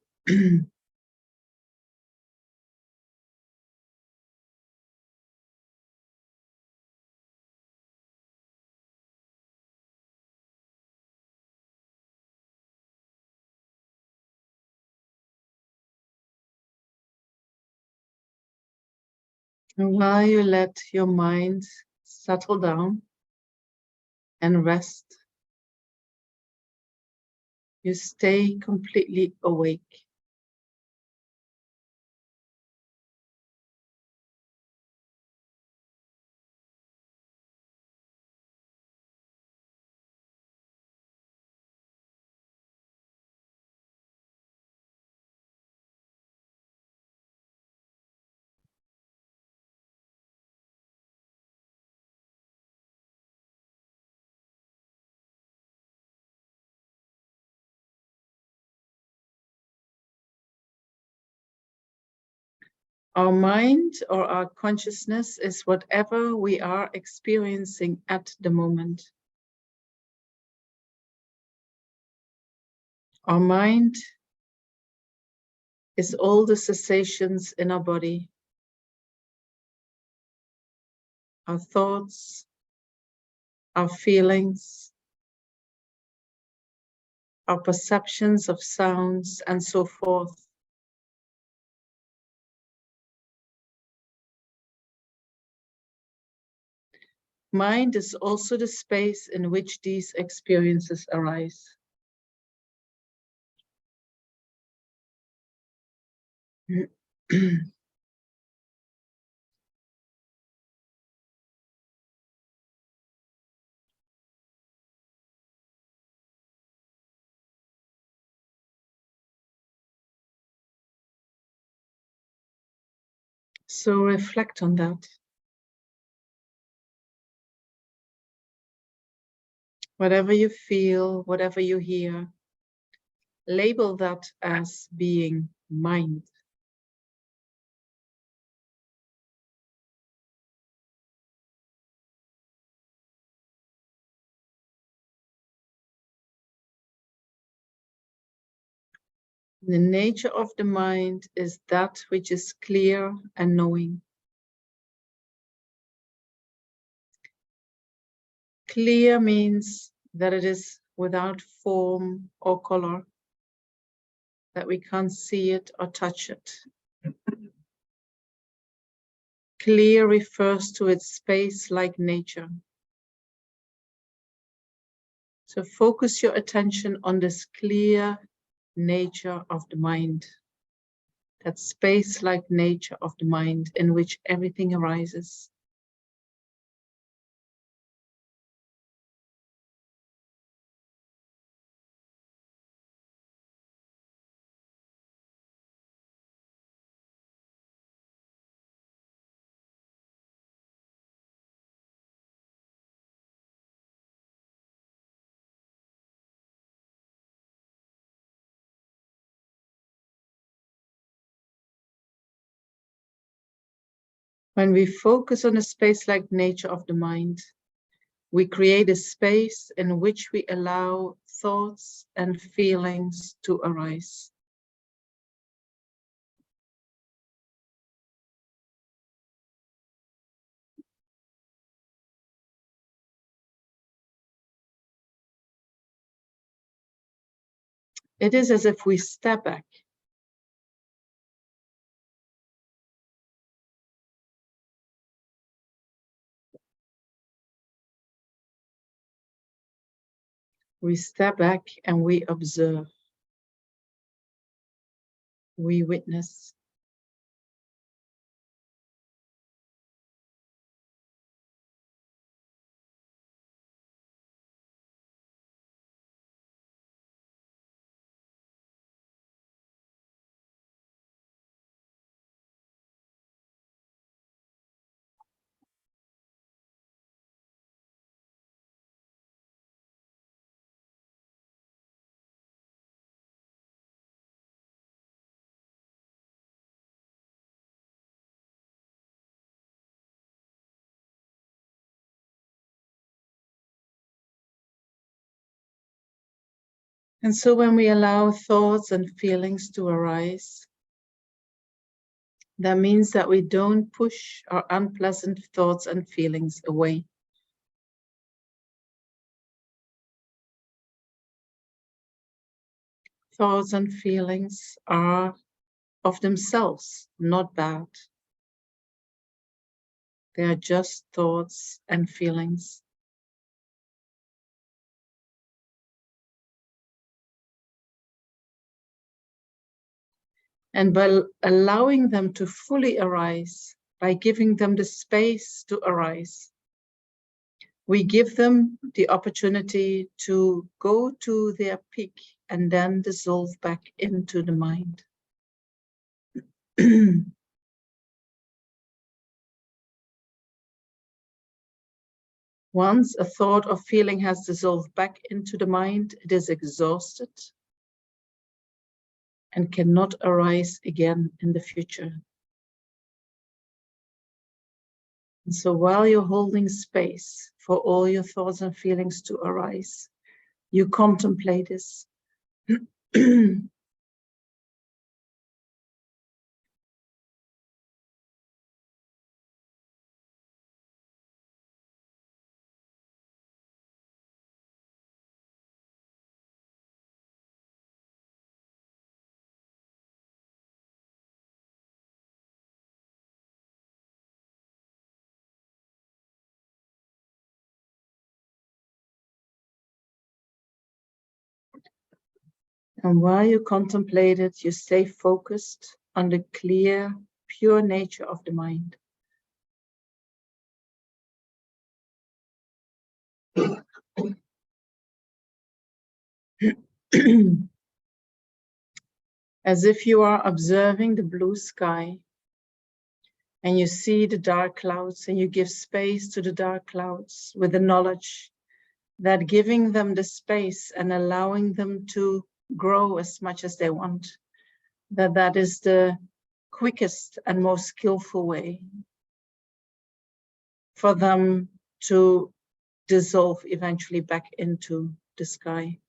while you let your mind settle down and rest, you stay completely awake. Our mind or our consciousness is whatever we are experiencing at the moment. Our mind is all the sensations in our body, our thoughts, our feelings, our perceptions of sounds, and so forth. Mind is also the space in which these experiences arise. So reflect on that. Whatever you feel, whatever you hear, label that as being mind. The nature of the mind is that which is clear and knowing. Clear means that it is without form or color, that we can't see it or touch it. Clear refers to its space like nature. So focus your attention on this clear nature of the mind, that space like nature of the mind in which everything arises. When we focus on a space like nature of the mind, we create a space in which we allow thoughts and feelings to arise. It is as if we step back. We step back and we observe. We witness. And so when we allow thoughts and feelings to arise, that means that we don't push our unpleasant thoughts and feelings away. Thoughts and feelings are of themselves not bad. They are just thoughts and feelings. And by allowing them to fully arise, by giving them the space to arise, we give them the opportunity to go to their peak and then dissolve back into the mind. Once a thought or feeling has dissolved back into the mind, it is exhausted and cannot arise again in the future. So while you're holding space for all your thoughts and feelings to arise, you contemplate this. And while you contemplate it, you stay focused on the clear, pure nature of the mind. As if you are observing the blue sky and you see the dark clouds and you give space to the dark clouds with the knowledge that giving them the space and allowing them to grow as much as they want, that is the quickest and most skillful way for them to dissolve eventually back into the sky.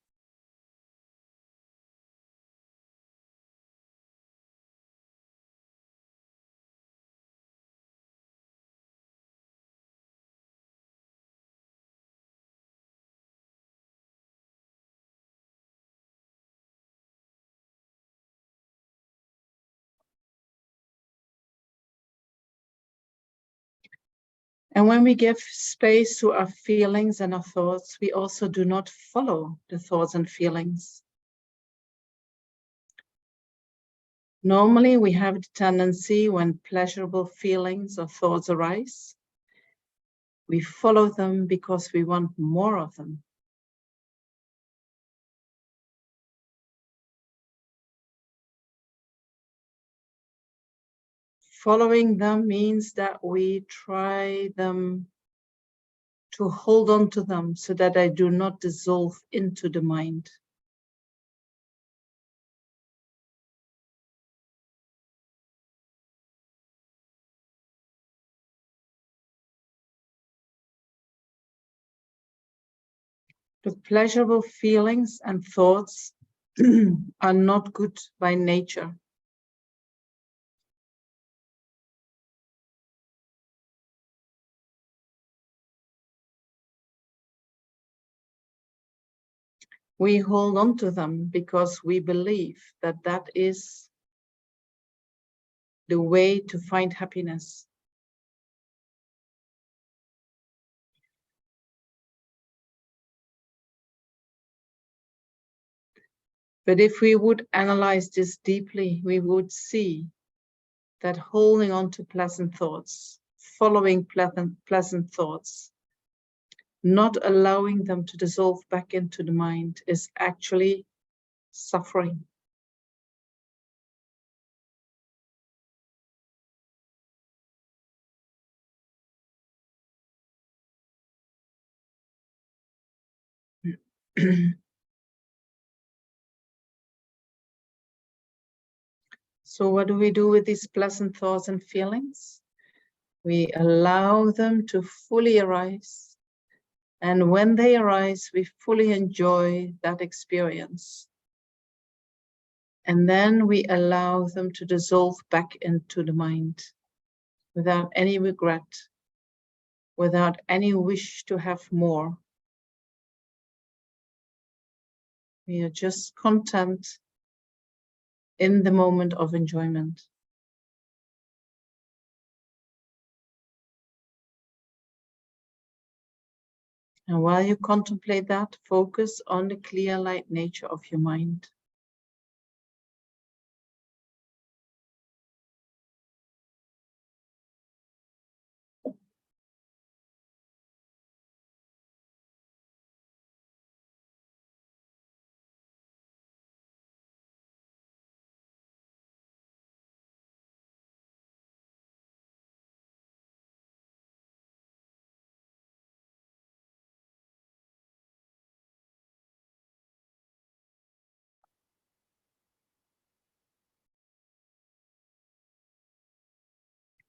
And when we give space to our feelings and our thoughts, we also do not follow the thoughts and feelings. Normally, we have the tendency when pleasurable feelings or thoughts arise, we follow them because we want more of them. Following them means that we try them to hold on to them so that they do not dissolve into the mind. The pleasurable feelings and thoughts are not good by nature. We hold on to them because we believe that that is the way to find happiness. But if we would analyze this deeply, we would see that holding on to pleasant thoughts, following pleasant thoughts, not allowing them to dissolve back into the mind is actually suffering. So what do we do with these pleasant thoughts and feelings? We allow them to fully arise. And when they arise, we fully enjoy that experience. And then we allow them to dissolve back into the mind without any regret, without any wish to have more. We are just content in the moment of enjoyment. And while you contemplate that, focus on the clear light nature of your mind.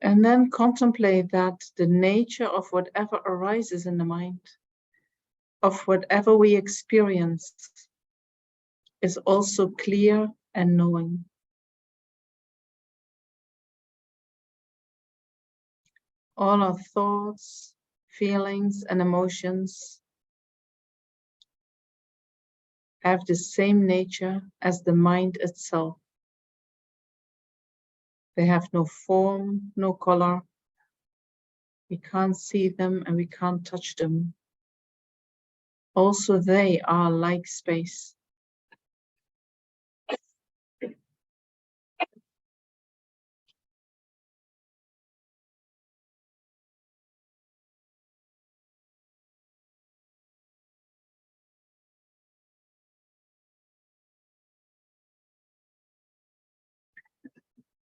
And then contemplate that the nature of whatever arises in the mind, of whatever we experience, is also clear and knowing. All our thoughts, feelings, and emotions have the same nature as the mind itself. They have no form, no color. We can't see them and we can't touch them. Also, they are like space.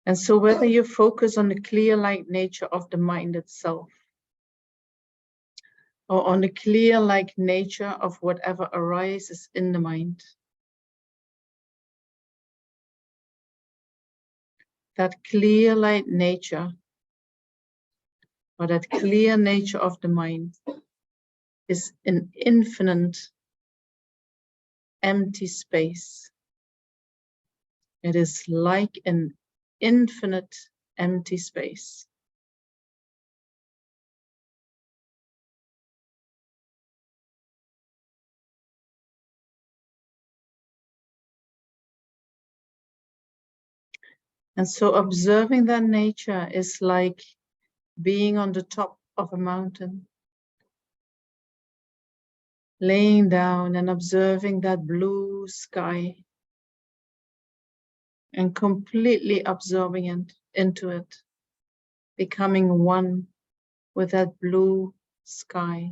And so whether you focus on the clear like nature of the mind itself, or on the clear like nature of whatever arises in the mind, that clear light nature, or that clear nature of the mind, is an infinite empty space. It is like an infinite empty space. And so observing that nature is like being on the top of a mountain, laying down and observing that blue sky and completely absorbing it into it, becoming one with that blue sky.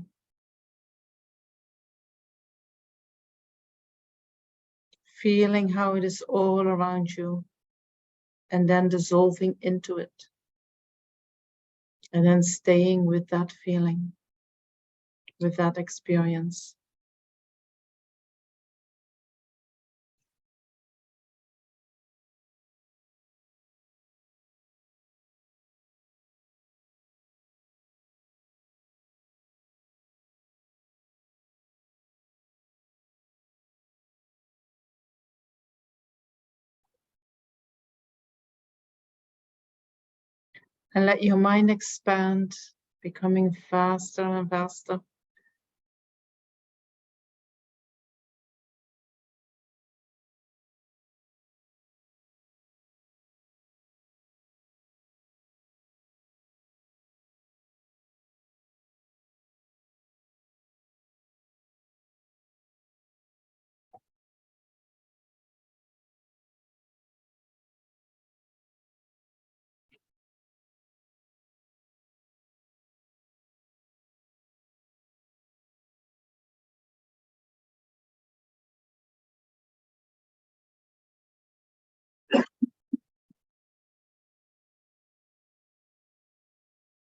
Feeling how it is all around you and then dissolving into it. And then staying with that feeling, with that experience. And let your mind expand, becoming faster and faster.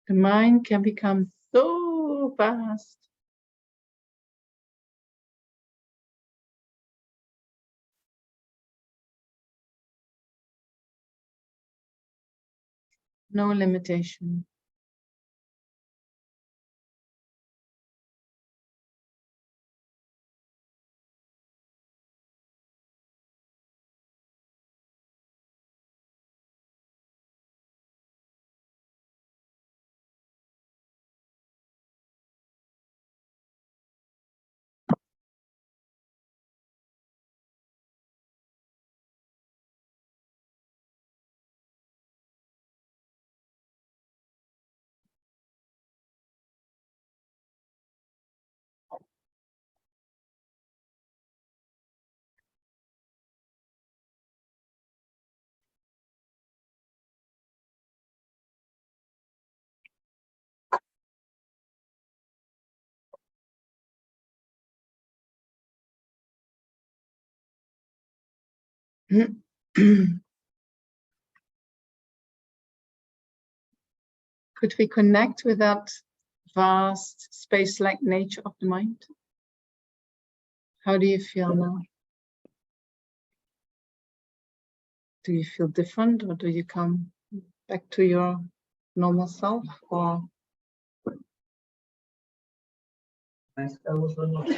The mind can become so fast. No limitation. Could we connect with that vast space-like nature of the mind? How do you feel now? Do you feel different, or do you come back to your normal self, or My sky was not.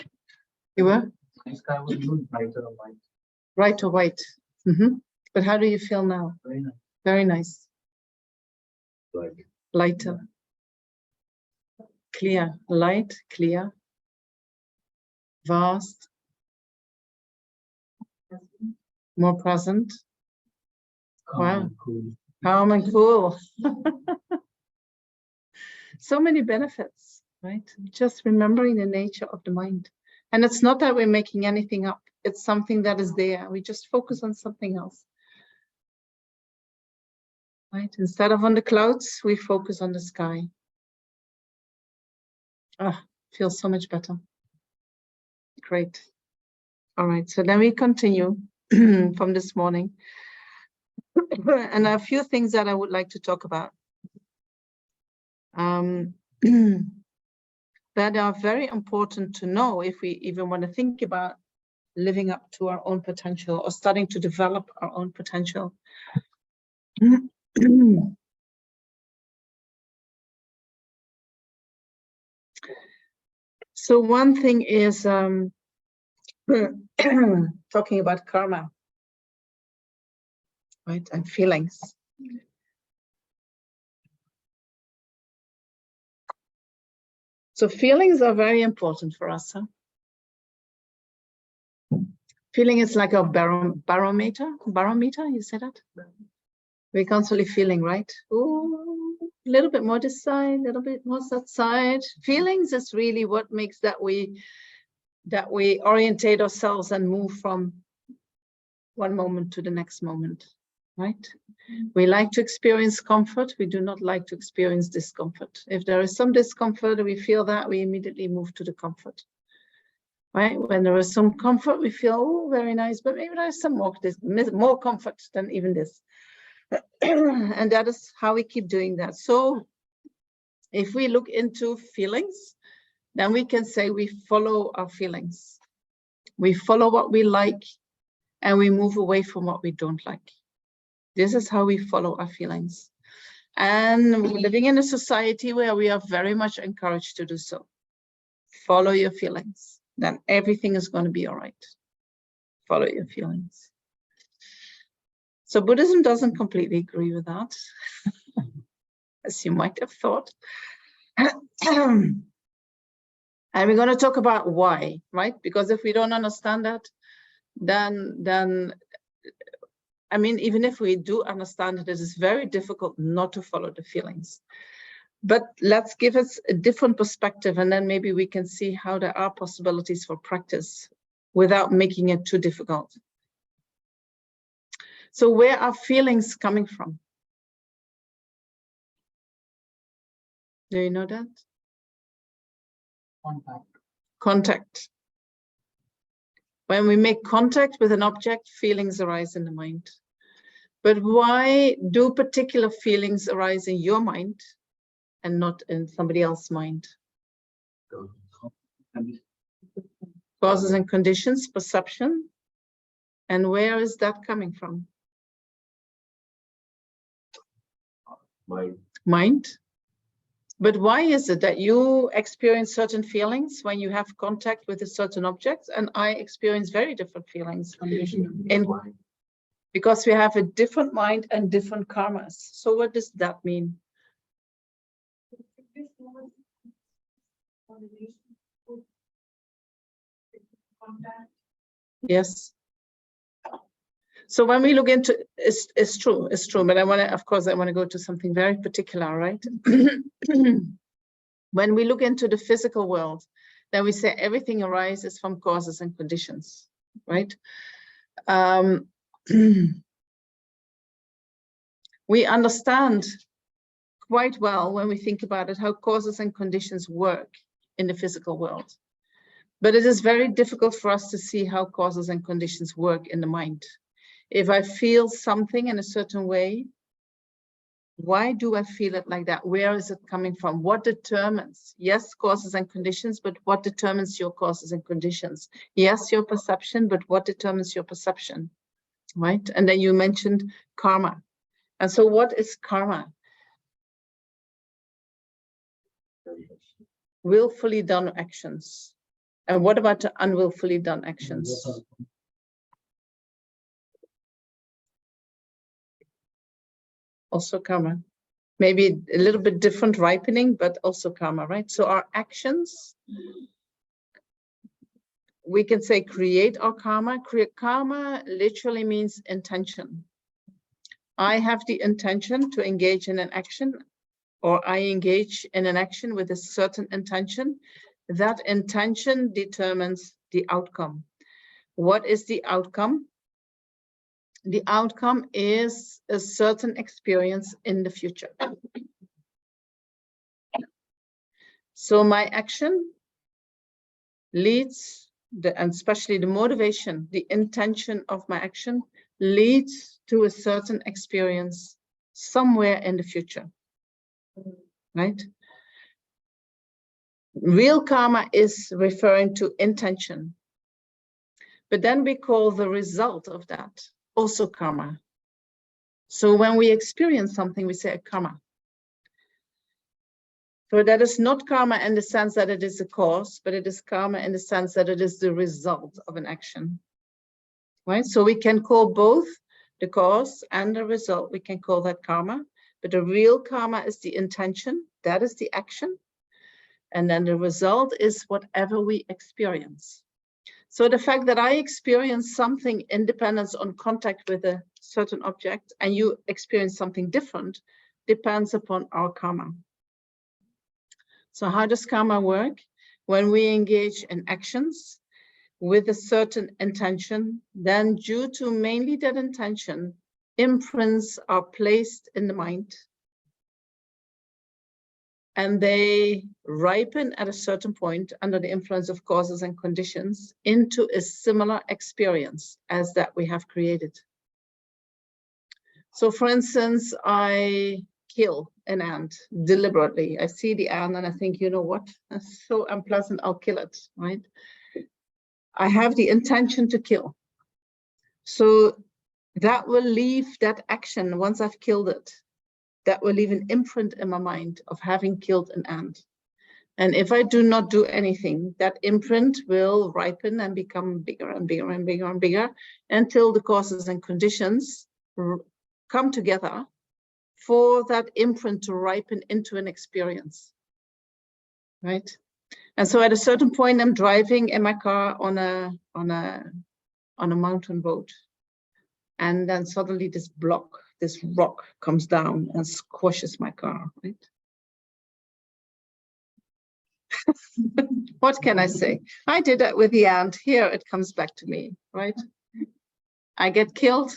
you were My sky was blue, brighter or white. right or white? But how do you feel now? Very nice. Very nice. Like, Lighter. Clear. Light, clear. Vast. More present. Wow. Cool. Calm and cool. So many benefits, right? Just remembering the nature of the mind. And it's not that we're making anything up. It's something that is there. We just focus on something else. Right? Instead of on the clouds, we focus on the sky. Ah, feels so much better. Great. All right, so then we continue from this morning. And a few things that I would like to talk about. That are very important to know if we even want to think about living up to our own potential or starting to develop our own potential. So one thing is talking about karma, right, and feelings. So feelings are very important for us. Huh? Feeling is like a barometer, you say that? We're constantly feeling, right? Ooh, a little bit more this side, a little bit more that side. Feelings is really what makes that we orientate ourselves and move from one moment to the next moment, right? We like to experience comfort. We do not like to experience discomfort. If there is some discomfort, we feel that, we immediately move to the comfort, right? When there is some comfort, we feel, oh, very nice, but maybe there's some more comfort than even this. And that is how we keep doing that. So if we look into feelings, then we can say we follow our feelings. We follow what we like and we move away from what we don't like. This is how we follow our feelings. And we're living in a society where we are very much encouraged to do so. Follow your feelings, then everything is going to be all right. Follow your feelings. So Buddhism doesn't completely agree with that, as you might have thought. And we're going to talk about why, right? Because if we don't understand that, then I mean, even if we do understand it, it is very difficult not to follow the feelings. But let's give us a different perspective, and then maybe we can see how there are possibilities for practice without making it too difficult. So where are feelings coming from? Do you know that? Contact. When we make contact with an object, feelings arise in the mind. But why do particular feelings arise in your mind and not in somebody else's mind? Causes and conditions, perception. And where is that coming from? Mind. But why is it that you experience certain feelings when you have contact with a certain object, and I experience very different feelings? Because we have a different mind and different karmas. So what does that mean? Yes. So when we look into it's true, but I want to, of course, I want to go to something very particular, right? When we look into the physical world, then we say everything arises from causes and conditions, right? We understand quite well when we think about it how causes and conditions work in the physical world. But it is very difficult for us to see how causes and conditions work in the mind. If I feel something in a certain way, why do I feel it like that? Where is it coming from? What determines? Yes, causes and conditions, but what determines your causes and conditions? Yes, your perception, but what determines your perception, right? And then you mentioned karma. And so what is karma? Willfully done actions. And what about the unwillfully done actions? Also karma. Maybe a little bit different ripening, but also karma, right? So our actions, we can say create our karma. Create karma literally means intention. I have the intention to engage in an action, or I engage in an action with a certain intention. That intention determines the outcome. What is the outcome? The outcome is a certain experience in the future. So my action leads, and especially the motivation, the intention of my action leads to a certain experience somewhere in the future, right? Real karma is referring to intention, but then we call the result of that also karma. So when we experience something, we say a karma. So that is not karma in the sense that it is a cause, but it is karma in the sense that it is the result of an action, right? So we can call both the cause and the result, we can call that karma, but the real karma is the intention, that is the action. And then the result is whatever we experience. So the fact that I experience something independent on contact with a certain object and you experience something different depends upon our karma. So how does karma work? When we engage in actions with a certain intention, then due to mainly that intention, imprints are placed in the mind and they ripen at a certain point under the influence of causes and conditions into a similar experience as that we have created. So for instance, I kill an ant deliberately. I see the ant and I think, you know what, that's so unpleasant, I'll kill it, right? I have the intention to kill. So that will leave that action once I've killed it. That will leave an imprint in my mind of having killed an ant. And if I do not do anything, that imprint will ripen and become bigger and bigger and bigger and bigger until the causes and conditions come together for that imprint to ripen into an experience, right? And so at a certain point, I'm driving in my car on a mountain road. And then suddenly this rock comes down and squashes my car, right? What can I say? I did that with the ant. Here it comes back to me, right? I get killed.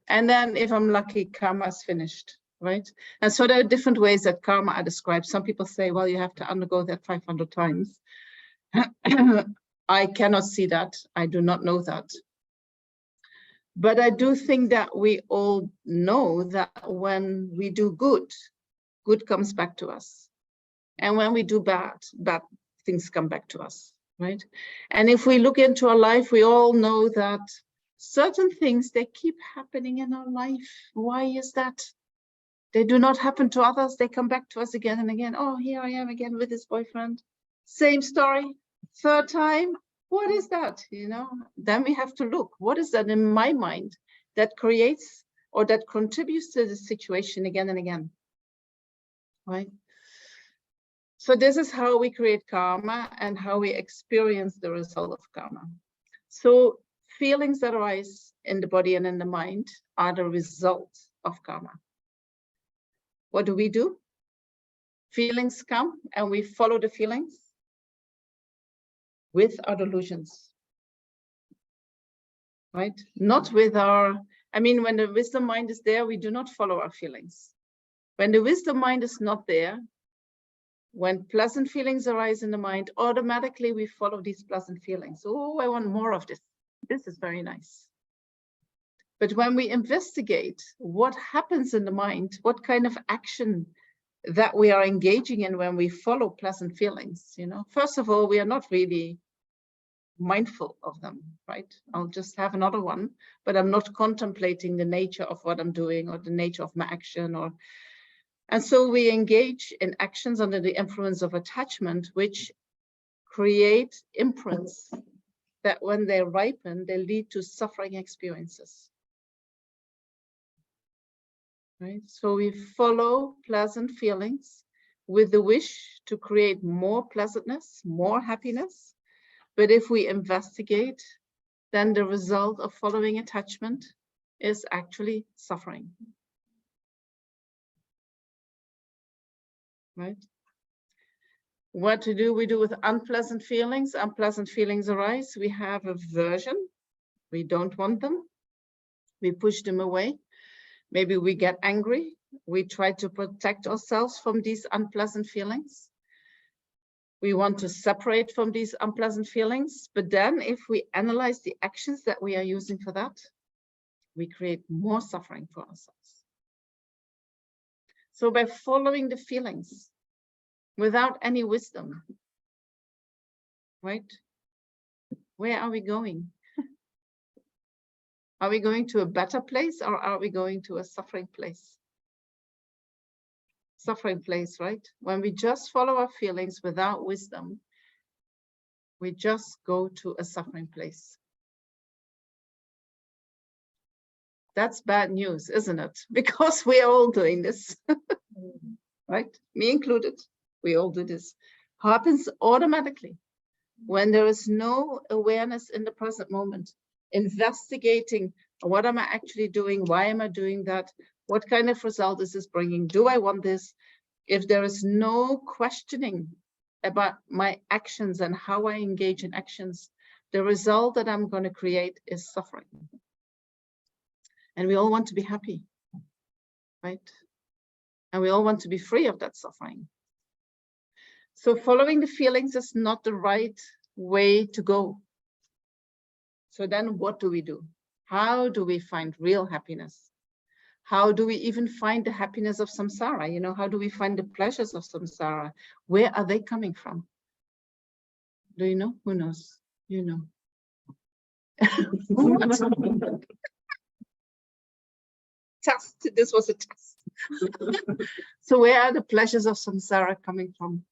And then if I'm lucky, karma is finished, right? And so there are different ways that karma are described. Some people say, well, you have to undergo that 500 times. I cannot see that. I do not know that. But I do think that we all know that when we do good, good comes back to us. And when we do bad, bad things come back to us, right? And if we look into our life, we all know that certain things, they keep happening in our life. Why is that? They do not happen to others. They come back to us again and again. Oh, here I am again with this boyfriend. Same story, third time. What is that? You know, then we have to look, what is that in my mind that creates or that contributes to the situation again and again, right? So this is how we create karma and how we experience the result of karma. So feelings that arise in the body and in the mind are the result of karma. What do? Feelings come and we follow the feelings with our delusions, right? Not with our, I mean, when the wisdom mind is there, we do not follow our feelings. When the wisdom mind is not there, when pleasant feelings arise in the mind, automatically we follow these pleasant feelings. Oh, I want more of this. This is very nice. But when we investigate what happens in the mind, what kind of action that we are engaging in when we follow pleasant feelings, you know, first of all, we are not really mindful of them, right? I'll just have another one, but I'm not contemplating the nature of what I'm doing or the nature of my action, or And so we engage in actions under the influence of attachment, which create imprints that when they ripen, they lead to suffering experiences. Right? So we follow pleasant feelings with the wish to create more pleasantness, more happiness. But if we investigate, then the result of following attachment is actually suffering. Right? What to do? We do with unpleasant feelings. Unpleasant feelings arise. We have aversion. We don't want them. We push them away. Maybe we get angry. We try to protect ourselves from these unpleasant feelings. We want to separate from these unpleasant feelings. But then if we analyze the actions that we are using for that, we create more suffering for ourselves. So by following the feelings without any wisdom, right? Where are we going? Are we going to a better place or are we going to a suffering place? Suffering place, right? When we just follow our feelings without wisdom, we just go to a suffering place. That's bad news, isn't it? Because we are all doing this, right? Me included, we all do this. Happens automatically when there is no awareness in the present moment. Investigating, what am I actually doing? Why am I doing that? What kind of result is this bringing? Do I want this? If there is no questioning about my actions and how I engage in actions, the result that I'm going to create is suffering. And we all want to be happy, right? And we all want to be free of that suffering. So following the feelings is not the right way to go. So then what do we do? How do we find real happiness? How do we even find the happiness of samsara? You know, how do we find the pleasures of samsara? Where are they coming from? Do you know? Who knows? You know. Test. This was a test. So where are the pleasures of samsara coming from?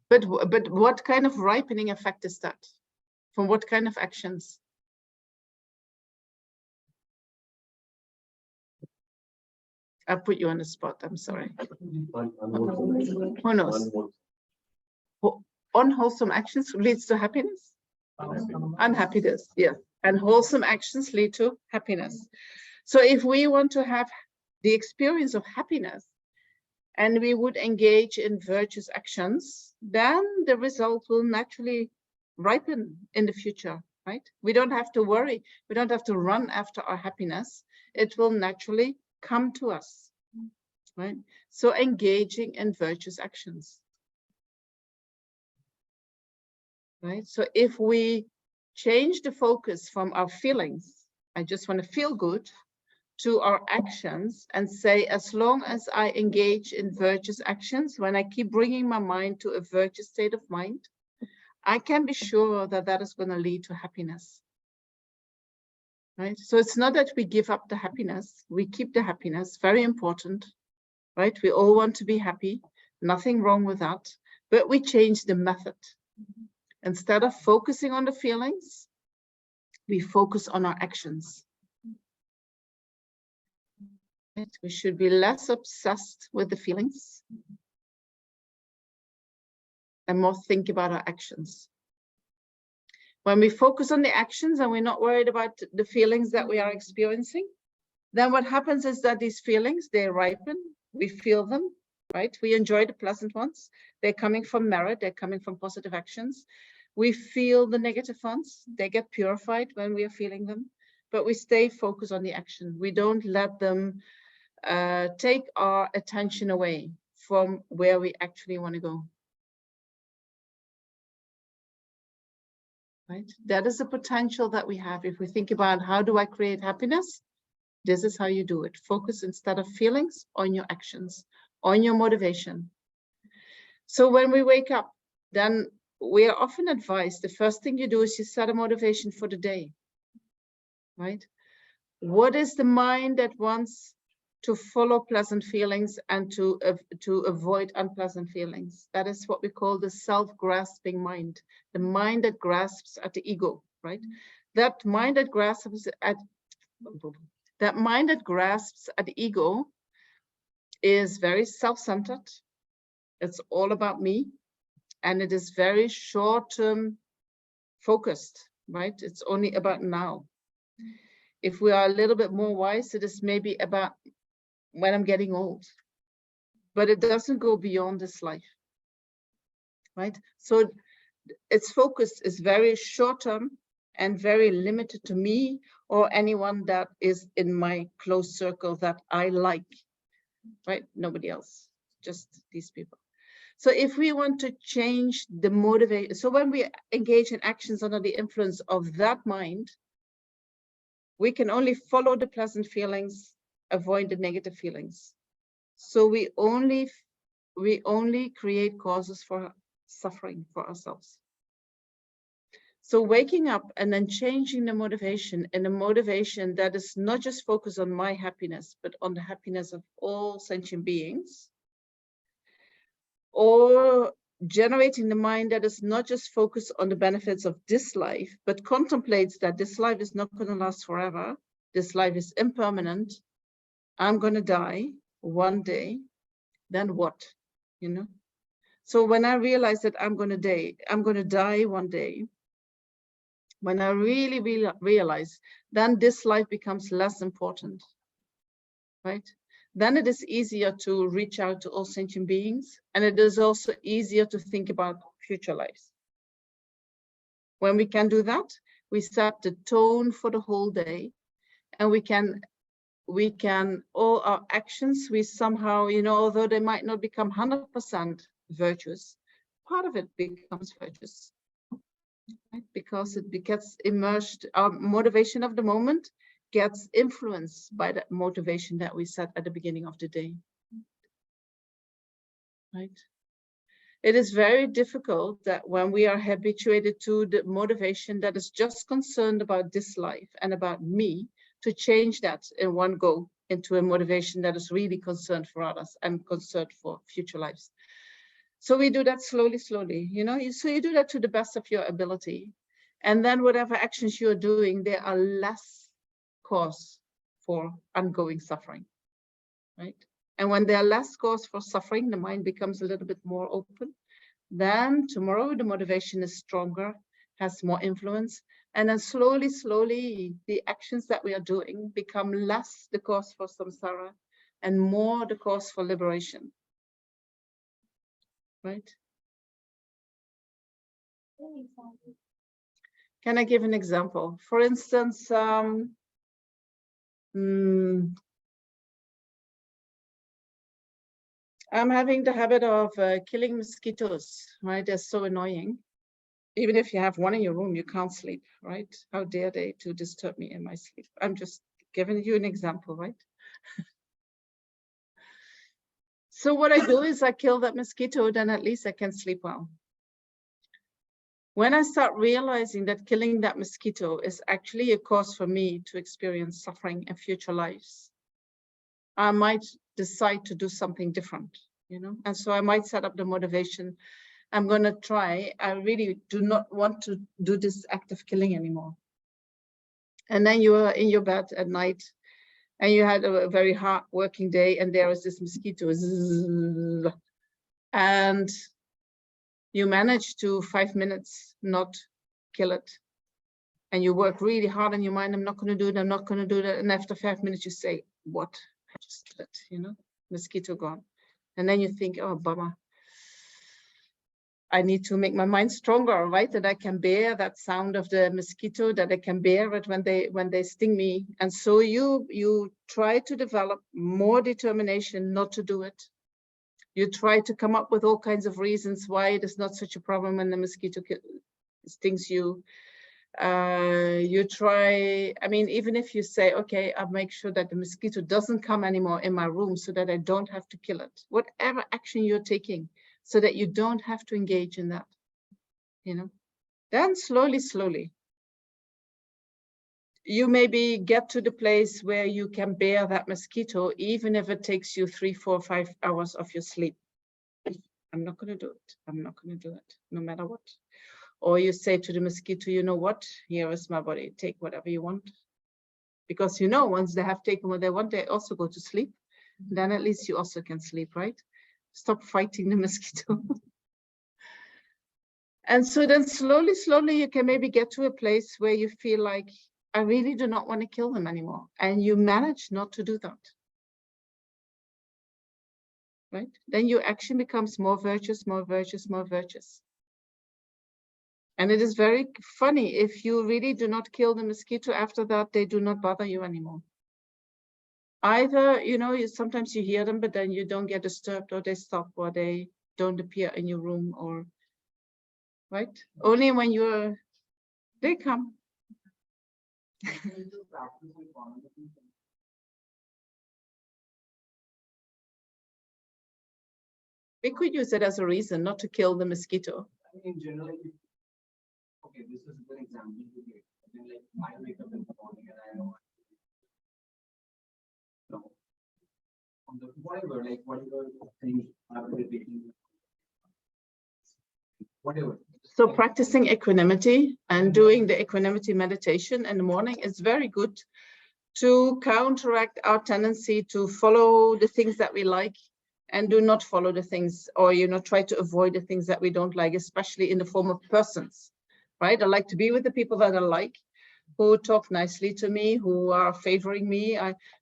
But what kind of ripening effect is that? From what kind of actions? I put you on the spot, I'm sorry. Who knows? Unwholesome actions leads to happiness? Unhappiness, yeah. And wholesome actions lead to happiness. So if we want to have the experience of happiness, and we would engage in virtuous actions, then the result will naturally ripen in the future, right? We don't have to worry. We don't have to run after our happiness. It will naturally come to us, right? So engaging in virtuous actions, right? So if we change the focus from our feelings, I just want to feel good, to our actions and say, as long as I engage in virtuous actions, when I keep bringing my mind to a virtuous state of mind, I can be sure that that is going to lead to happiness. Right? So it's not that we give up the happiness, we keep the happiness, very important, right? We all want to be happy, nothing wrong with that, but we change the method. Instead of focusing on the feelings, we focus on our actions. We should be less obsessed with the feelings and more think about our actions. When we focus on the actions and we're not worried about the feelings that we are experiencing, then what happens is that these feelings, they ripen, we feel them, right? We enjoy the pleasant ones. They're coming from merit, they're coming from positive actions. We feel the negative ones, they get purified when we are feeling them, but we stay focused on the action. We don't let them take our attention away from where we actually want to go. Right? That is the potential that we have. If we think about how do I create happiness, this is how you do it. Focus instead of feelings on your actions, on your motivation. So when we wake up, then we are often advised the first thing you do is you set a motivation for the day. Right? What is the mind that wants to follow pleasant feelings and to avoid unpleasant feelings? That is what we call the self-grasping mind, the mind that grasps at the ego, right? That mind that grasps at the ego is very self-centered. It's all about me, and it is very short-term focused, right? It's only about now. If we are a little bit more wise, it is maybe about when I'm getting old, but it doesn't go beyond this life, right? So its focus is very short-term and very limited to me or anyone that is in my close circle that I like, right? Nobody else, just these people. So if we want to change the motivation, so when we engage in actions under the influence of that mind, we can only follow the pleasant feelings, avoid the negative feelings. So we only create causes for suffering for ourselves. So waking up and then changing the motivation in a motivation that is not just focused on my happiness, but on the happiness of all sentient beings, or generating the mind that is not just focused on the benefits of this life, but contemplates that this life is not going to last forever. This life is impermanent. I'm going to die one day. Then what? You know? So when I realize that I'm going to die one day, when I really realize, then this life becomes less important, right? Then it is easier to reach out to all sentient beings, and it is also easier to think about future lives. When we can do that, we set the tone for the whole day, and we can all our actions, we somehow, you know, although they might not become 100% virtuous, part of it becomes virtuous, right? Because it gets immersed, our motivation of the moment gets influenced by that motivation that we set at the beginning of the day, right? It is very difficult that when we are habituated to the motivation that is just concerned about this life and about me, to change that in one go into a motivation that is really concerned for others and concerned for future lives. So we do that slowly, slowly, you know, so you do that to the best of your ability. And then whatever actions you're doing, there are less cause for ongoing suffering, right? And when there are less cause for suffering, the mind becomes a little bit more open. Then tomorrow, the motivation is stronger, has more influence. And then slowly, slowly, the actions that we are doing become less the cause for samsara and more the cause for liberation, right? Can I give an example? For instance, I'm having the habit of killing mosquitoes, right? They're so annoying. Even if you have one in your room, you can't sleep, right? How dare they to disturb me in my sleep? I'm just giving you an example, right? So what I do is I kill that mosquito, then at least I can sleep well. When I start realizing that killing that mosquito is actually a cause for me to experience suffering in future lives, I might decide to do something different, you know? And so I might set up the motivation. I'm going to try. I really do not want to do this act of killing anymore. And then you are in your bed at night and you had a very hard working day and there is this mosquito. And you manage to 5 minutes not kill it. And you work really hard in your mind. I'm not going to do it. I'm not going to do that. And after 5 minutes, you say, what? I just killed it, you know, mosquito gone. And then you think, oh, bummer. I need to make my mind stronger, right? That I can bear that sound of the mosquito, that I can bear it when they sting me. And so you try to develop more determination not to do it. You try to come up with all kinds of reasons why it is not such a problem when the mosquito stings you. You try, I mean, even if you say, okay, I'll make sure that the mosquito doesn't come anymore in my room so that I don't have to kill it. Whatever action you're taking, so that you don't have to engage in that, you know. Then slowly, slowly, you maybe get to the place where you can bear that mosquito, even if it takes you 3, 4, 5 hours of your sleep. I'm not going to do it. I'm not going to do it, no matter what. Or you say to the mosquito, you know what? Here is my body. Take whatever you want. Because you know, once they have taken what they want, they also go to sleep. Then at least you also can sleep, right? Stop fighting the mosquito. And so then slowly, slowly, you can maybe get to a place where you feel like, I really do not want to kill them anymore. And you manage not to do that. Right? Then your action becomes more virtuous, more virtuous, more virtuous. And it is very funny, if you really do not kill the mosquito after that, they do not bother you anymore. Either, you know, sometimes you hear them, but then you don't get disturbed, or they stop, or they don't appear in your room, or right? Only when they come. We could use it as a reason not to kill the mosquito. I mean, generally, okay, this is a good example. I mean, like, I wake up in the morning and I know. No. On the whatever things are repeating. Whatever. So practicing equanimity and doing the equanimity meditation in the morning is very good to counteract our tendency to follow the things that we like and do not follow the things, or, you know, try to avoid the things that we don't like, especially in the form of persons, right? I like to be with the people that I like, who talk nicely to me, who are favoring me.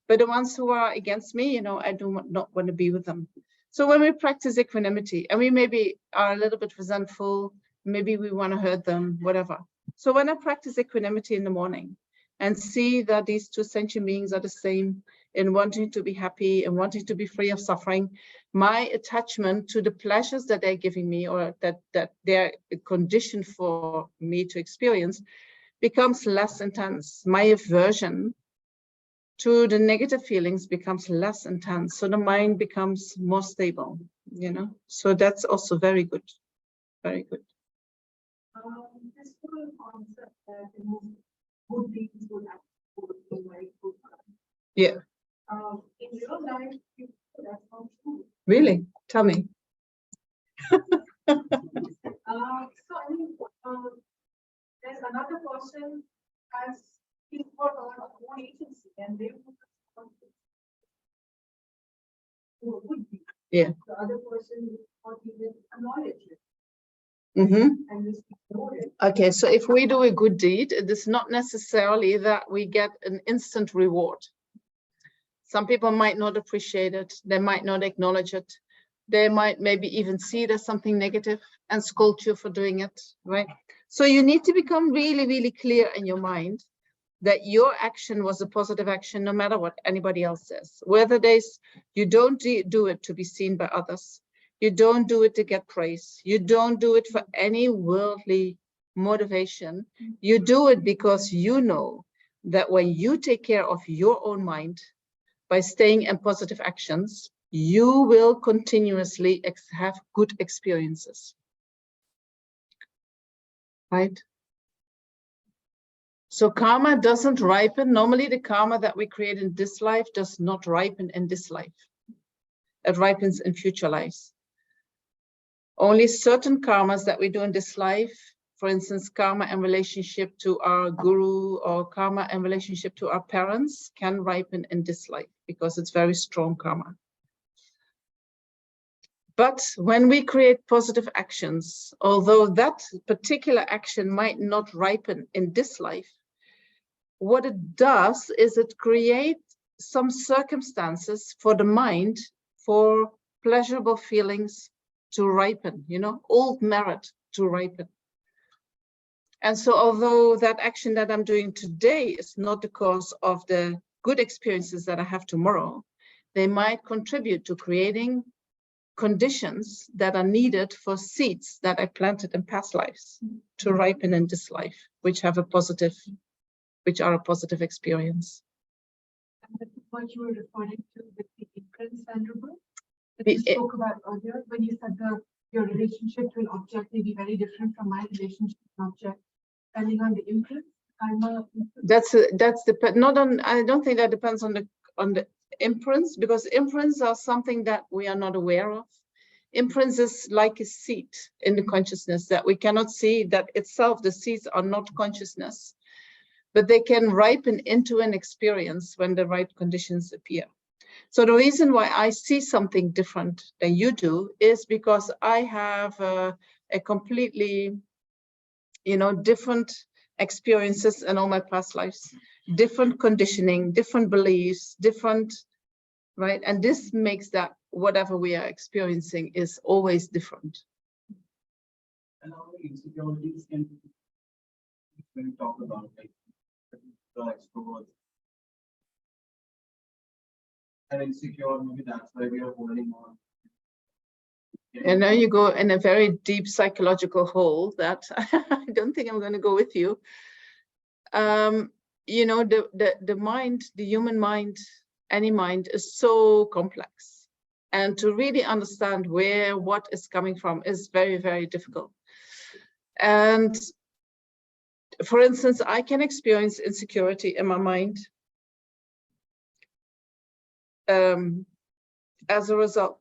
But the ones who are against me, you know, I do not want to be with them. So when we practice equanimity, and we maybe are a little bit resentful, maybe we want to hurt them, whatever. So when I practice equanimity in the morning and see that these two sentient beings are the same in wanting to be happy and wanting to be free of suffering, my attachment to the pleasures that they're giving me, or that they're conditioned for me to experience, becomes less intense. My aversion to the negative feelings becomes less intense. So the mind becomes more stable, you know? So that's also very good. Very good. This whole concept that, you know, good deeds would actually be very good. Yeah. In real life, that's not true. Really? Tell me. So I mean, there's another person has his or her own agency, and they would be. Yeah. The other person would not even acknowledge it. Mm-hmm. And just ignore it. Okay, so if we do a good deed, it is not necessarily that we get an instant reward. Some people might not appreciate it. They might not acknowledge it. They might maybe even see it as something negative and scold you for doing it, right? So you need to become really, really clear in your mind that your action was a positive action, no matter what anybody else says. Whether you don't do it to be seen by others. You don't do it to get praise. You don't do it for any worldly motivation. You do it because you know that when you take care of your own mind, by staying in positive actions, you will continuously have good experiences. Right? So karma doesn't ripen. Normally the karma that we create in this life does not ripen in this life. It ripens in future lives. Only certain karmas that we do in this life, for instance, karma in relationship to our guru or karma in relationship to our parents, can ripen in this life because it's very strong karma. But when we create positive actions, although that particular action might not ripen in this life, what it does is it creates some circumstances for the mind for pleasurable feelings to ripen, you know, old merit to ripen. And so although that action that I'm doing today is not the cause of the good experiences that I have tomorrow, they might contribute to creating conditions that are needed for seeds that I planted in past lives to ripen in this life, which are a positive experience. And this is what you were referring to with the imprints, Venerable, that you spoke about earlier, when you said your relationship to an object may be very different from my relationship to an object, depending on the imprint. karma. Not on. I don't think that depends on the imprints, because imprints are something that we are not aware of. Imprints is like a seed in the consciousness that we cannot see, that itself, the seeds are not consciousness, but they can ripen into an experience when the right conditions appear. So the reason why I see something different than you do is because I have a completely, different experiences in all my past lives, different conditioning, different beliefs, different, right? And this makes that whatever we are experiencing is always different. And how insecurities can, when you talk about like the extroverts and insecure, maybe that's why we are holding on. And now you go in a very deep psychological hole that I don't think I'm going to go with you. The mind, the human mind, any mind is so complex. And to really understand where what is coming from is very, very difficult. And for instance, I can experience insecurity in my mind as a result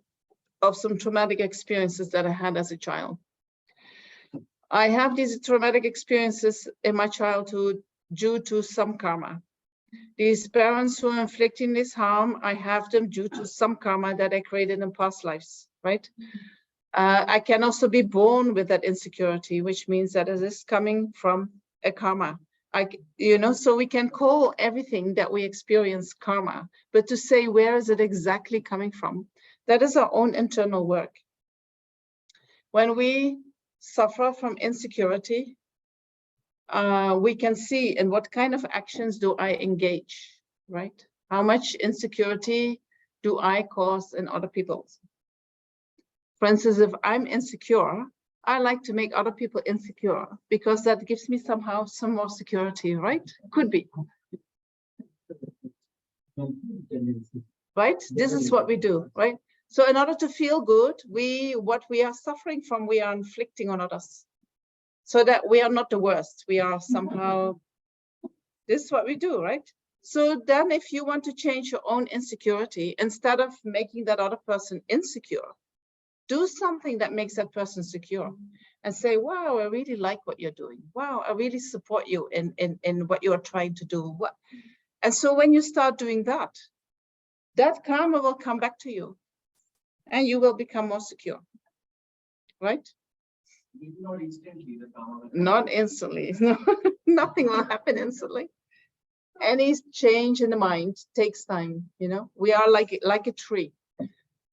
of some traumatic experiences that I had as a child. I have these traumatic experiences in my childhood due to some karma. These parents who are inflicting this harm, I have them due to some karma that I created in past lives, right? I can also be born with that insecurity, which means that it is coming from a karma. So we can call everything that we experience karma, but to say where is it exactly coming from, that is our own internal work. When we suffer from insecurity, we can see in what kind of actions do I engage, right? How much insecurity do I cause in other people? For instance, if I'm insecure, I like to make other people insecure because that gives me somehow some more security, right? Could be. Right? This is what we do, right? So in order to feel good, what we are suffering from, we are inflicting on others. So that we are not the worst. We are somehow, this is what we do, right? So then if you want to change your own insecurity, instead of making that other person insecure, do something that makes that person secure and say, wow, I really like what you're doing. Wow, I really support you in what you are trying to do. And so when you start doing that, that karma will come back to you and you will become more secure, right? Not instantly, the karma. Not instantly. No, nothing will happen instantly. Any change in the mind takes time, We are like a tree.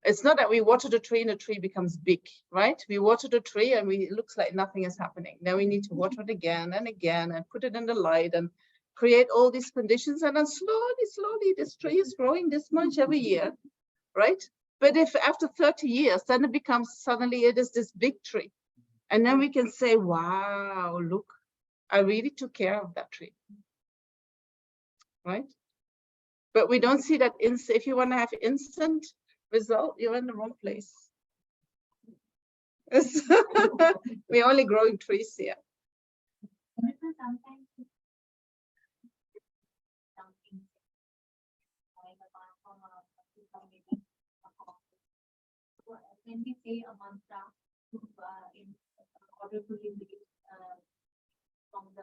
It's not that we water the tree and the tree becomes big, right? We water the tree and it looks like nothing is happening. Now we need to water it again and again and put it in the light and create all these conditions. And then slowly, this tree is growing this much every year, right? But if after 30 years, then it becomes suddenly it is this big tree. And then we can say, wow, look, I really took care of that tree, right? But we don't see that if you want to have instant result, you're in the wrong place. We're only growing trees here. When we say a mantra in order to relieve from the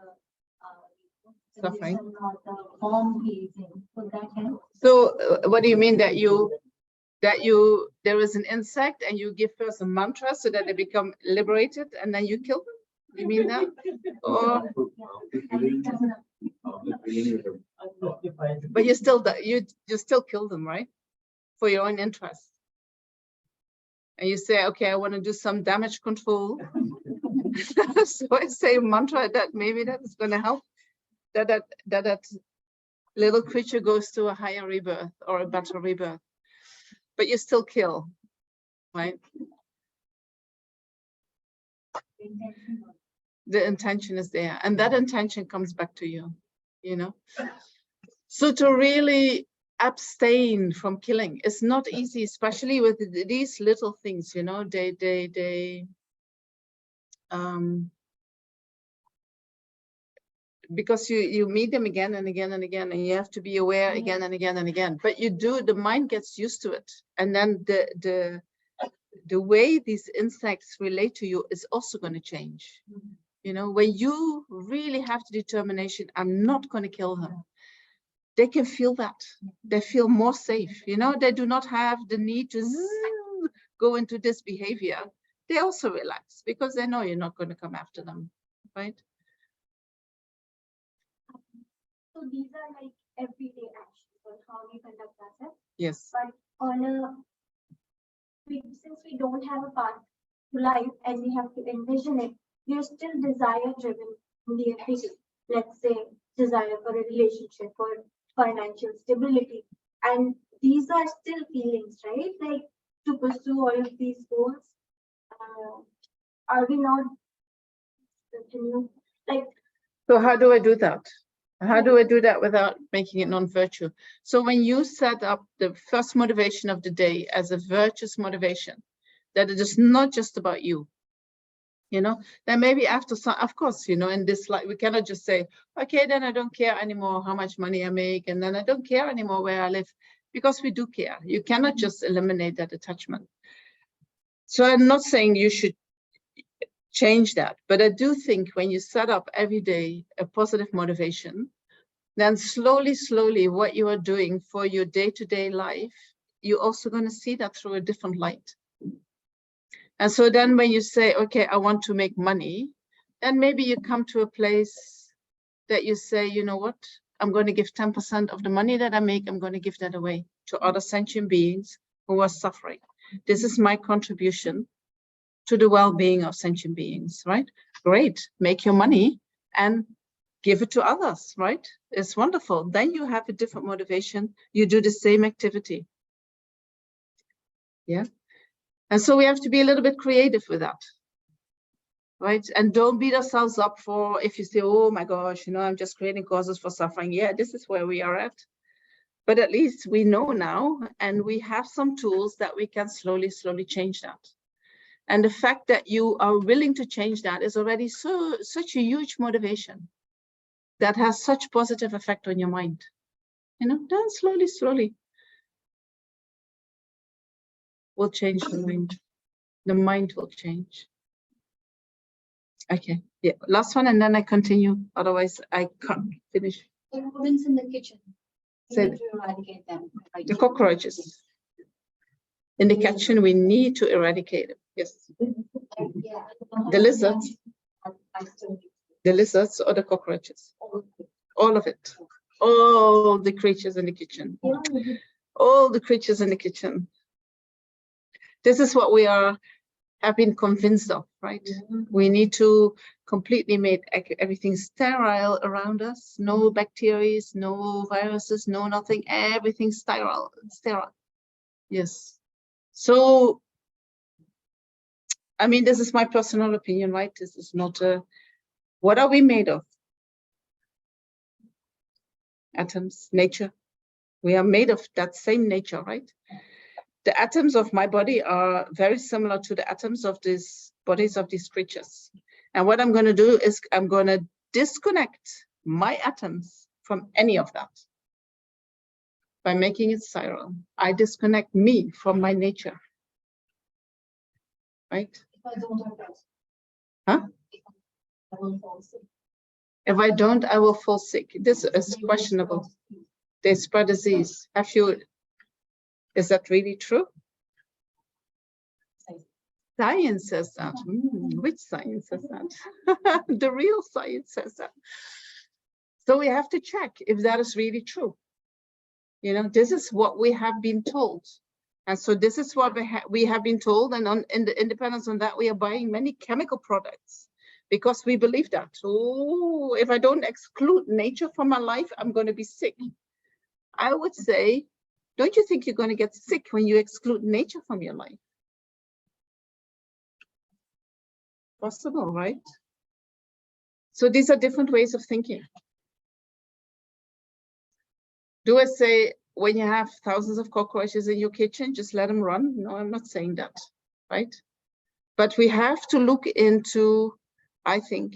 Suffering or the form he is in, would that help? So what do you mean that there is an insect and you give first a mantra so that they become liberated and then you kill them? You mean that? Or but you still kill them, right? For your own interest. And you say, okay, I want to do some damage control. So I say a mantra that maybe that is going to help that little creature goes to a higher rebirth or a better rebirth. But you still kill, right? The intention is there, and that intention comes back to you, So to really abstain from killing is not easy, especially with these little things, because you meet them again and again and again, and you have to be aware again and again and again. But the mind gets used to it, and then the way these insects relate to you is also going to change. You know, when you really have the determination, I'm not going to kill them. They can feel that. They feel more safe. You know, they do not have the need to go into this behavior. They also relax because they know you're not going to come after them, right? So these are like everyday actions on how we conduct ourselves. Yes. But since we don't have a path to life and we have to envision it, we are still desire driven in the everyday. Let's say desire for a relationship or financial stability. And these are still feelings, right? Like to pursue all of these goals. Are we not, So how do I do that? How do I do that without making it non-virtue? So when you set up the first motivation of the day as a virtuous motivation, that it is not just about you, you know, then maybe after some, of course, you know, in this, like, we cannot just say, okay, then I don't care anymore how much money I make, and then I don't care anymore where I live, because we do care. You cannot just eliminate that attachment. So I'm not saying you should change that, but I do think when you set up every day a positive motivation, then slowly what you are doing for your day-to-day life, you're also going to see that through a different light. And so then when you say, okay, I want to make money, then maybe you come to a place that you say, you know what, I'm going to give 10% of the money that I make, I'm going to give that away to other sentient beings who are suffering. This is my contribution to the well-being of sentient beings, right? Great, make your money and give it to others, right? It's wonderful. Then you have a different motivation. You do the same activity. Yeah. And so we have to be a little bit creative with that, right? And don't beat ourselves up for if you say, oh my gosh, you know, I'm just creating causes for suffering. Yeah, this is where we are at. But at least we know now, and we have some tools that we can slowly change that. And the fact that you are willing to change that is already such a huge motivation that has such positive effect on your mind. You know, then slowly will change the mind. The mind will change. Okay, yeah, last one, and then I continue. Otherwise, I can't finish. The rodents in the kitchen. Say We need to eradicate them. the cockroaches in the kitchen, we need to eradicate them. Yes. Yeah. The lizards. The lizards or the cockroaches. All of it. All the creatures in the kitchen. All the creatures in the kitchen. This is what we have been convinced of, right? We need to completely make everything sterile around us. No bacteria, no viruses, no nothing. Everything sterile. Yes. So, I mean, this is my personal opinion, right? This is not what are we made of? Atoms, nature. We are made of that same nature, right? The atoms of my body are very similar to the atoms of these bodies of these creatures. And what I'm going to do is I'm going to disconnect my atoms from any of that by making it sterile. I disconnect me from my nature. Right? If I don't have that. Huh? I will fall sick. If I don't, I will fall sick. This is questionable. They spread disease. Is that really true? Science says that. Which science says that? The real science says that. So we have to check if that is really true. You know, this is what we have been told. And so this is what we have been told, and in the independence on that, we are buying many chemical products because we believe that. Oh, if I don't exclude nature from my life, I'm going to be sick. I would say, don't you think you're going to get sick when you exclude nature from your life? Possible, right? So these are different ways of thinking. Do I say, when you have thousands of cockroaches in your kitchen, just let them run? No, I'm not saying that, right? But we have to look into, I think,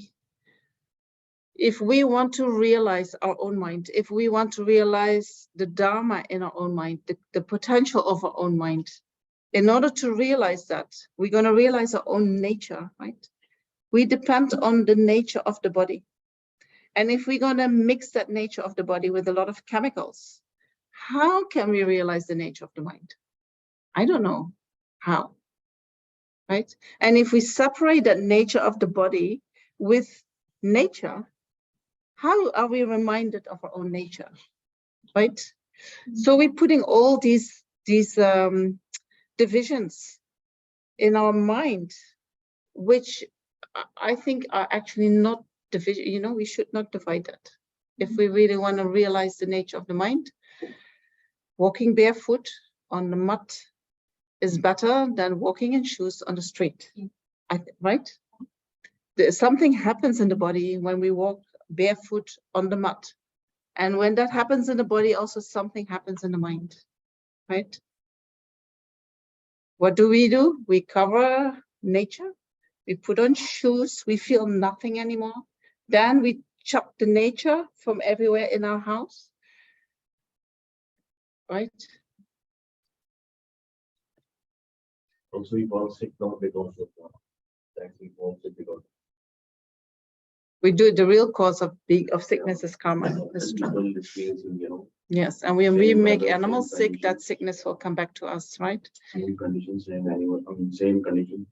if we want to realize our own mind, if we want to realize the Dharma in our own mind, the potential of our own mind, in order to realize that, we're going to realize our own nature, right? We depend on the nature of the body. And if we're going to mix that nature of the body with a lot of chemicals, how can we realize the nature of the mind? I don't know how, right? And if we separate that nature of the body with nature, how are we reminded of our own nature, right? So we're putting all these divisions in our mind, which I think are actually not division. You know, we should not divide that. If we really want to realize the nature of the mind, walking barefoot on the mud is better than walking in shoes on the street, right? Something happens in the body when we walk barefoot on the mud. And when that happens in the body, also something happens in the mind, right? What do? We cover nature, we put on shoes, we feel nothing anymore. Then we chop the nature from everywhere in our house, right? Also, we fall sick not because of that. We fall sick because We do the real cause of sickness is karma. That's true. people experiencing, you know, Yes, and when we Same make weather, animals same sick, that conditions. sickness will come back to us, right? same conditions, same animal, I mean, same condition.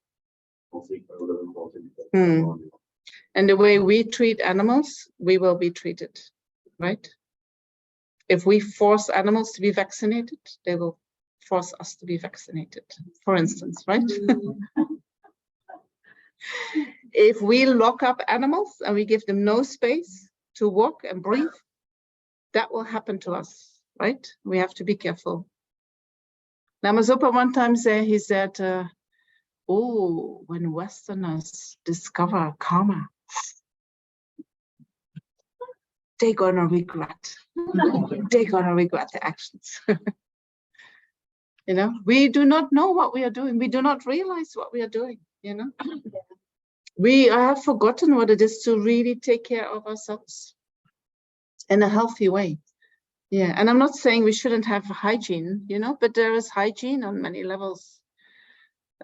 Fall sick, but doesn't fall sick because Hmm. And the way we treat animals, we will be treated, right? If we force animals to be vaccinated, they will force us to be vaccinated, for instance, right? If we lock up animals and we give them no space to walk and breathe, that will happen to us, right? We have to be careful. Lama Zopa one time he said, oh, when Westerners discover karma, they're gonna regret. They're gonna regret their actions. You know, we do not know what we are doing. We do not realize what we are doing, you know. We have forgotten what it is to really take care of ourselves in a healthy way. Yeah, and I'm not saying we shouldn't have hygiene, you know, but there is hygiene on many levels.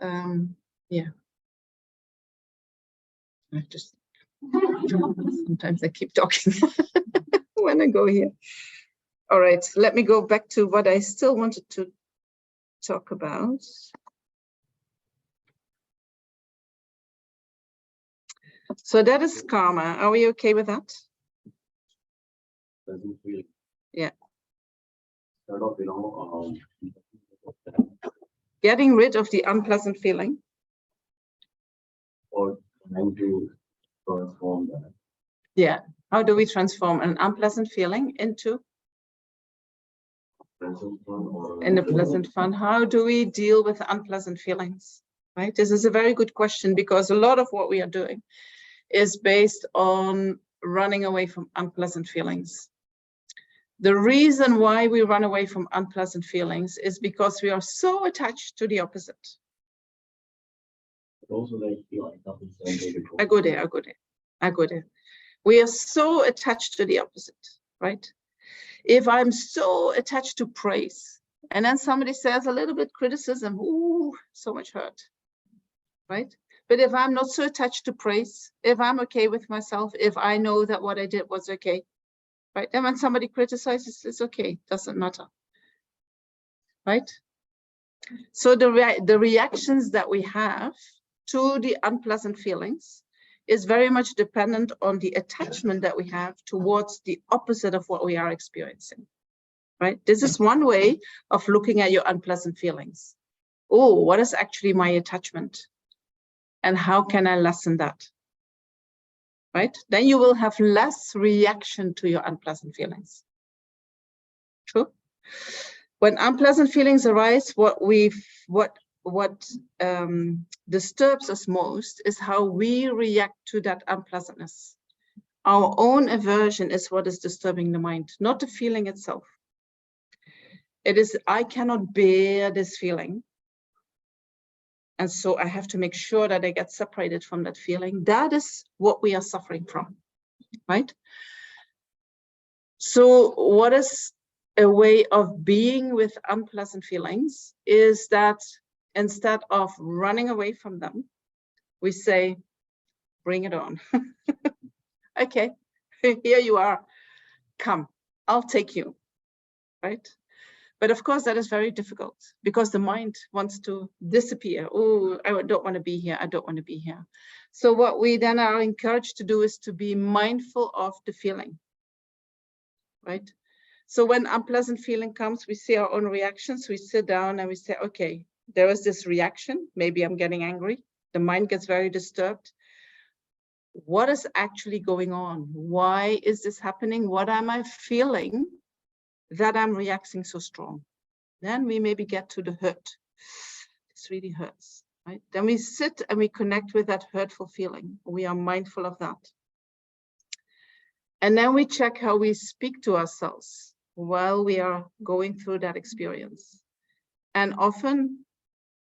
Yeah. I just sometimes I keep talking when I go here. All right, let me go back to what I still wanted to talk about. So that is karma. Are we okay with that? doesn't feel. Yeah. Sort of, you know, Getting rid of the unpleasant feeling. or trying to transform that. Yeah. How do we transform an unpleasant feeling into Pleasant one or a pleasant fun? How do we deal with unpleasant feelings? Right. This is a very good question, because a lot of what we are doing is based on running away from unpleasant feelings. The reason why we run away from unpleasant feelings is because we are so attached to the opposite. But also like, you know, I go there. We are so attached to the opposite, right? If I'm so attached to praise, and then somebody says a little bit criticism, ooh, so much hurt, right? But if I'm not so attached to praise, if I'm okay with myself, if I know that what I did was okay, right? Then when somebody criticizes, it's okay, doesn't matter, right? So the reactions that we have to the unpleasant feelings is very much dependent on the attachment that we have towards the opposite of what we are experiencing, right? This is one way of looking at your unpleasant feelings. Oh, what is actually my attachment? And how can I lessen that? Right? Then you will have less reaction to your unpleasant feelings. True? When unpleasant feelings arise, what disturbs us most is how we react to that unpleasantness. Our own aversion is what is disturbing the mind, not the feeling itself. It is, I cannot bear this feeling. And so I have to make sure that I get separated from that feeling. That is what we are suffering from. right? So what is a way of being with unpleasant feelings is that instead of running away from them, we say, bring it on. Okay, here you are. Come, I'll take you, right? But of course, that is very difficult because the mind wants to disappear. Oh, I don't want to be here. I don't want to be here. So what we then are encouraged to do is to be mindful of the feeling, right? So when unpleasant feeling comes, we see our own reactions. We sit down and we say, okay, there is this reaction. Maybe I'm getting angry. The mind gets very disturbed. What is actually going on? Why is this happening? What am I feeling that I'm reacting so strong? Then we maybe get to the hurt. This really hurts, right? Then we sit and we connect with that hurtful feeling. We are mindful of that. And then we check how we speak to ourselves while we are going through that experience. And often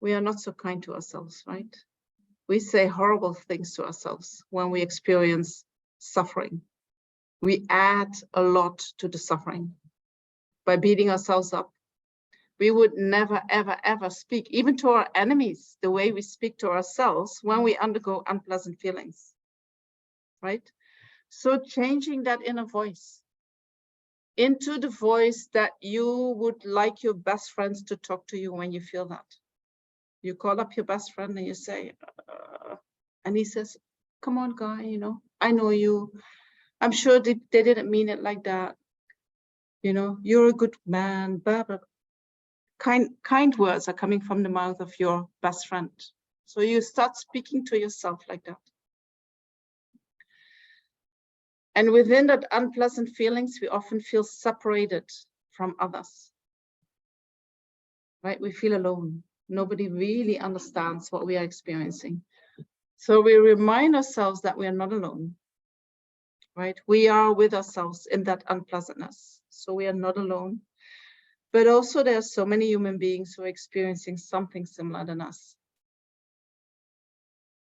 we are not so kind to ourselves, right? We say horrible things to ourselves when we experience suffering. We add a lot to the suffering by beating ourselves up. We would never, ever, ever speak, even to our enemies, the way we speak to ourselves when we undergo unpleasant feelings, right? So changing that inner voice into the voice that you would like your best friends to talk to you when you feel that. You call up your best friend and you say, and he says, come on, guy, you know, I know you. I'm sure they didn't mean it like that. You know, you're a good man, blah, blah. Kind words are coming from the mouth of your best friend. So you start speaking to yourself like that. And within that unpleasant feelings, we often feel separated from others, right? We feel alone. Nobody really understands what we are experiencing. So we remind ourselves that we are not alone, right? We are with ourselves in that unpleasantness. So we are not alone. But also there are so many human beings who are experiencing something similar than us.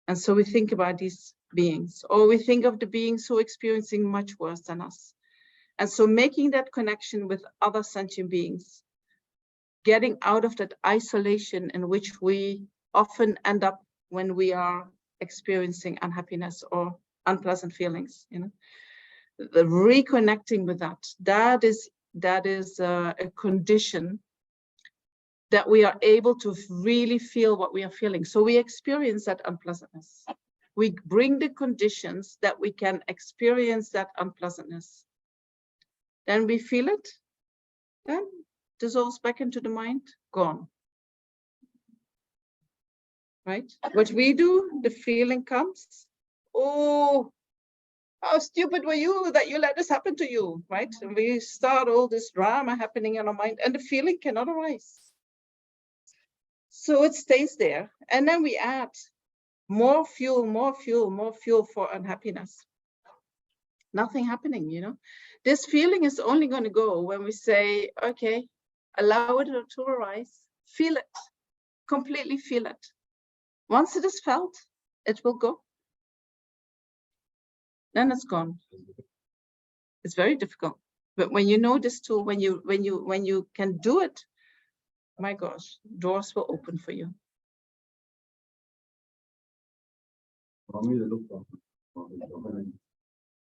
And so we think about these beings, or we think of the beings who are experiencing much worse than us. And so making that connection with other sentient beings, getting out of that isolation in which we often end up when we are experiencing unhappiness or unpleasant feelings, you know, the reconnecting with that is a condition that we are able to really feel what we are feeling. So we experience that unpleasantness. We bring the conditions that we can experience that unpleasantness. Then we feel it, then dissolves back into the mind, gone. Right? What we do, the feeling comes, oh, how stupid were you that you let this happen to you, right? And we start all this drama happening in our mind and the feeling cannot arise. So it stays there. And then we add more fuel, more fuel, more fuel for unhappiness. Nothing happening, you know. This feeling is only going to go when we say, okay, allow it to arise, feel it, completely feel it. Once it is felt, it will go. Then it's gone. It's very difficult. But when you know this tool, when you can do it, my gosh, doors will open for you.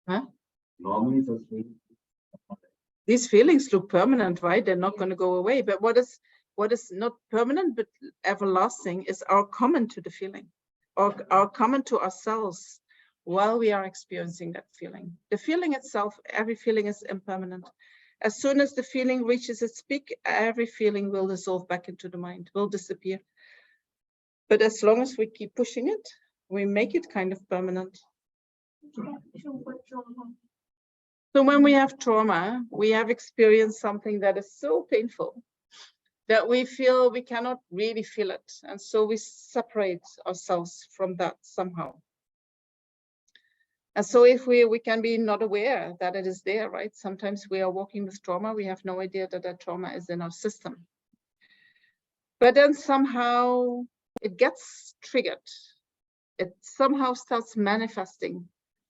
Huh? These feelings look permanent, right? They're not going to go away. But what is not permanent but everlasting is our comment to the feeling, or our comment to ourselves while we are experiencing that feeling. The feeling itself, every feeling is impermanent. As soon as the feeling reaches its peak, every feeling will dissolve back into the mind, will disappear. But as long as we keep pushing it, we make it kind of permanent. So when we have trauma, we have experienced something that is so painful that we feel we cannot really feel it. And so we separate ourselves from that somehow. And so if we can be not aware that it is there, right? Sometimes we are walking with trauma, we have no idea that that trauma is in our system. But then somehow it gets triggered. It somehow starts manifesting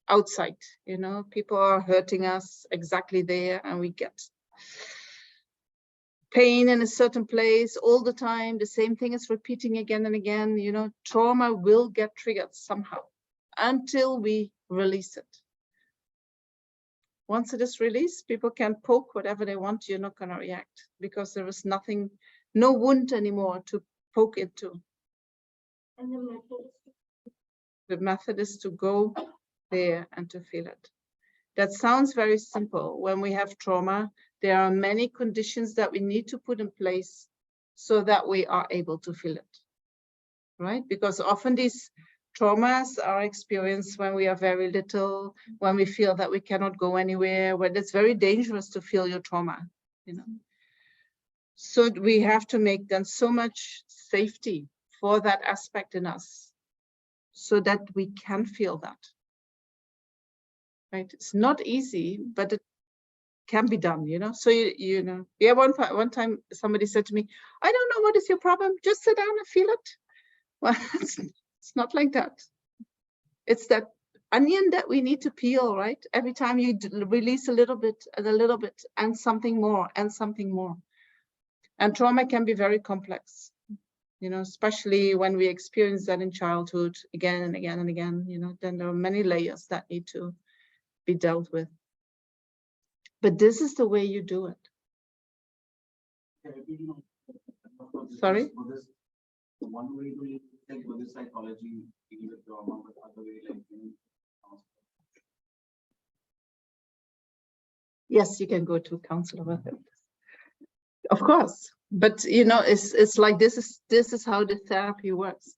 outside, you know, people are hurting us exactly there, and we get pain in a certain place all the time. The same thing is repeating again and again. You know, trauma will get triggered somehow until we release it. Once it is released, people can poke whatever they want. You're not going to react because there is nothing, no wound anymore to poke into. And The method is to go there and to feel it. That sounds very simple. When we have trauma, there are many conditions that we need to put in place so that we are able to feel it, right? Because often these traumas are experienced when we are very little, when we feel that we cannot go anywhere, when it's very dangerous to feel your trauma, you know. So we have to make then so much safety for that aspect in us so that we can feel that. Right? It's not easy, but it can be done, you know. So you know, yeah. One time somebody said to me, "I don't know what is your problem. Just sit down and feel it." Well, it's not like that. It's that onion that we need to peel, right? Every time you release a little bit and a little bit, and something more and something more. And trauma can be very complex, you know, especially when we experience that in childhood again and again and again. You know, then there are many layers that need to be dealt with. But this is the way you do it. Sorry? One way to take Buddhist psychology, deal with trauma, but other way like Yes, you can go to a counselor with it. Of course. But you know, it's like this is how the therapy works.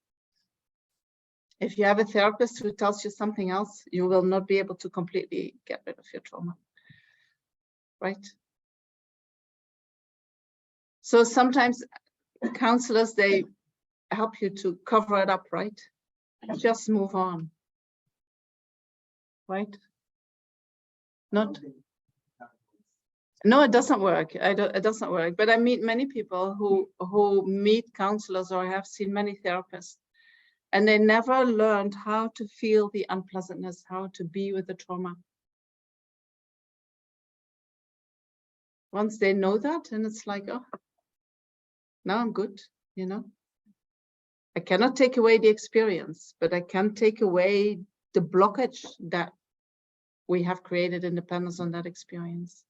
If you have a therapist who tells you something else, you will not be able to completely get rid of your trauma. Right? So sometimes counselors, they help you to cover it up, right? Just move on. Right? Not. No, it doesn't work. It doesn't work. But I meet many people who meet counselors, or I have seen many therapists, and they never learned how to feel the unpleasantness, how to be with the trauma. Once they know that, and it's like, oh, now I'm good, you know. I cannot take away the experience, but I can take away the blockage that we have created independence on that experience.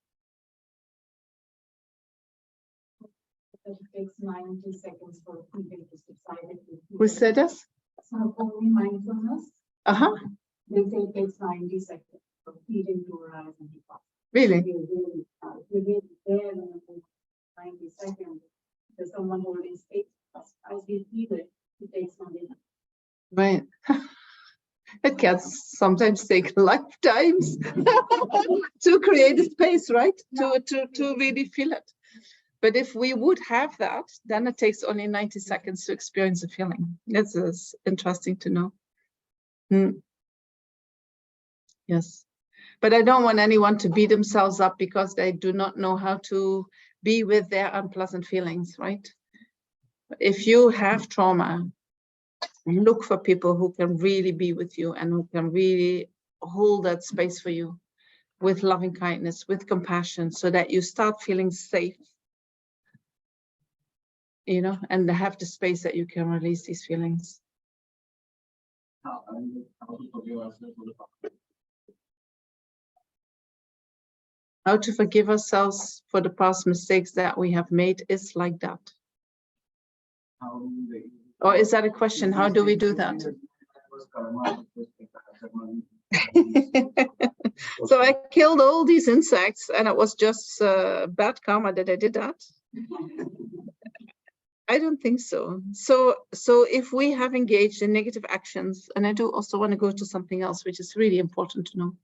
It takes 90 seconds for people to subside. Who said this? So only mindfulness. Uh-huh. They say it takes 90 seconds for feeling to arise and depart. Really? If you're really there in 90 seconds, there's someone holding space. As we feel it, it takes 1 minute. Right. It can sometimes take lifetimes to create a space, right? To really feel it. But if we would have that, then it takes only 90 seconds to experience a feeling. This is interesting to know. Yes. But I don't want anyone to beat themselves up because they do not know how to be with their unpleasant feelings, right? If you have trauma, look for people who can really be with you and who can really hold that space for you with loving kindness, with compassion, so that you start feeling safe, you know, and have the space that you can release these feelings. How to forgive ourselves for the past mistakes that we have made is like that. Or is that a question? How do we do that? So I killed all these insects and it was just bad karma that I did that. I don't think so. So if we have engaged in negative actions, and I do also want to go to something else, which is really important to know.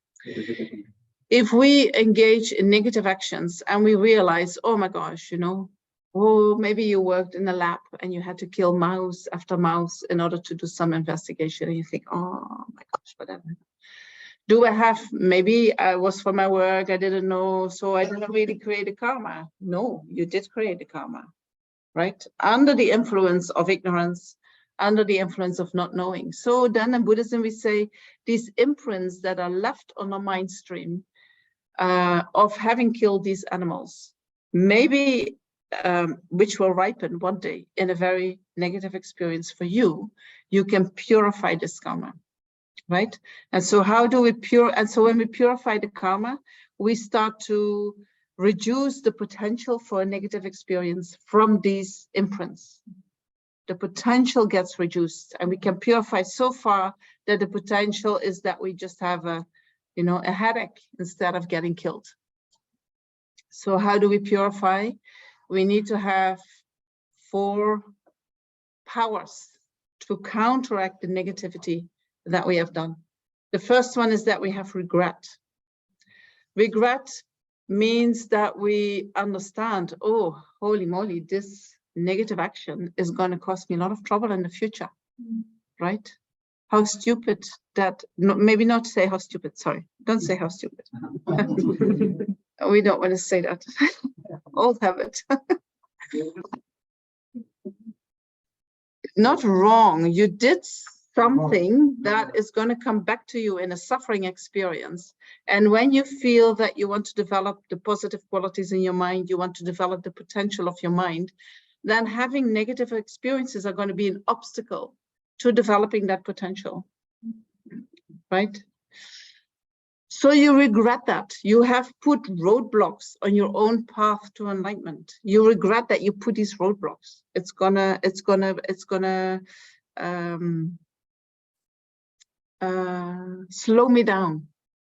If we engage in negative actions and we realize, oh my gosh, you know, oh, maybe you worked in a lab and you had to kill mouse after mouse in order to do some investigation, and you think, oh my gosh, whatever. Do I have, maybe I was for my work, I didn't know, so I didn't really create a karma. No, you did create a karma, right? Under the influence of ignorance, under the influence of not knowing. So then in Buddhism, we say these imprints that are left on our mind stream of having killed these animals, maybe which will ripen one day in a very negative experience for you, you can purify this karma, right? And so how do we when we purify the karma, we start to reduce the potential for a negative experience from these imprints. The potential gets reduced, and we can purify so far that the potential is that we just have a headache instead of getting killed. So how do we purify? We need to have 4 powers to counteract the negativity that we have done. The first one is that we have regret. Regret means that we understand, oh, holy moly, this negative action is going to cost me a lot of trouble in the future, right? How stupid that, no, maybe not say how stupid, sorry, don't say how stupid. We don't want to say that. Old habit. Not wrong, you did something that is going to come back to you in a suffering experience. And when you feel that you want to develop the positive qualities in your mind, you want to develop the potential of your mind, then having negative experiences are going to be an obstacle to developing that potential, right? So you regret that. You have put roadblocks on your own path to enlightenment. You regret that you put these roadblocks. It's gonna slow me down,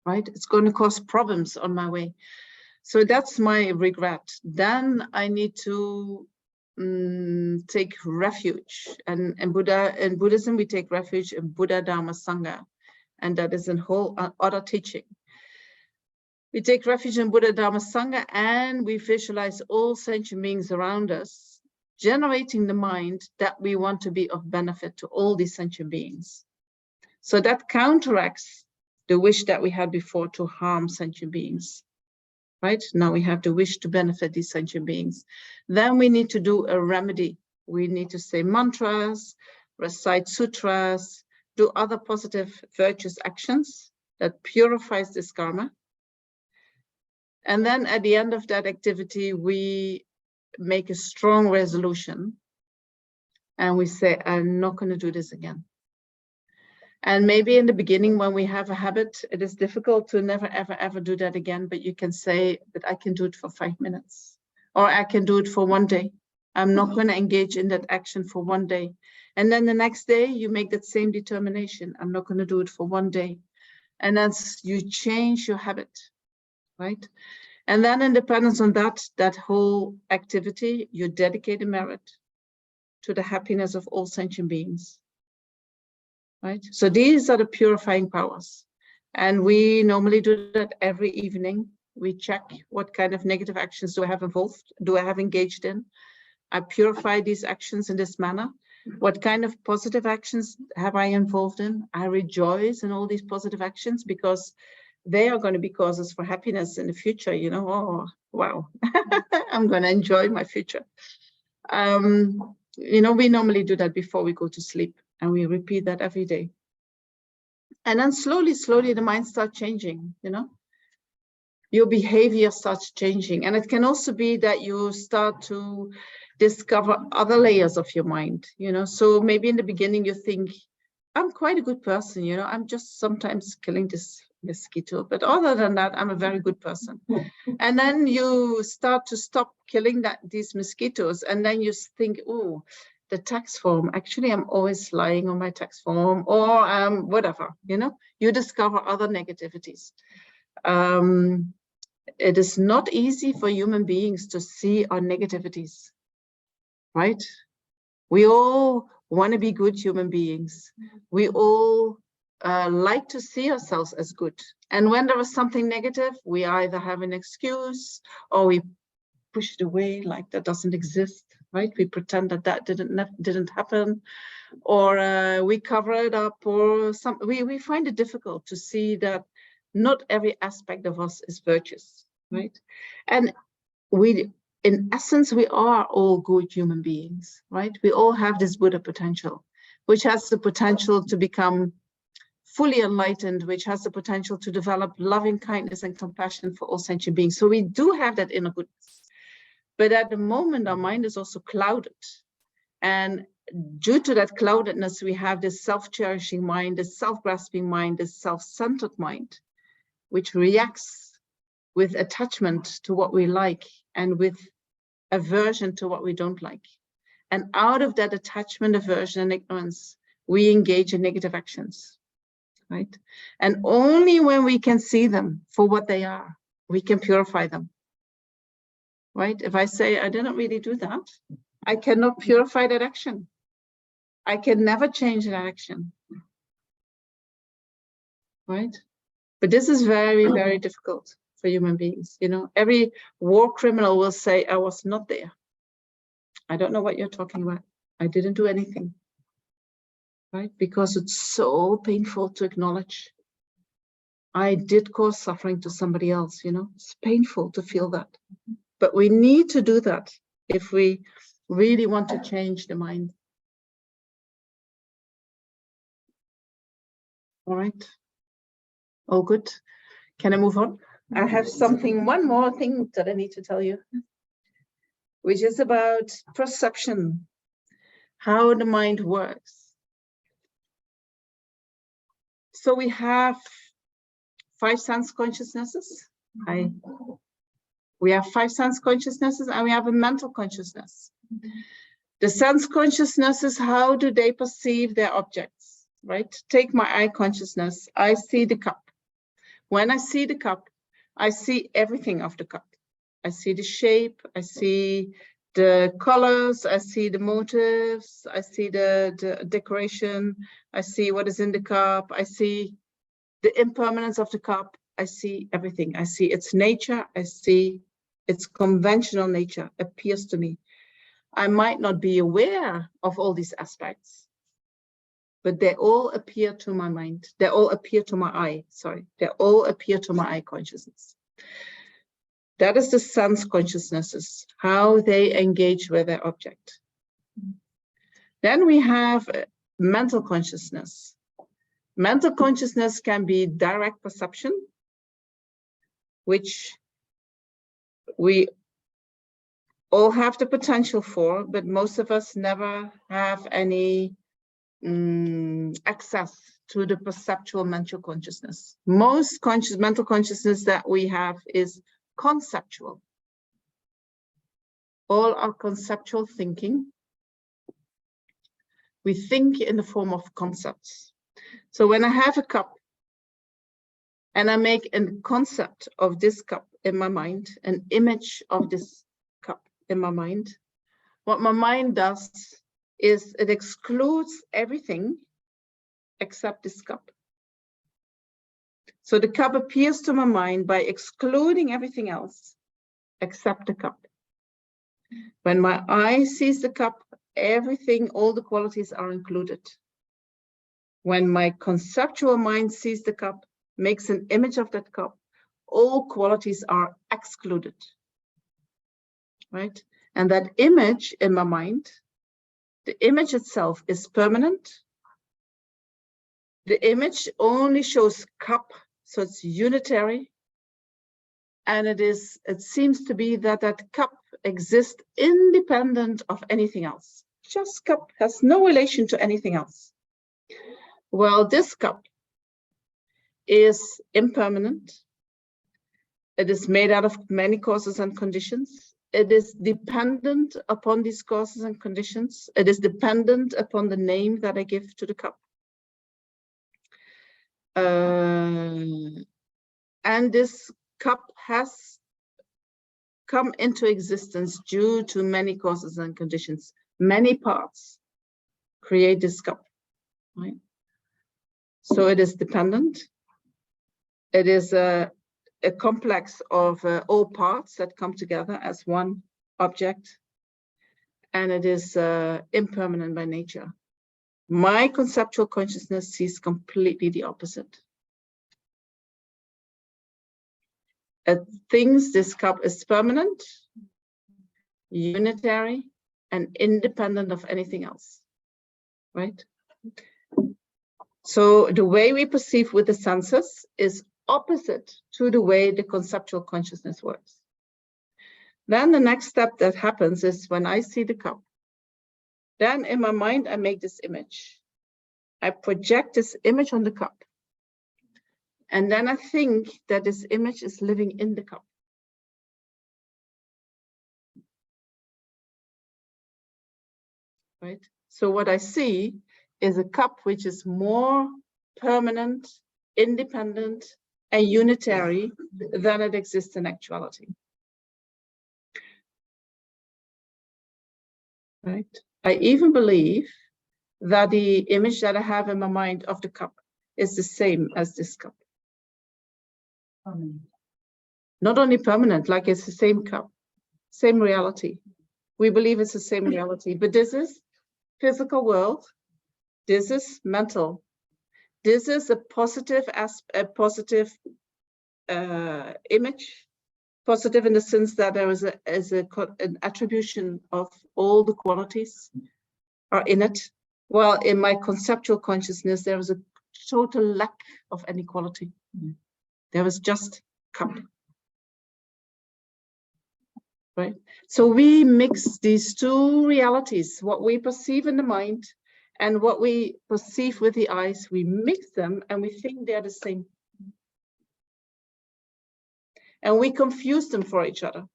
right? It's going to cause problems on my way. So that's my regret. Then I need to take refuge. And in Buddhism, we take refuge in Buddha, Dharma, Sangha. And that is a whole other teaching. We take refuge in Buddha, Dharma, Sangha, and we visualize all sentient beings around us, generating the mind that we want to be of benefit to all these sentient beings. So that counteracts the wish that we had before to harm sentient beings, right? Now we have the wish to benefit these sentient beings. Then we need to do a remedy. We need to say mantras, recite sutras, do other positive virtuous actions that purifies this karma. And then at the end of that activity, we make a strong resolution and we say, I'm not going to do this again. And maybe in the beginning, when we have a habit, it is difficult to never, ever, ever do that again. But you can say that I can do it for 5 minutes, or I can do it for 1 day. I'm not going to engage in that action for 1 day. And then the next day, you make that same determination. I'm not going to do it for 1 day. And then you change your habit, right? And then in dependence on that whole activity, you dedicate a merit to the happiness of all sentient beings. Right? So these are the purifying powers. And we normally do that every evening. We check what kind of negative actions do I have involved, do I have engaged in? I purify these actions in this manner. What kind of positive actions have I involved in? I rejoice in all these positive actions because they are going to be causes for happiness in the future, you know, oh, wow, I'm going to enjoy my future. You know, we normally do that before we go to sleep. And we repeat that every day. And then slowly, slowly, the mind starts changing, you know. Your behavior starts changing. And it can also be that you start to discover other layers of your mind, you know. So maybe in the beginning you think, I'm quite a good person, you know. I'm just sometimes killing this mosquito. But other than that, I'm a very good person. And then you start to stop killing these mosquitoes. And then you think, oh, the tax form, actually, I'm always lying on my tax form, or whatever, you know, you discover other negativities. It is not easy for human beings to see our negativities, right? We all want to be good human beings. We all like to see ourselves as good. And when there is something negative, we either have an excuse or we push it away like that doesn't exist. Right? We pretend that didn't happen, or we cover it up, or we find it difficult to see that not every aspect of us is virtuous, right? And in essence, we are all good human beings, right? We all have this Buddha potential. which has the potential to become fully enlightened, which has the potential to develop loving kindness and compassion for all sentient beings. So we do have that inner goodness. But at the moment, our mind is also clouded. And due to that cloudedness, we have this self-cherishing mind, this self-grasping mind, this self-centered mind, which reacts with attachment to what we like and with aversion to what we don't like. And out of that attachment, aversion, and ignorance, we engage in negative actions, right? And only when we can see them for what they are, we can purify them, right? If I say, I didn't really do that, I cannot purify that action. I can never change that action, right? But this is very, very difficult for human beings. You know, every war criminal will say, I was not there. I don't know what you're talking about. I didn't do anything, right? Because it's so painful to acknowledge. I did cause suffering to somebody else, you know, it's painful to feel that. But we need to do that if we really want to change the mind. All right. All good. Can I move on? I have one more thing that I need to tell you, which is about perception, how the mind works. So we have 5 sense consciousnesses. We have 5 sense consciousnesses and we have a mental consciousness. The sense consciousnesses, how do they perceive their objects, right? Take my eye consciousness. I see the cup. When I see the cup, I see everything of the cup. I see the shape, I see the colors, I see the motifs, I see the decoration, I see what is in the cup, I see the impermanence of the cup, I see everything. I see its nature, I see its conventional nature appears to me. I might not be aware of all these aspects, but they all appear to my mind. They all appear to my eye, sorry. They all appear to my eye consciousness. That is the sense consciousnesses, how they engage with their object. Then we have mental consciousness. Mental consciousness can be direct perception, which we all have the potential for, but most of us never have any access to the perceptual mental consciousness. Most mental consciousness that we have is conceptual. All our conceptual thinking, we think in the form of concepts. So when I have a cup and I make a concept of this cup in my mind, an image of this cup in my mind, what my mind does is it excludes everything except this cup. So the cup appears to my mind by excluding everything else except the cup. When my eye sees the cup, everything, all the qualities are included. When my conceptual mind sees the cup, makes an image of that cup, all qualities are excluded, right? And that image in my mind, the image itself is permanent. The image only shows cup, so it's unitary. And it seems to be that that cup exists independent of anything else. Just cup has no relation to anything else. Well, this cup is impermanent. It is made out of many causes and conditions. It is dependent upon these causes and conditions. It is dependent upon the name that I give to the cup. And this cup has come into existence due to many causes and conditions. Many parts create this cup, right? So it is dependent. It is a complex of all parts that come together as one object, and it is impermanent by nature. My conceptual consciousness sees completely the opposite. It thinks this cup is permanent, unitary, and independent of anything else, right? So the way we perceive with the senses is opposite to the way the conceptual consciousness works. Then the next step that happens is when I see the cup, then in my mind, I make this image. I project this image on the cup. And then I think that this image is living in the cup. Right? So what I see is a cup which is more permanent, independent, and unitary than it exists in actuality. Right? I even believe that the image that I have in my mind of the cup is the same as this cup. Not only permanent, like it's the same cup, same reality. We believe it's the same reality, but this is physical world. This is mental. This is a positive image. Positive in the sense that there is an attribution of all the qualities are in it. While in my conceptual consciousness, there is a total lack of any quality. There was just cup. Right? So we mix these two realities, what we perceive in the mind and what we perceive with the eyes, we mix them and we think they're the same. And we confuse them for each other.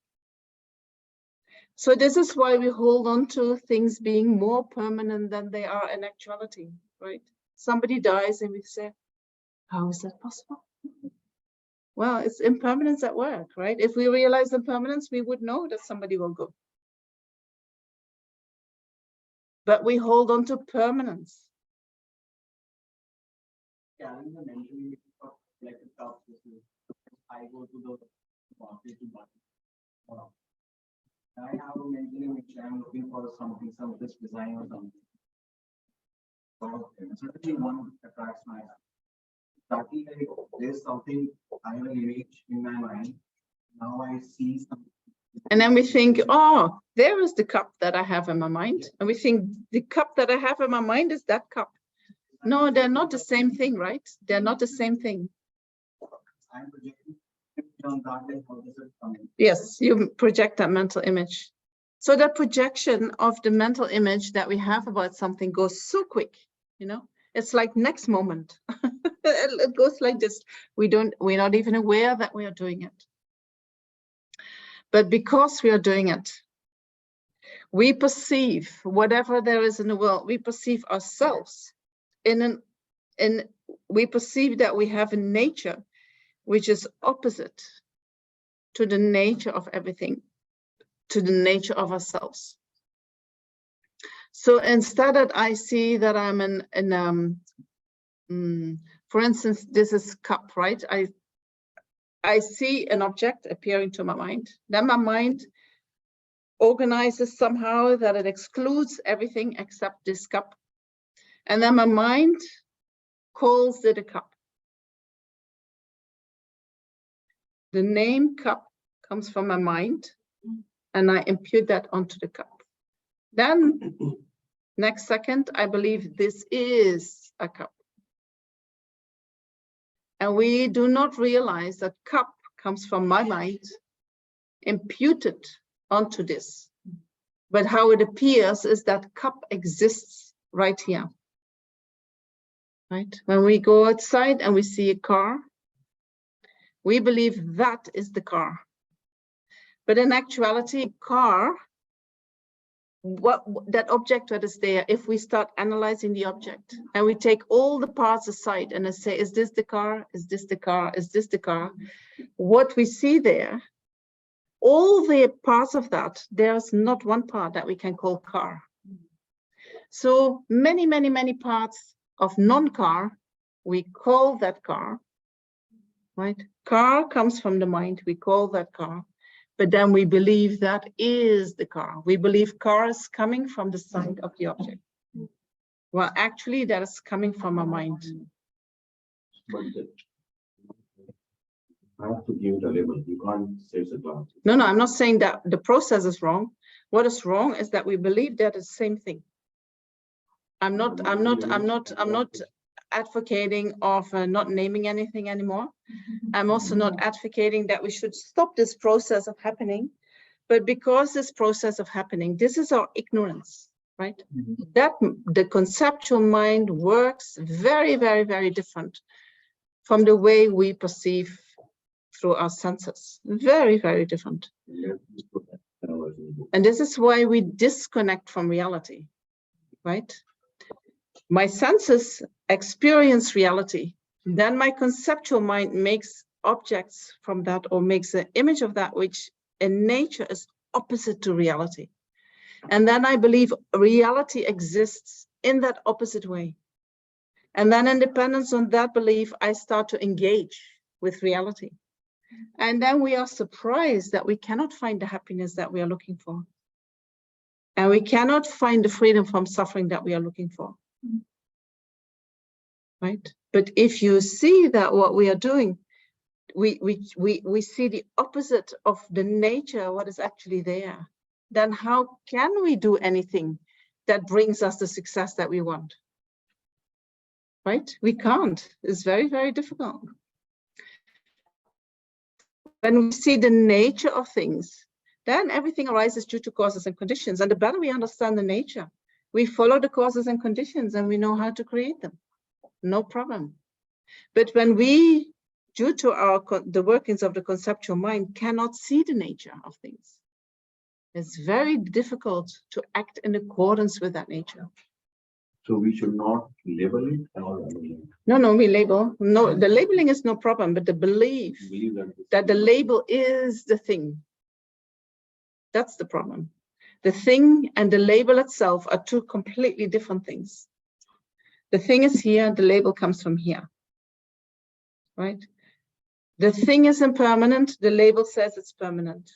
So this is why we hold on to things being more permanent than they are in actuality, right? Somebody dies and we say, how is that possible? Well, it's impermanence at work, right? If we realize impermanence, we would know that somebody will go. But we hold on to permanence. Yeah, I'm mentioning like a top. I go to the market to buy. I have a mentioning which I'm looking for something, some of this design or something. So certainly one attracts my eye. Starting like there's something, I have an image in my mind. Now I see something. And then we think, oh, there is the cup that I have in my mind. And we think the cup that I have in my mind is that cup. No, they're not the same thing, right? They're not the same thing. I'm projecting on that way, how does it come in? Yes, you project that mental image. So that projection of the mental image that we have about something goes so quick, you know, it's like next moment. It goes like this. We're not even aware that we are doing it. But because we are doing it, we perceive whatever there is in the world, we perceive ourselves we perceive that we have a nature which is opposite to the nature of everything, to the nature of ourselves. So instead that I see that I'm for instance, this is cup, right? I see an object appearing to my mind. Then my mind organizes somehow that it excludes everything except this cup. And then my mind calls it a cup. The name cup comes from my mind, and I impute that onto the cup. Then, next second, I believe this is a cup. And we do not realize that cup comes from my mind, imputed onto this. But how it appears is that cup exists right here. Right? When we go outside and we see a car, we believe that is the car. But in actuality, car, that object that is there, if we start analyzing the object and we take all the parts aside and I say, is this the car? Is this the car? Is this the car? What we see there, all the parts of that, there's not one part that we can call car. So many, many, many parts of non-car, we call that car, right? Car comes from the mind, we call that car. But then we believe that is the car. We believe car is coming from the side of the object. Well, actually, that is coming from our mind. But I have to give it a label. You can't say it's a glass. No, I'm not saying that the process is wrong. What is wrong is that we believe that it's the same thing. I'm not advocating of not naming anything anymore. I'm also not advocating that we should stop this process of happening, but because this process of happening, this is our ignorance, right? That the conceptual mind works very, very, very different from the way we perceive through our senses. Very, very different. And this is why we disconnect from reality, right? My senses experience reality. Then my conceptual mind makes objects from that, or makes an image of that, which in nature is opposite to reality. And then I believe reality exists in that opposite way. And then in dependence on that belief, I start to engage with reality. And then we are surprised that we cannot find the happiness that we are looking for. And we cannot find the freedom from suffering that we are looking for. Right? But if you see that what we are doing, we see the opposite of the nature, what is actually there, then how can we do anything that brings us the success that we want? Right? We can't. It's very, very difficult. When we see the nature of things, then everything arises due to causes and conditions. And the better we understand the nature, we follow the causes and conditions and we know how to create them. No problem. But when we, due to the workings of the conceptual mind, cannot see the nature of things, it's very difficult to act in accordance with that nature. So we should not label it or No, we label. No, the labeling is no problem, but the belief that the label is the thing, that's the problem. The thing and the label itself are two completely different things. The thing is here, the label comes from here, right? The thing is impermanent, the label says it's permanent.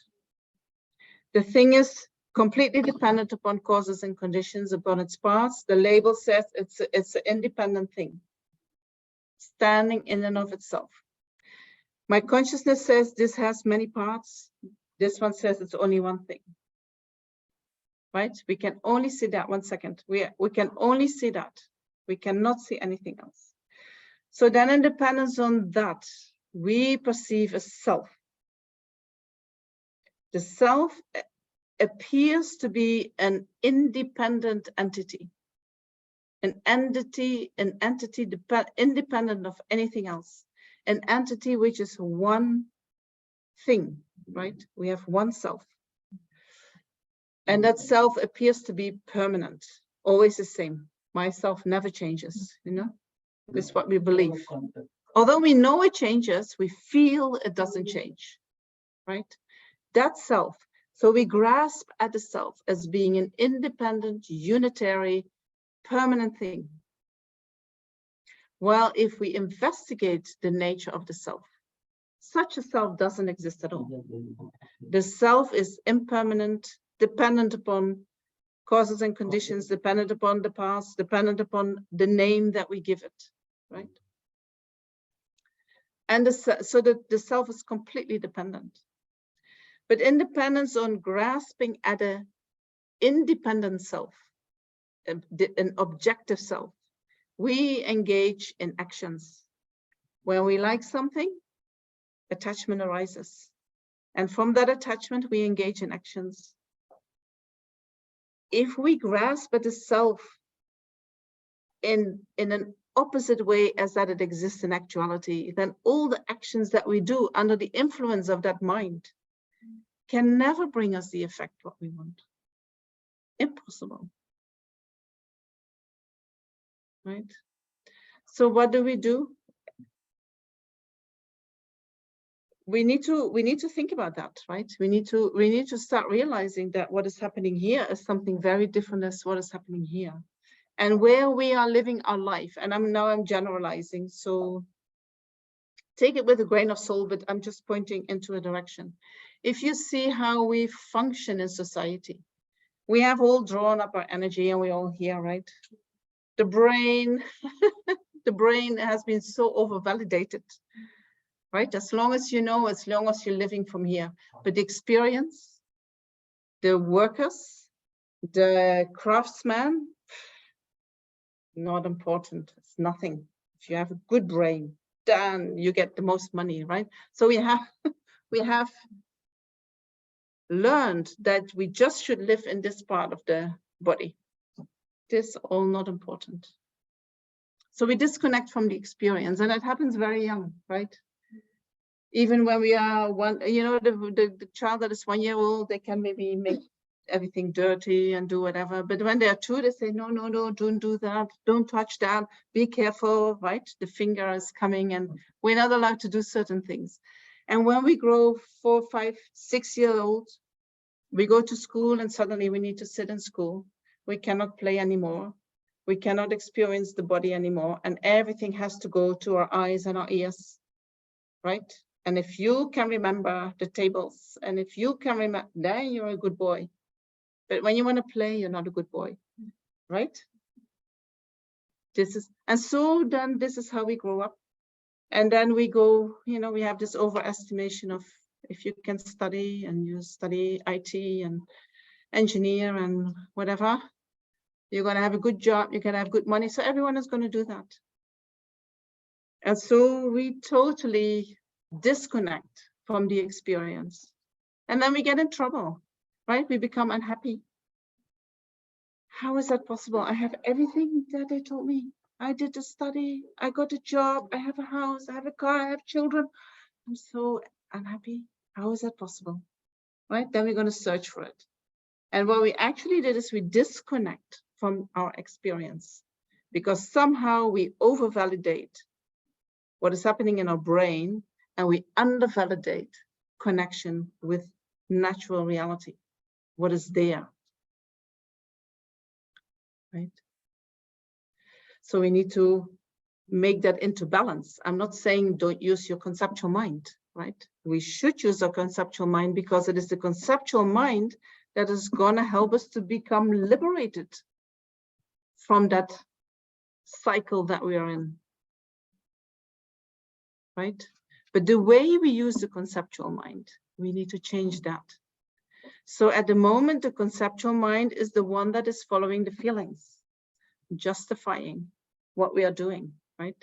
The thing is completely dependent upon causes and conditions, upon its parts. The label says it's an independent thing, standing in and of itself. My consciousness says this has many parts. This one says it's only one thing. Right? We can only see that. 1 second. We can only see that. We cannot see anything else. So then in dependence on that, we perceive a self. The self appears to be an independent entity. An entity independent of anything else. An entity which is one thing, right? We have one self. And that self appears to be permanent, always the same. Myself never changes, you know? This is what we believe. Although we know it changes, we feel it doesn't change, right? That self. So we grasp at the self as being an independent, unitary, permanent thing. Well, if we investigate the nature of the self, such a self doesn't exist at all. The self is impermanent, dependent upon causes and conditions, dependent upon the past, dependent upon the name that we give it, right? And so the self is completely dependent. But independence on grasping at an independent self, an objective self, we engage in actions. When we like something, attachment arises. And from that attachment, we engage in actions. If we grasp at the self in an opposite way as that it exists in actuality, then all the actions that we do under the influence of that mind can never bring us the effect what we want. Impossible. Right? So what do? We need to think about that, right? We need to start realizing that what is happening here is something very different as what is happening here. And where we are living our life, and I'm generalizing, so take it with a grain of salt, but I'm just pointing into a direction. If you see how we function in society, we have all drawn up our energy and we're all here, right? The brain, the brain has been so over-validated, right? As long as you know, as long as you're living from here. But the experience, the workers, the craftsmen, not important. It's nothing. If you have a good brain, then you get the most money, right? So we have we have learned that we just should live in this part of the body. This all not important. So we disconnect from the experience, and that happens very young, right? Even when we are one, you know, the child that is 1 year old, they can maybe make everything dirty and do whatever. But when they are 2, they say, no, no, no, don't do that. Don't touch that. Be careful, right? The finger is coming and we're not allowed to do certain things. And when we grow 4, 5, 6 years old, we go to school and suddenly we need to sit in school. We cannot play anymore. We cannot experience the body anymore. And everything has to go to our eyes and our ears, right? And if you can remember the tables, and if you can remember, then you're a good boy. But when you want to play, you're not a good boy, right? This is, and so then this is how we grow up. And then we go, you know, we have this overestimation of if you can study and you study IT and engineer and whatever, you're going to have a good job, you can have good money. So everyone is going to do that. And so we totally disconnect from the experience. And then we get in trouble, right? We become unhappy. How is that possible? I have everything that they told me. I did the study, I got a job, I have a house, I have a car, I have children. I'm so unhappy. How is that possible? Right? Then we're going to search for it. And what we actually did is we disconnect from our experience because somehow we overvalidate what is happening in our brain and we undervalidate connection with natural reality, what is there, right? So we need to make that into balance. I'm not saying don't use your conceptual mind, right? We should use our conceptual mind because it is the conceptual mind that is going to help us to become liberated from that cycle that we are in, right? But the way we use the conceptual mind, we need to change that. So at the moment, the conceptual mind is the one that is following the feelings, justifying what we are doing, right?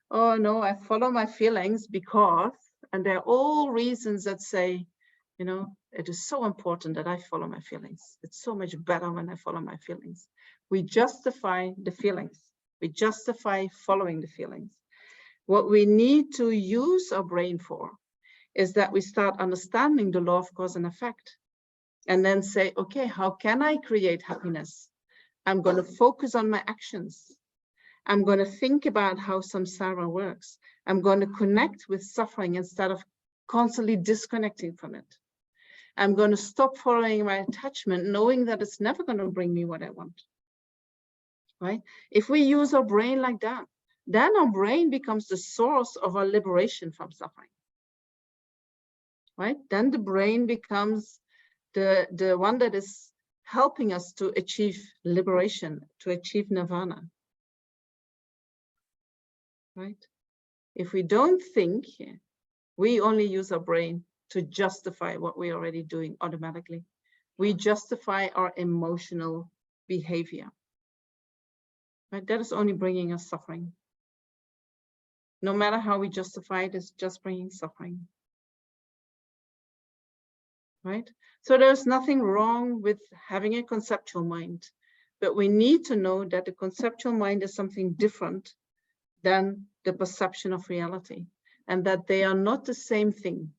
Oh no, I follow my feelings because, and there are all reasons that say, you know, it is so important that I follow my feelings. It's so much better when I follow my feelings. We justify the feelings. We justify following the feelings. What we need to use our brain for is that we start understanding the law of cause and effect and then say, okay, how can I create happiness? I'm going to focus on my actions. I'm going to think about how samsara works. I'm going to connect with suffering instead of constantly disconnecting from it. I'm going to stop following my attachment, knowing that it's never going to bring me what I want, right? If we use our brain like that, then our brain becomes the source of our liberation from suffering, right? Then the brain becomes the one that is helping us to achieve liberation, to achieve nirvana, right? If we don't think, we only use our brain to justify what we're already doing automatically. We justify our emotional behavior, right? That is only bringing us suffering. No matter how we justify it, it's just bringing suffering, right? So there's nothing wrong with having a conceptual mind, but we need to know that the conceptual mind is something different than the perception of reality, and that they are not the same thing.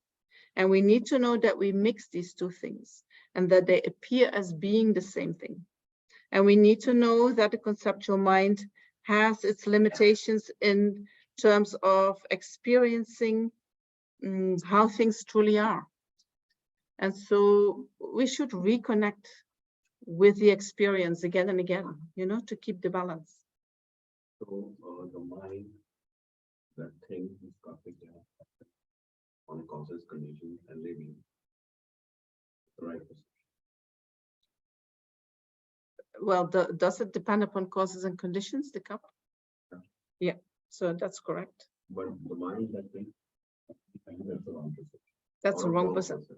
And we need to know that we mix these two things and that they appear as being the same thing. And we need to know that the conceptual mind has its limitations in terms of experiencing how things truly are. And so we should reconnect with the experience again and again, you know, to keep the balance. So the mind, that thing is conflicting on conscious condition and living the right perception. Well, does it depend upon causes and conditions, the cup? Yeah, so that's correct. But the mind, that thing, I think that's the wrong perception. That's a wrong perception.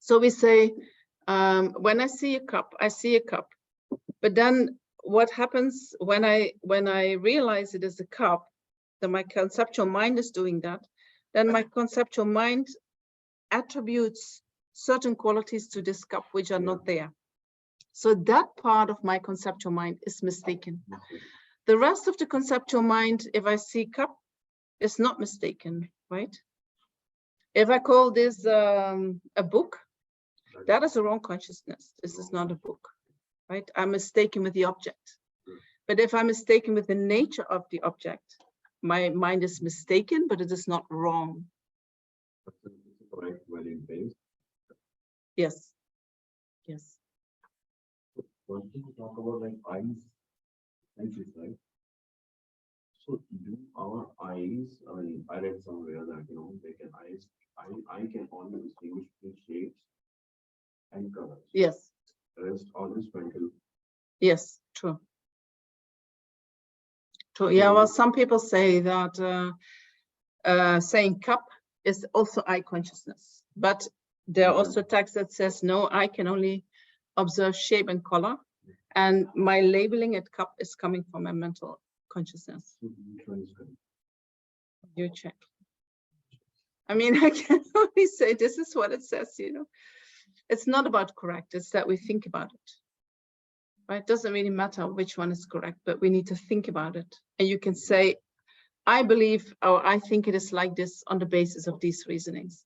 So we say, when I see a cup, I see a cup. But then what happens when I realize it is a cup, that my conceptual mind is doing that, then my conceptual mind attributes certain qualities to this cup which are not there. So that part of my conceptual mind is mistaken. The rest of the conceptual mind, if I see cup, is not mistaken, right? If I call this a book, that is a wrong consciousness. This is not a book, right? I'm mistaken with the object. But if I'm mistaken with the nature of the object, my mind is mistaken, but it is not wrong. Correct value based. Yes. Yes. One thing to talk about like eyes, senses, right? So do our eyes, I mean, I read somewhere that, you know, they can eyes, I can only distinguish between shapes and colors. Yes. The rest all is mental. Yes, true. True. Yeah, well, some people say that saying cup is also eye consciousness, but there are also texts that says, no, I can only observe shape and color, and my labeling at cup is coming from a mental consciousness. Which one is correct? You check. I mean, I can only say this is what it says, you know. It's not about correct, it's that we think about it. Right? It doesn't really matter which one is correct, but we need to think about it. And you can say, I believe, or I think it is like this on the basis of these reasonings.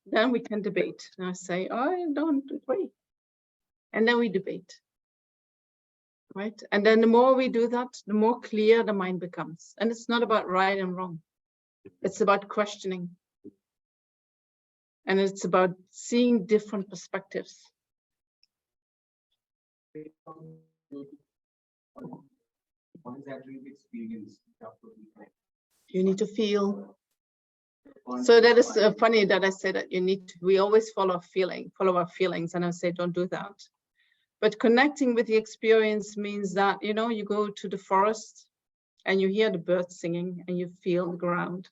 Then we can debate. And I say, oh, I don't agree. And then we debate. Right? And then the more we do that, the more clear the mind becomes. And it's not about right and wrong. It's about questioning. And it's about seeing different perspectives. What is actually the experience? You need to feel. So that is funny that I say that you need to, we always follow our feelings, and I say don't do that. But connecting with the experience means that, you know, you go to the forest and you hear the birds singing and you feel the ground.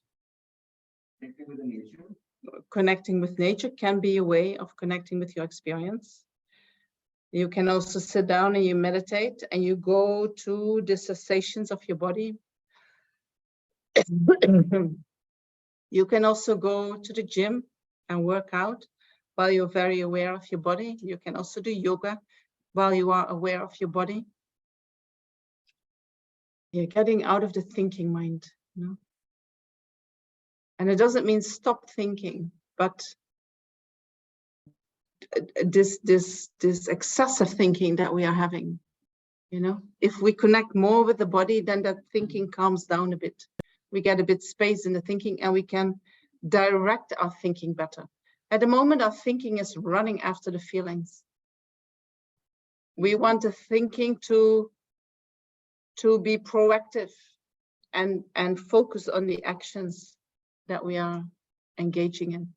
Connecting with the nature. Connecting with nature can be a way of connecting with your experience. You can also sit down and you meditate and you go to the sensations of your body. You can also go to the gym and work out while you're very aware of your body. You can also do yoga while you are aware of your body. You're getting out of the thinking mind, you know? And it doesn't mean stop thinking, but this excessive thinking that we are having, you know, if we connect more with the body, then that thinking calms down a bit. We get a bit space in the thinking and we can direct our thinking better. At the moment, our thinking is running after the feelings. We want the thinking to be proactive and focus on the actions that we are engaging in.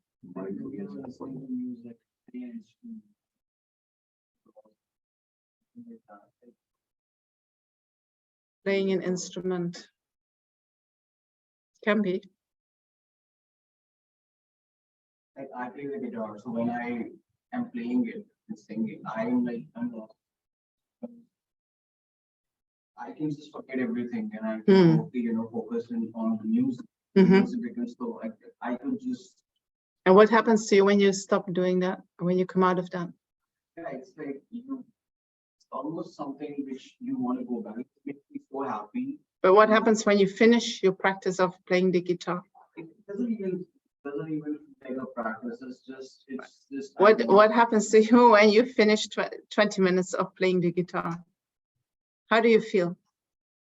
Playing an instrument can be. Like I play the guitar, so when I am playing it and singing, I'm lost. I can just forget everything and I can totally, you know, focus on the music. Music becomes so I could just. And what happens to you when you stop doing that? When you come out of that? Yeah, it's like it's almost something which you want to go back. It makes me so happy. But what happens when you finish your practice of playing the guitar? It doesn't even take a practice. It's just What happens to you when you finish 20 minutes of playing the guitar? How do you feel?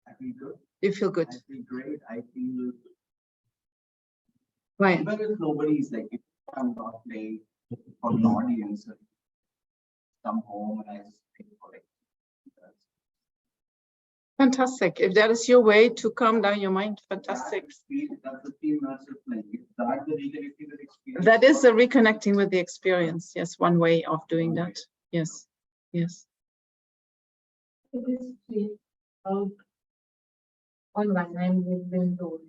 I feel good. You feel good. I feel great. I feel right. Even if nobody's like, if I'm not playing for the audience, come home and I just play for like. Fantastic. If that is your way to calm down your mind, fantastic. That's 15 minutes of playing. That's the reconnecting with experience. That is a reconnecting with the experience. Yes, one way of doing that. Yes, yes. It is clear. On one hand, we've been told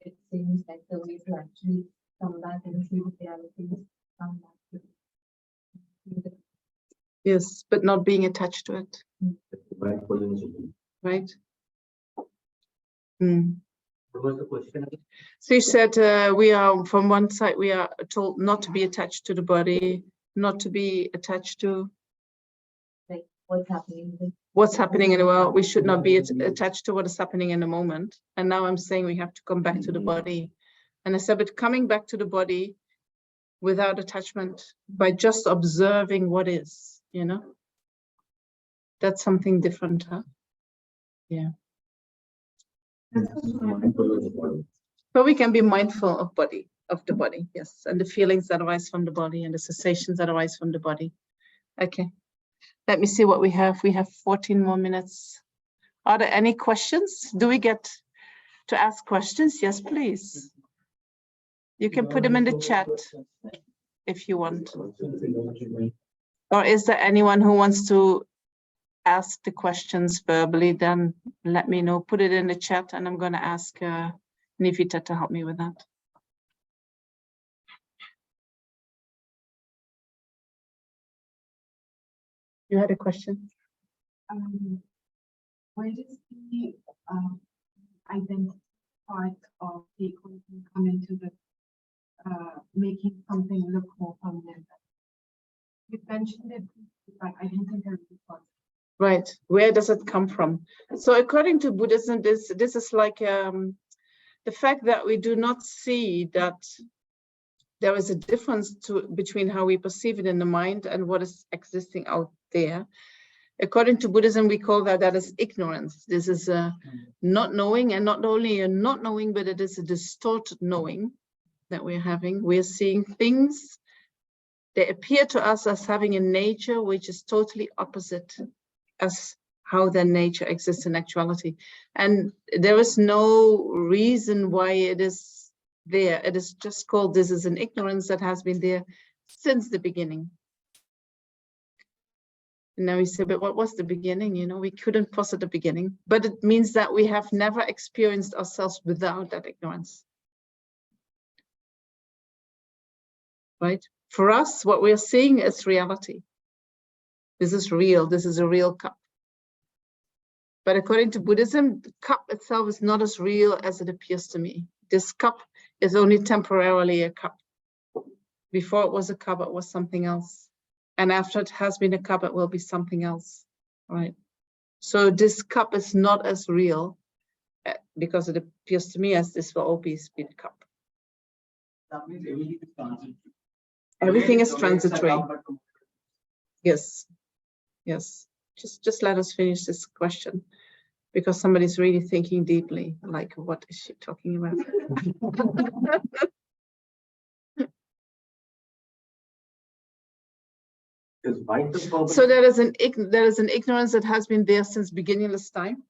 it seems like the way to actually come back and see the reality is come back to Yes, but not being attached to it, Mindfulness. right? Mm. What was the question? So you said we are, from one side, we are told not to be attached to the body, not to be attached to Like what's happening. what's happening in the world. We should not be attached to what is happening in the moment. And now I'm saying we have to come back to the body. And I said, but coming back to the body without attachment, by just observing what is, you know, that's something different, huh? Yeah. But we can be mindful of the body, yes, and the feelings that arise from the body and the sensations that arise from the body. Okay, let me see what we have. We have 14 more minutes. Are there any questions? Do we get to ask questions? Yes, please. You can put them in the chat if you want. Or is there anyone who wants to ask the questions verbally? Then let me know, put it in the chat, and I'm going to ask Nivita to help me with that. You had a question? Where does the identity part of the equation come into the making something look more permanent? You mentioned it, but I didn't think I really thought. Right. Where does it come from? So according to Buddhism, this is like the fact that we do not see that there is a difference between how we perceive it in the mind and what is existing out there. According to Buddhism, we call that is ignorance. This is not knowing, and not only a not knowing, but it is a distorted knowing that we're having. We're seeing things, they appear to us as having a nature which is totally opposite as how their nature exists in actuality. And there is no reason why it is there. It is just called, this is an ignorance that has been there since the beginning. And now we say, but what was the beginning? You know, we couldn't posit the beginning, but it means that we have never experienced ourselves without that ignorance. Right? For us, what we are seeing is reality. This is real. This is a real cup. But according to Buddhism, the cup itself is not as real as it appears to me. This cup is only temporarily a cup. Before it was a cup, it was something else. And after it has been a cup, it will be something else, right? So this cup is not as real because it appears to me as this will always be the cup. That means everything is transitory. Everything is transitory. Yes, yes. Just let us finish this question, because somebody's really thinking deeply, like, what is she talking about? So there is an ignorance that has been there since beginningless time.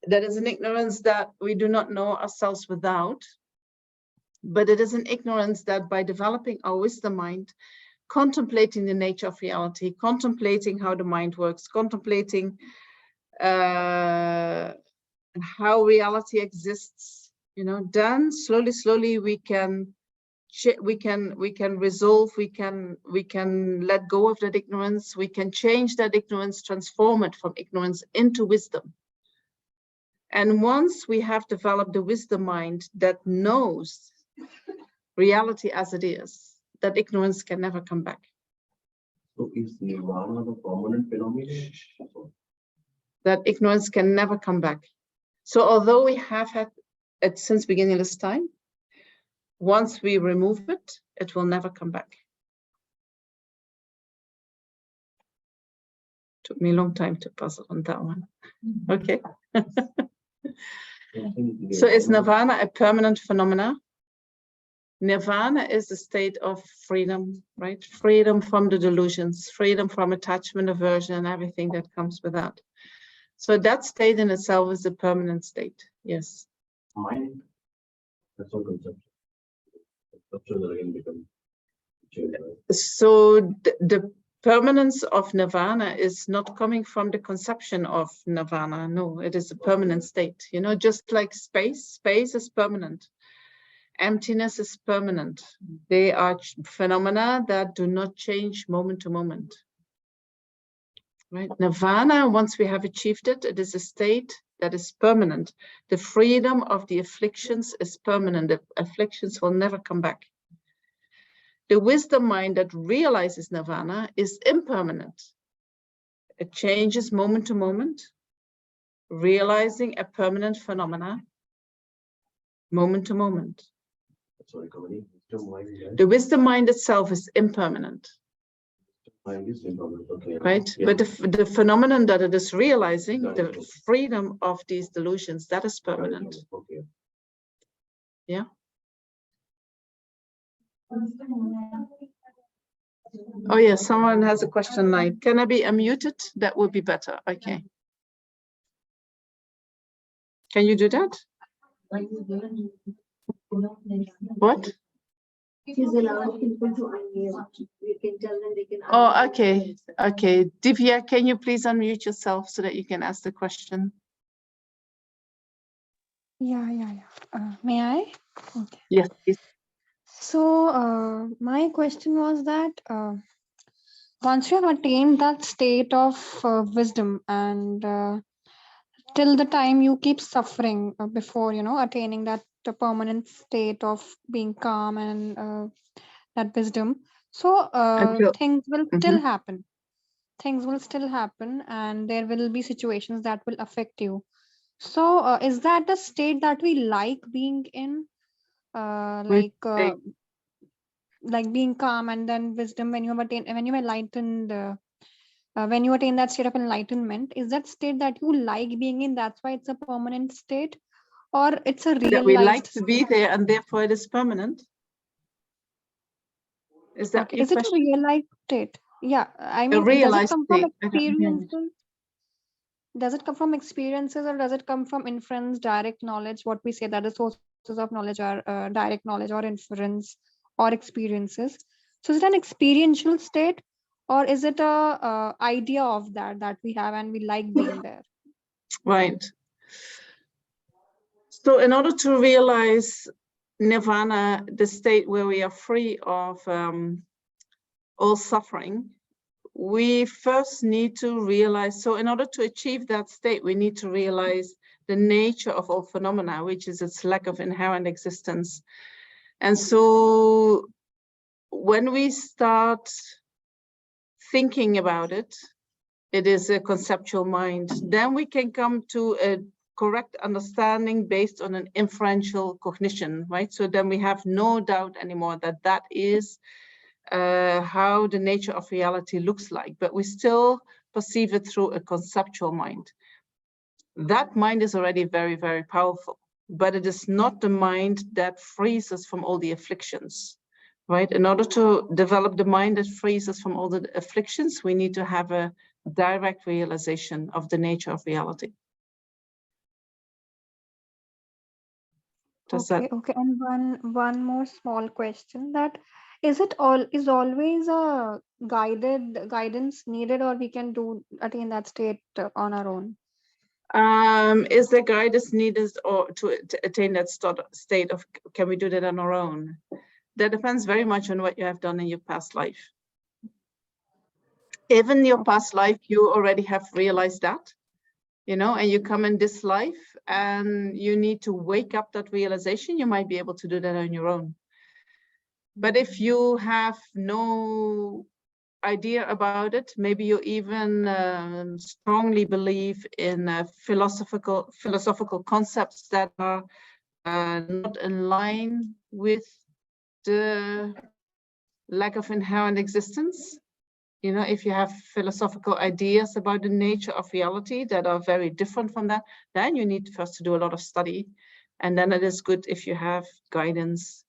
There is an ignorance that we do not know ourselves without, but it is an ignorance that by developing our wisdom mind, contemplating the nature of reality, contemplating how the mind works, contemplating how reality exists, you know, then slowly we can resolve, we can let go of that ignorance, we can change that ignorance, transform it from ignorance into wisdom. And once we have developed the wisdom mind that knows reality as it is, that ignorance can never come back. So is nirvana the permanent phenomenon? That ignorance can never come back. So although we have had it since beginningless time, once we remove it, it will never come back. Took me a long time to puzzle on that one. Okay. So is nirvana a permanent phenomena? Nirvana is the state of freedom, right? Freedom from the delusions, freedom from attachment, aversion, and everything that comes with that. So that state in itself is a permanent state, yes. Mind, that's all conception. Conception again become changed. So the permanence of nirvana is not coming from the conception of nirvana. No, it is a permanent state. You know, just like space is permanent. Emptiness is permanent. They are phenomena that do not change moment to moment. right? Nirvana, once we have achieved it, it is a state that is permanent. The freedom of the afflictions is permanent. The afflictions will never come back. The wisdom mind that realizes nirvana is impermanent. It changes moment to moment, realizing a permanent phenomena moment to moment. Sorry, Kamini, wisdom mind, right? The wisdom mind itself is impermanent. Mind is impermanent, okay. Right? Yeah. But the phenomenon that it is realizing, Right. the freedom of these delusions, that is permanent. Okay. Yeah. Oh yeah, someone has a question like, can I be unmuted? That would be better. Okay. Can you do that? What? She's allowed people to unmute. We can tell them they can. Oh, unmute. okay. Okay. Divya, can you please unmute yourself so that you can ask the question? Yeah. May I? Okay. Yes, please. So, my question was that once you have attained that state of wisdom and till the time you keep suffering before, attaining that permanent state of being calm and that wisdom. So, Until, things will Mhm. still happen. Things will still happen and there will be situations that will affect you. So, is that the state that we like being in? Which state? Like being calm and then wisdom when you have attained, when you are enlightened, when you attain that state of enlightenment, is that state that you like being in? That's why it's a permanent state, or it's a That we like realized to be state? there and therefore it is permanent. Is that Okay, your is it a question? realized state? Yeah, I A mean, does it realized come from state. I don't hear it. experiences? Does it come from experiences or does it come from inference, direct knowledge? What we say that the sources of knowledge are direct knowledge or inference or experiences. So is it an experiential state or is it a idea of that we have and we like being there? Right. So in order to realize nirvana, the state where we are free of all suffering, we first need to realize, so in order to achieve that state, we need to realize the nature of all phenomena, which is its lack of inherent existence. And so when we start thinking about it, it is a conceptual mind. Then we can come to a correct understanding based on an inferential cognition, right? So then we have no doubt anymore that that is how the nature of reality looks like, but we still perceive it through a conceptual mind. That mind is already very, very powerful, but it is not the mind that frees us from all the afflictions, right? In order to develop the mind that frees us from all the afflictions, we need to have a direct realization of the nature of reality. Okay, and one more small question, that is always a guidance needed, or we can attain that state on our own? Is there guidance needed or to attain that state of, can we do that on our own? That depends very much on what you have done in your past life. If in your past life you already have realized that, and you come in this life and you need to wake up that realization, you might be able to do that on your own. But if you have no idea about it, maybe you even strongly believe in philosophical concepts that are not in line with the lack of inherent existence. If you have philosophical ideas about the nature of reality that are very different from that, then you need first to do a lot of study. And then it is good if you have guidance.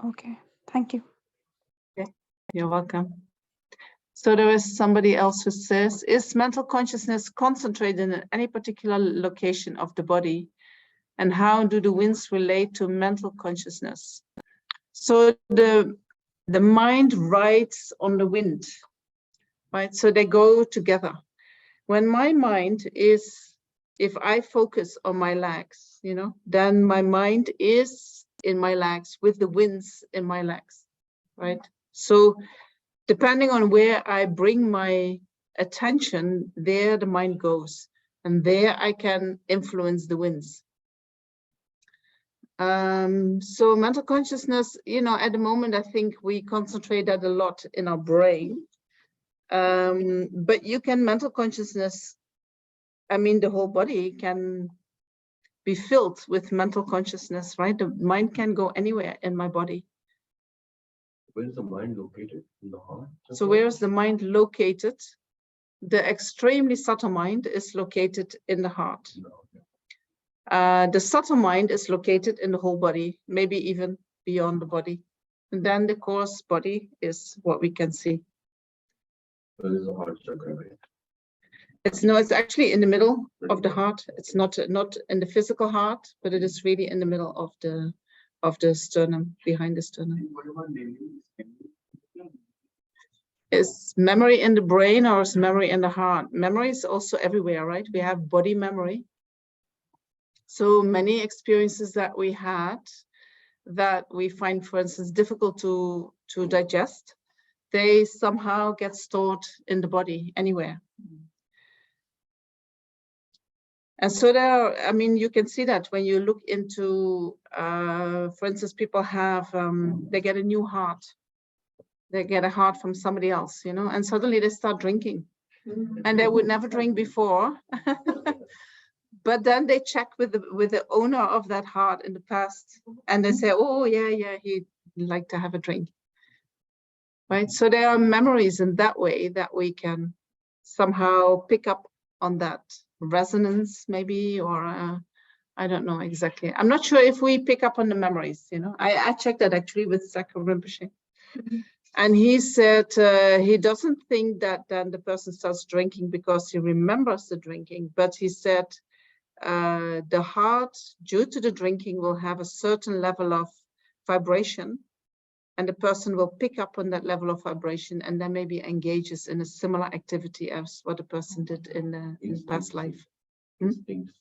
Okay, thank you. Okay, you're welcome. So there is somebody else who says, is mental consciousness concentrated in any particular location of the body? And how do the winds relate to mental consciousness? So the mind rides on the wind, right? So they go together. When my mind is, if I focus on my legs, then my mind is in my legs with the winds in my legs, right? So depending on where I bring my attention, there the mind goes. And there I can influence the winds. So mental consciousness, you know, at the moment, I think we concentrate that a lot in our brain. But you can mental consciousness, I mean, the whole body can be filled with mental consciousness, right? The mind can go anywhere in my body. Where is the mind located? In the heart? So where is the mind located? The extremely subtle mind is located in the heart. The subtle mind is located in the whole body, maybe even beyond the body. And then the coarse body is what we can see. Where is the heart chakra? It's actually in the middle of the heart. It's not in the physical heart, but it is really in the middle of the sternum, behind the sternum. Is memory in the brain or is memory in the heart? Memory is also everywhere, right? We have body memory. So many experiences that we had that we find, for instance, difficult to digest, they somehow get stored in the body anywhere. And so there, I mean, you can see that when you look into, for instance, people have, they get a new heart. They get a heart from somebody else, you know, and suddenly they start drinking. And they would never drink before. But then they check with the owner of that heart in the past. And they say, oh, yeah, he'd like to have a drink. Right? So there are memories in that way that we can somehow pick up on that resonance, maybe, or I don't know exactly. I'm not sure if we pick up on the memories, you know. I checked that actually with Sakha Rinpoche. And he said he doesn't think that then the person starts drinking because he remembers the drinking, but he said the heart, due to the drinking, will have a certain level of vibration, and the person will pick up on that level of vibration and then maybe engages in a similar activity as what the person did in the past life. Instincts.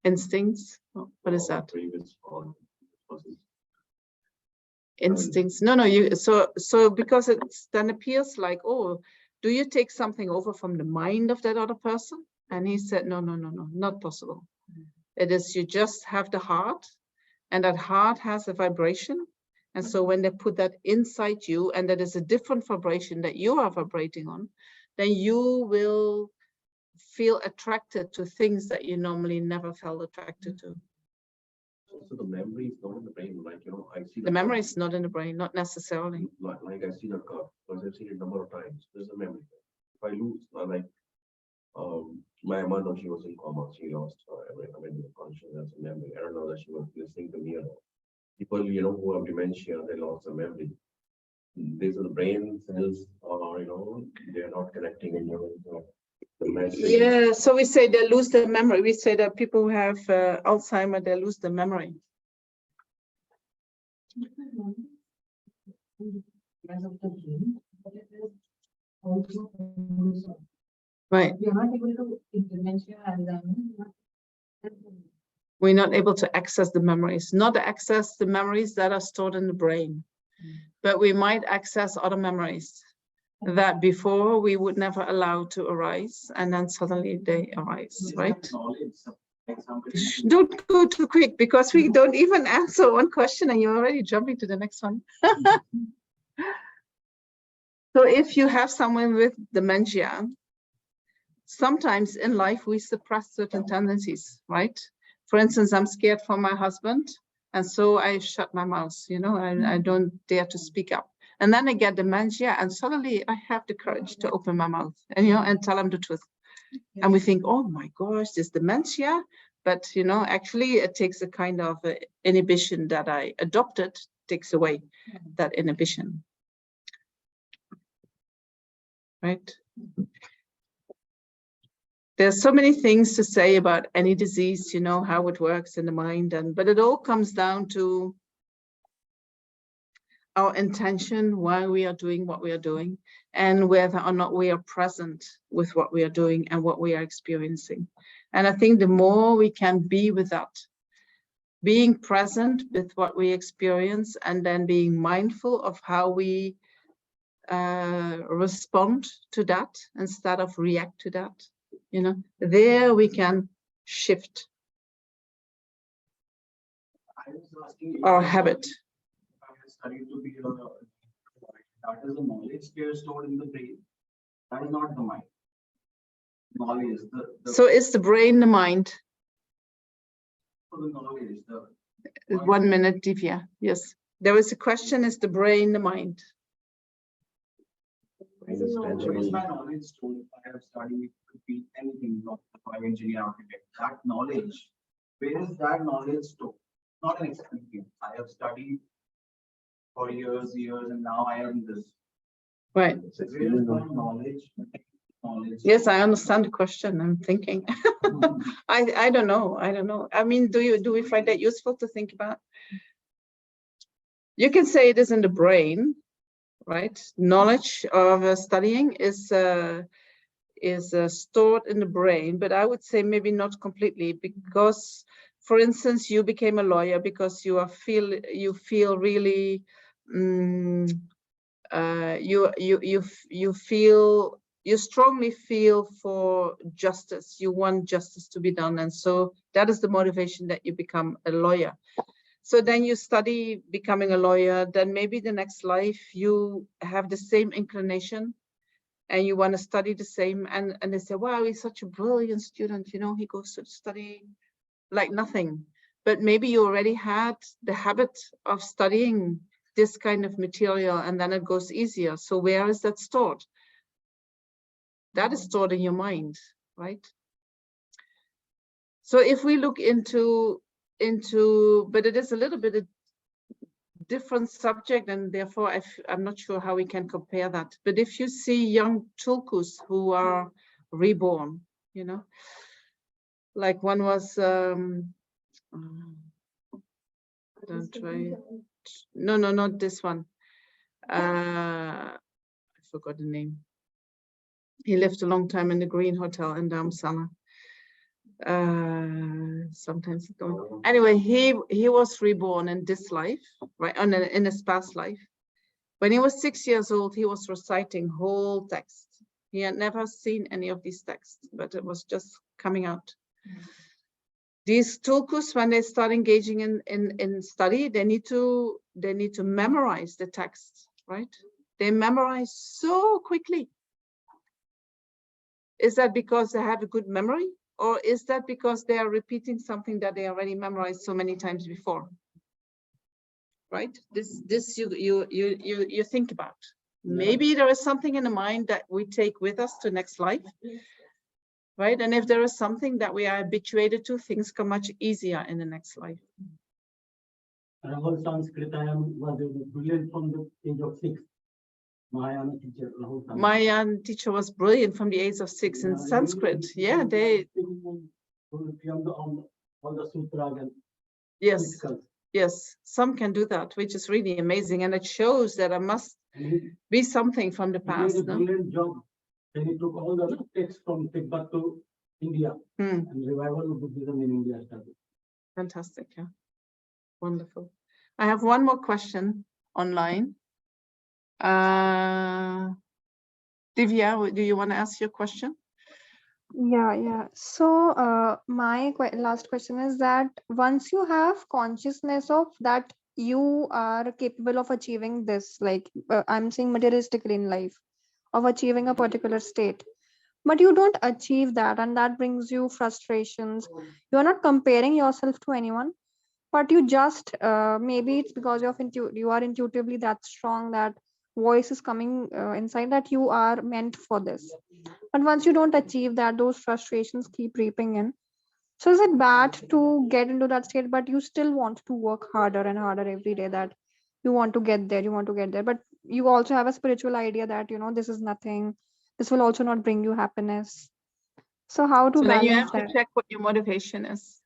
Instincts? Oh, what is that? Previous or Instincts. No, you so because it's then appears like, oh, do you take something over from the mind of that other person? And he said, no, not possible. It is, you just have the heart, and that heart has a vibration. And so when they put that inside you, and that is a different vibration that you are vibrating on, then you will feel attracted to things that you normally never felt attracted to. So the memory is not in the brain, like, you know, I see the memory is not in the brain, not necessarily. Like I see the car, because I've seen it a number of times. There's a memory. If I lose, like my mother, she was in coma. She lost consciousness and memory. I don't know that she was listening to me or not. People, you know, who have dementia, they lost their memory. These are the brain cells, or you know, they are not connecting in the message. Yeah, so we say they lose their memory. We say that people who have Alzheimer, they lose their memory. Right. We are not able to dementia and then We're not able to access the memories, not access the memories that are stored in the brain, but we might access other memories that before we would never allow to arise, and then suddenly they arise, right? Don't go too quick, because we don't even answer one question and you're already jumping to the next one. So if you have someone with dementia, sometimes in life we suppress certain tendencies, right? For instance, I'm scared for my husband, and so I shut my mouth, you know, I don't dare to speak up. And then I get dementia, and suddenly I have the courage to open my mouth and, you know, and tell him the truth. And we think, oh my gosh, this dementia. But, you know, actually it takes a kind of inhibition that I adopted, takes away that inhibition. Right? There's so many things to say about any disease, you know, how it works in the mind, but it all comes down to our intention, why we are doing what we are doing, and whether or not we are present with what we are doing and what we are experiencing. And I think the more we can be with that, being present with what we experience, and then being mindful of how we respond to that instead of react to that. You know, there we can shift I was asking our habit. I have studied to be that is the knowledge layer stored in the brain. That is not the mind. Knowledge, So is the brain the mind? the knowledge, the 1 minute, Divya. Yes. There is a question, is the brain the mind? where is my knowledge stored? If I have studied to be anything, not a engineer, architect, that knowledge, where is that knowledge stored? Not an experience. I have studied for years, and now I am this. Right. So where is my knowledge? Yes, I understand the question. I'm thinking. I don't know. I don't know. I mean, do we find that useful to think about? You can say it is in the brain, right? Knowledge of studying is stored in the brain, but I would say maybe not completely, because, for instance, you became a lawyer because you feel really you strongly feel for justice. You want justice to be done, and so that is the motivation that you become a lawyer. So then you study becoming a lawyer, then maybe the next life you have the same inclination and you want to study the same, and they say, wow, he's such a brilliant student, you know, he goes to study like nothing. But maybe you already had the habit of studying this kind of material, and then it goes easier. So where is that stored? That is stored in your mind, right? So if we look into, but it is a little bit a different subject, and therefore I'm not sure how we can compare that. But if you see young tulkus who are reborn, you know, like one was, don't try. No, not this one. I forgot the name. He lived a long time in the Green Hotel in Dharamsala. Sometimes it don't. Anyway, he was reborn in this life, right? In his past life. When he was 6 years old, he was reciting whole text. He had never seen any of these texts, but it was just coming out. These tulkus, when they start engaging in study, they need to memorize the text, right? They memorize so quickly. Is that because they have a good memory, or is that because they are repeating something that they already memorized so many times before? Right? This you think about. Maybe there is something in the mind that we take with us to next life. Right? And if there is something that we are habituated to, things come much easier in the next life. Rahul Sanskrit, I was brilliant from the age of 6. Mahayana teacher, Rahul Sanskrit. Mahayana teacher was brilliant from the age of 6 in Sanskrit. Yeah, they. All the sutras and yes, mythicals. yes, some can do that, which is really amazing, and it shows that there must be something from the past. He did a brilliant job. Then he took all the texts from Tibet to India and revival of Buddhism in India started. Fantastic, yeah. Wonderful. I have one more question online. Divya, do you want to ask your question? Yeah. So my last question is that once you have consciousness of that you are capable of achieving this, like I'm saying materialistically in life, of achieving a particular state, but you don't achieve that, and that brings you frustrations. You are not comparing yourself to anyone, but you just maybe it's because you are intuitively that strong, that voice is coming inside that you are meant for this. But once you don't achieve that, those frustrations keep creeping in. So is it bad to get into that state, but you still want to work harder and harder every day, that you want to get there, but you also have a spiritual idea that, you know, this is nothing, this will also not bring you happiness. So how to So then you balance have to that? check what your motivation is.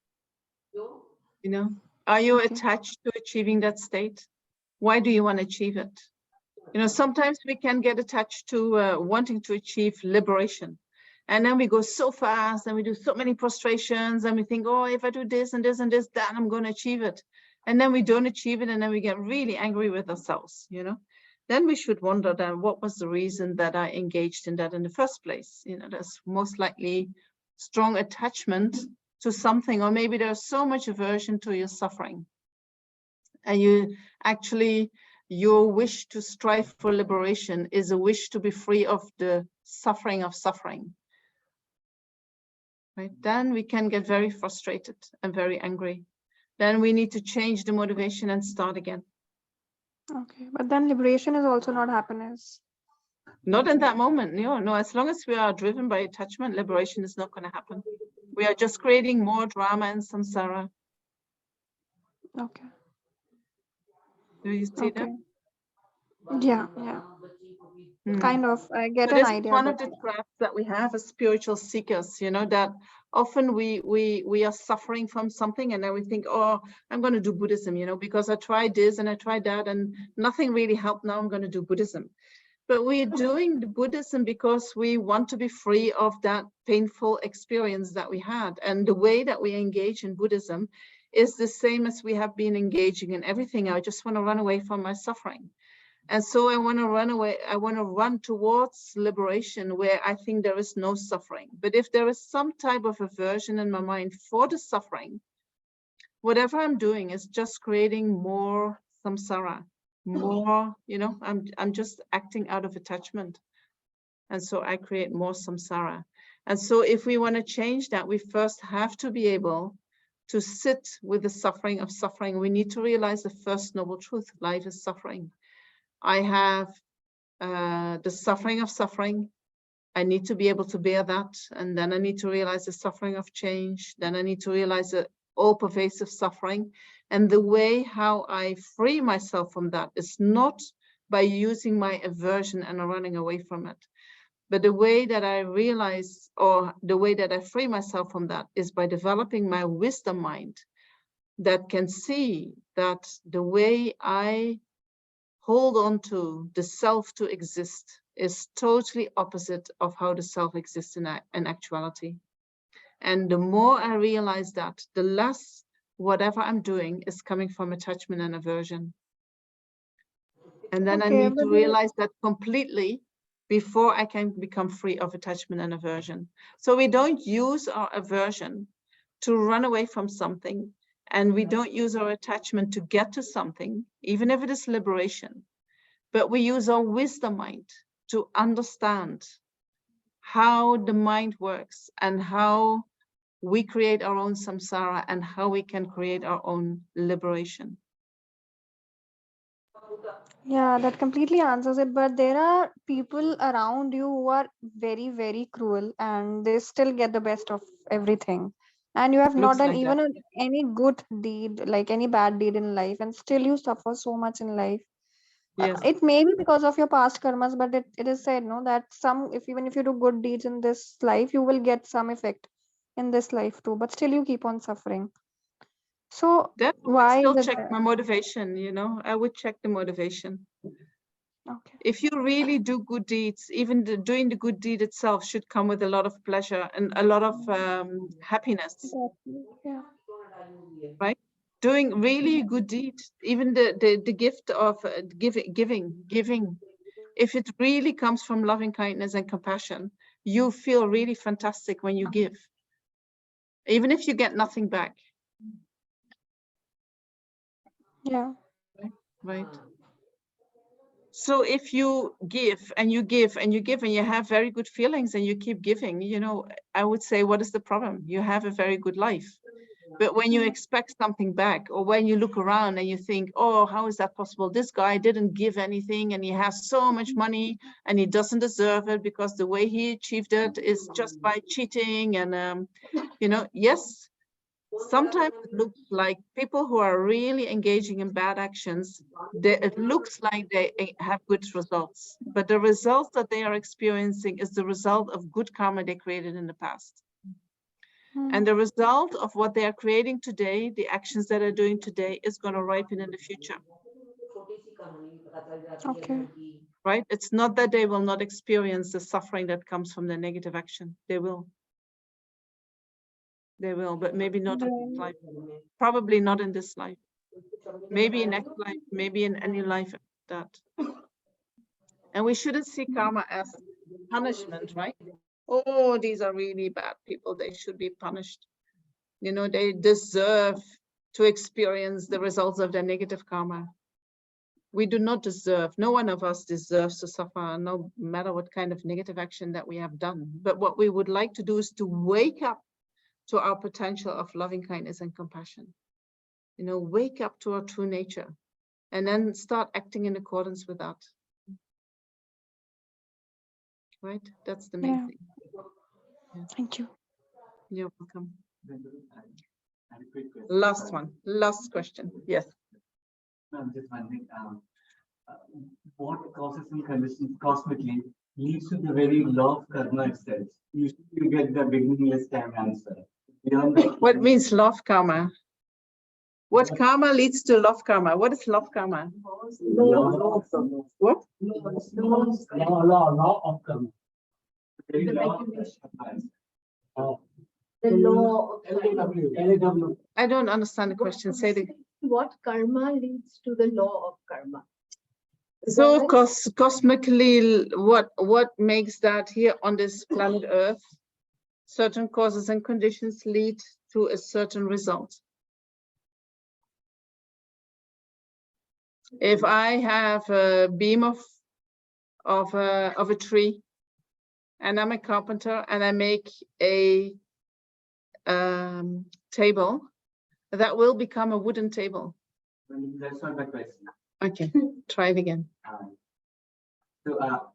You know, are you attached to achieving that state? Why do you want to achieve it? You know, sometimes we can get attached to wanting to achieve liberation. And then we go so fast and we do so many prostrations and we think, oh, if I do this and this and this, then I'm going to achieve it. And then we don't achieve it, and then we get really angry with ourselves, you know. then we should wonder then what was the reason that I engaged in that in the first place. You know, there's most likely strong attachment to something, or maybe there's so much aversion to your suffering. And you actually, your wish to strive for liberation is a wish to be free of the suffering of suffering. Right? Then we can get very frustrated and very angry. Then we need to change the motivation and start again. Okay, but then liberation is also not happiness. Not in that moment, no. As long as we are driven by attachment, liberation is not going to happen. We are just creating more drama and samsara. Okay. Do you see that? Yeah. Kind of, I get an This is idea. one but of the traps that we have as spiritual seekers, you know, that often we are suffering from something and then we think, oh, I'm going to do Buddhism, you know, because I tried this and I tried that and nothing really helped. Now I'm going to do Buddhism. But we're doing the Buddhism because we want to be free of that painful experience that we had. And the way that we engage in Buddhism is the same as we have been engaging in everything. I just want to run away from my suffering. And so I want to run away. I want to run towards liberation where I think there is no suffering. But if there is some type of aversion in my mind for the suffering, whatever I'm doing is just creating more samsara. More, you know, I'm just acting out of attachment. And so I create more samsara. And so if we want to change that, we first have to be able to sit with the suffering of suffering. We need to realize the first noble truth: life is suffering. I have the suffering of suffering. I need to be able to bear that. And then I need to realize the suffering of change. Then I need to realize the all-pervasive suffering. And the way how I free myself from that is not by using my aversion and running away from it. But the way that I realize, or the way that I free myself from that, is by developing my wisdom mind that can see that the way I hold on to the self to exist is totally opposite of how the self exists in actuality. And the more I realize that, the less whatever I'm doing is coming from attachment and aversion. And then I need to realize that completely before I can become free of attachment and aversion. So we don't use our aversion to run away from something, and we don't use our attachment to get to something, even if it is liberation. But we use our wisdom mind to understand how the mind works and how we create our own samsara and how we can create our own liberation. Yeah, that completely answers it. But there are people around you who are very, very cruel and they still get the best of everything. And you have not done even any good deed, like any bad deed in life, and still you suffer so much in life. Yes. It may be because of your past karmas, but it is said, no, that even if you do good deeds in this life, you will get some effect in this life too, but still you keep on suffering. So Then I why would is still it check there? my motivation, you know, I would check the motivation. Okay. If you really do good deeds, even doing the good deed itself should come with a lot of pleasure and a lot of happiness. Yeah. Right? Doing really good deed, even the gift of giving. If it really comes from loving kindness and compassion, you feel really fantastic when you give, even if you get nothing back. Yeah. Right. So if you give and you give and you give and you have very good feelings and you keep giving, you know, I would say, what is the problem? You have a very good life. But when you expect something back, or when you look around and you think, oh, how is that possible? This guy didn't give anything and he has so much money and he doesn't deserve it because the way he achieved it is just by cheating. And, you know, yes, sometimes it looks like people who are really engaging in bad actions, it looks like they have good results. But the results that they are experiencing is the result of good karma they created in the past. And the result of what they are creating today, the actions that they're doing today, is going to ripen in the future. Okay. Right? It's not that they will not experience the suffering that comes from the negative action. They will. They will, but maybe not in this life. Probably not in this life. Maybe in next life, maybe in any life after that. And we shouldn't see karma as punishment, right? Oh, these are really bad people. They should be punished. You know, they deserve to experience the results of their negative karma. We do not deserve, no one of us deserves to suffer, no matter what kind of negative action that we have done. But what we would like to do is to wake up to our potential of loving kindness and compassion. You know, wake up to our true nature and then start acting in accordance with that. Right? That's the main thing. Yeah. Thank you. You're welcome. I had a quick question. Last one, last question. Yes. I'm just wondering, what causes and conditions cosmically leads to the very law of karma itself? Usually you get the beginningless time answer. Beyond that, What means love karma? What karma leads to love karma? What is love karma? What? Law of karma. very The law of regulation. karma. The law of LAW. I don't understand the question. Say it. what karma leads to the law of karma. So cosmically, what makes that here on this planet Earth, certain causes and conditions lead to a certain result. If I have a beam of a tree, and I'm a carpenter, and I make a table, that will become a wooden table. That's not my question. Okay, try it again. So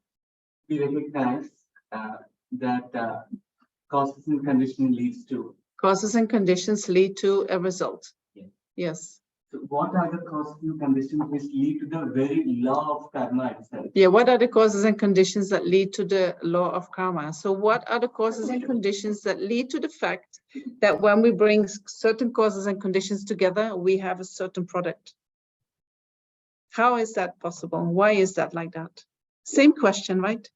we recognize that causes and condition leads to. Causes and conditions lead to a result. Yeah. Yes. So what are the causes and conditions which lead to the very law of karma itself? Yeah, what are the causes and conditions that lead to the law of karma? So what are the causes and conditions that lead to the fact that when we bring certain causes and conditions together, we have a certain product? How is that possible? Why is that like that? Same question, right?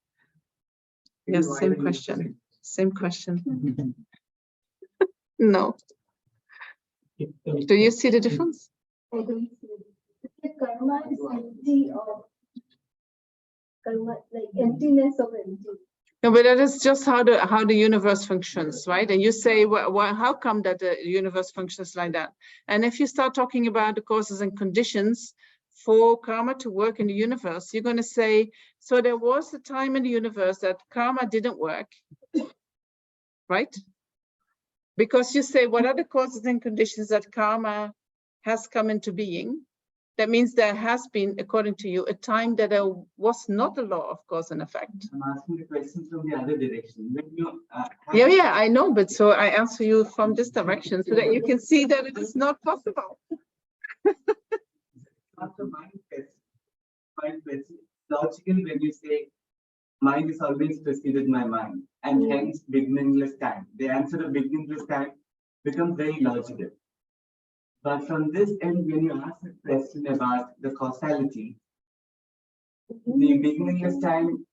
Yes, same question. Same question. No. Do you see the difference? I don't see it. The karma is empty of karma, like emptiness of empty. No, but that is just how the universe functions, right? And you say, well, how come that the universe functions like that? And if you start talking about the causes and conditions for karma to work in the universe, you're going to say, so there was a time in the universe that karma didn't work, right? Because you say, what are the causes and conditions that karma has come into being? That means there has been, according to you, a time that there was not a law of cause and effect. I'm asking the questions from the other direction. When you Yeah, I know, but so I answer you from this direction so that you can see that it is not possible. After mind question, logical when you say mind is always preceded my mind, and hence beginningless time. The answer of beginningless time becomes very logical. But from this end, when you ask a question about the causality, the beginningless time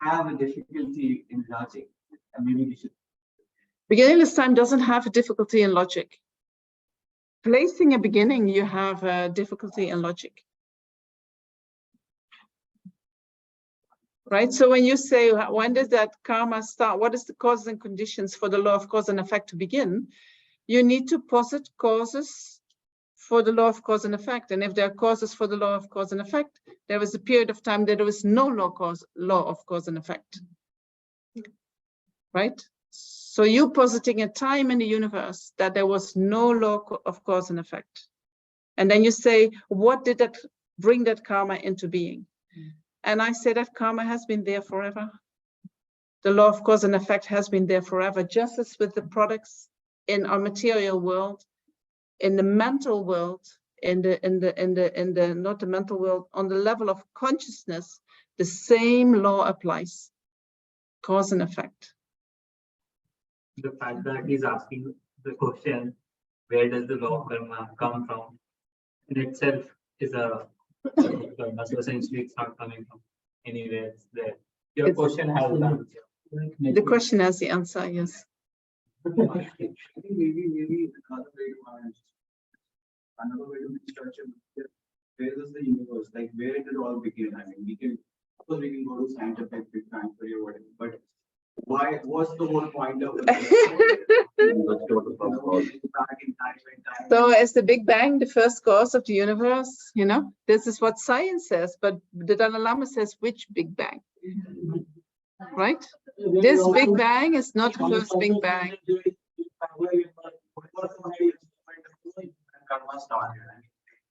have a difficulty in logic, and maybe we should. Beginningless time doesn't have a difficulty in logic. Placing a beginning, you have a difficulty in logic. Right? So when you say, when does that karma start? What is the causes and conditions for the law of cause and effect to begin? You need to posit causes for the law of cause and effect. And if there are causes for the law of cause and effect, there was a period of time that there was no law of cause and effect. Right? So you positing a time in the universe that there was no law of cause and effect. And then you say, what did that bring that karma into being? And I say that karma has been there forever. The law of cause and effect has been there forever, just as with the products in our material world, in the mental world, in the not the mental world, on the level of consciousness, the same law applies. Cause and effect. The fact that he's asking the question, where does the law of karma come from, in itself is a karma. So essentially, it's not coming from anywhere. It's there. Your question has the answer. The question has the answer, yes. I think maybe another way to research it, where does the universe, like where did it all begin? I mean, we can Of course, we can go to scientific Big Bang theory or whatever, but what's the whole point of So is the Big Bang the first cause of the universe? You know, this is what science says, but the Dalai Lama says which Big Bang, right? This Big Bang is not the first Big Bang. Karma started.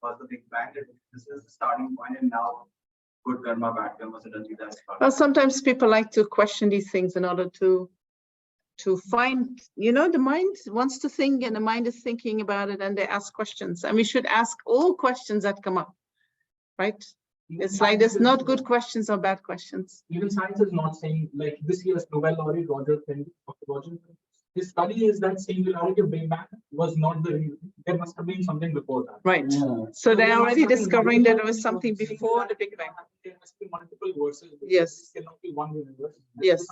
Was the Big Bang. This is the starting point, and now good karma, bad karma, suddenly that's. Well, sometimes people like to question these things in order to find, you know, the mind wants to think and the mind is thinking about it and they ask questions, and we should ask all questions that come up, right? It's like there's not good questions or bad questions. Even science is not saying, like this year's Nobel laureate Roger Penrose, his study is that singularity of Big Bang was not the reason. There must have been something before that. Right. Yeah. So they're already discovering that there was something before the Big Bang. There must be multiple verses. Yes. There cannot be one universe. Yes.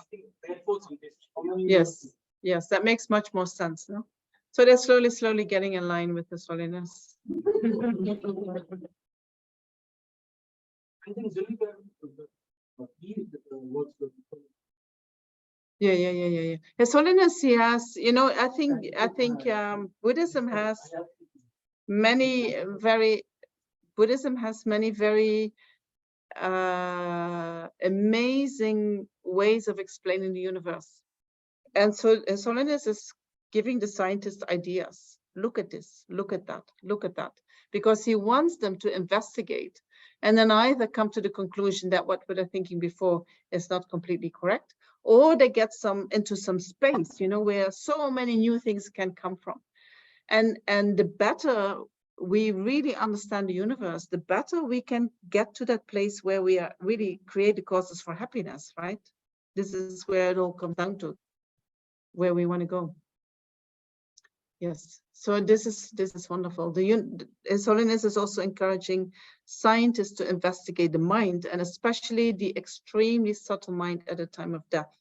Therefore, something. Yes. Yes. That makes much more sense. No? So they're slowly getting in line with His Holiness. I think really Yeah. His Holiness, he has, you know, I think Buddhism has many very amazing ways of explaining the universe. And so His Holiness is giving the scientists ideas. Look at this, look at that, look at that. Because he wants them to investigate and then either come to the conclusion that what we were thinking before is not completely correct, or they get into some space, you know, where so many new things can come from. And the better we really understand the universe, the better we can get to that place where we are really create the causes for happiness, right? This is where it all comes down to, where we want to go. Yes, so this is wonderful. His Holiness is also encouraging scientists to investigate the mind, and especially the extremely subtle mind at the time of death.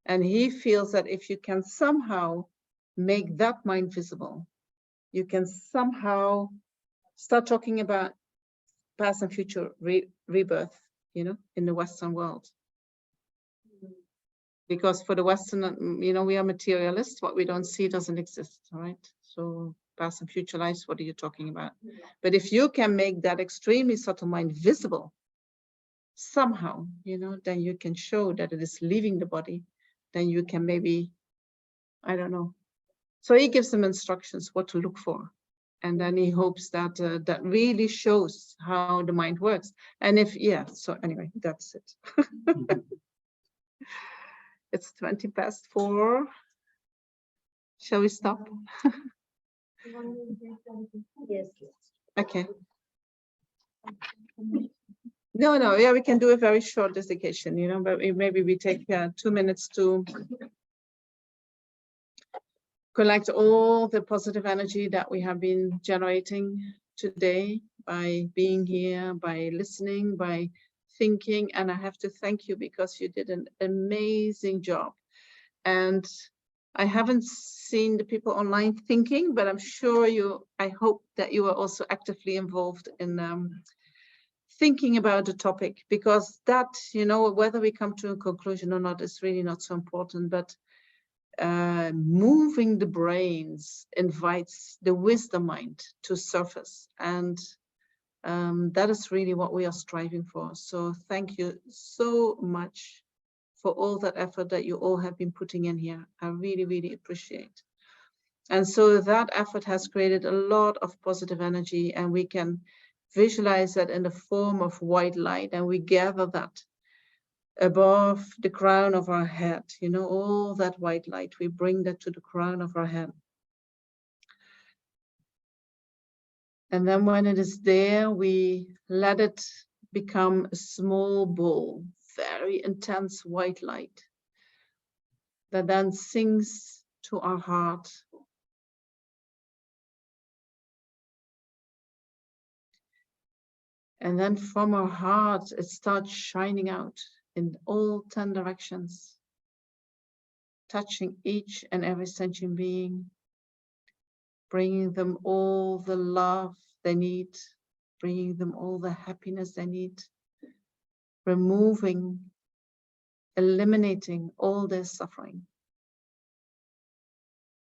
And he feels that if you can somehow make that mind visible, you can somehow start talking about past and future rebirth, you know, in the Western world. Because for the Western, you know, we are materialists. What we don't see doesn't exist, right? So past and future lives, what are you talking about? But if you can make that extremely subtle mind visible somehow, you know, then you can show that it is leaving the body. Then you can maybe, I don't know. So he gives them instructions what to look for. And then he hopes that that really shows how the mind works. And if, yeah, so anyway, that's it. It's 4:20. Shall we stop? Yes. Okay. No, yeah, we can do a very short dedication, you know, but maybe we take 2 minutes to collect all the positive energy that we have been generating today by being here, by listening, by thinking. And I have to thank you because you did an amazing job. And I haven't seen the people online thinking, but I'm sure I hope that you are also actively involved in thinking about the topic, because that, you know, whether we come to a conclusion or not is really not so important, but moving the brains invites the wisdom mind to surface. And that is really what we are striving for. So thank you so much for all that effort that you all have been putting in here. I really, really appreciate. And so that effort has created a lot of positive energy, and we can visualize that in the form of white light, and we gather that above the crown of our head, you know, all that white light, we bring that to the crown of our head. And then when it is there, we let it become a small ball, very intense white light that then sinks to our heart. And then from our heart, it starts shining out in all 10 directions, touching each and every sentient being, bringing them all the love they need, bringing them all the happiness they need, removing, eliminating all this suffering.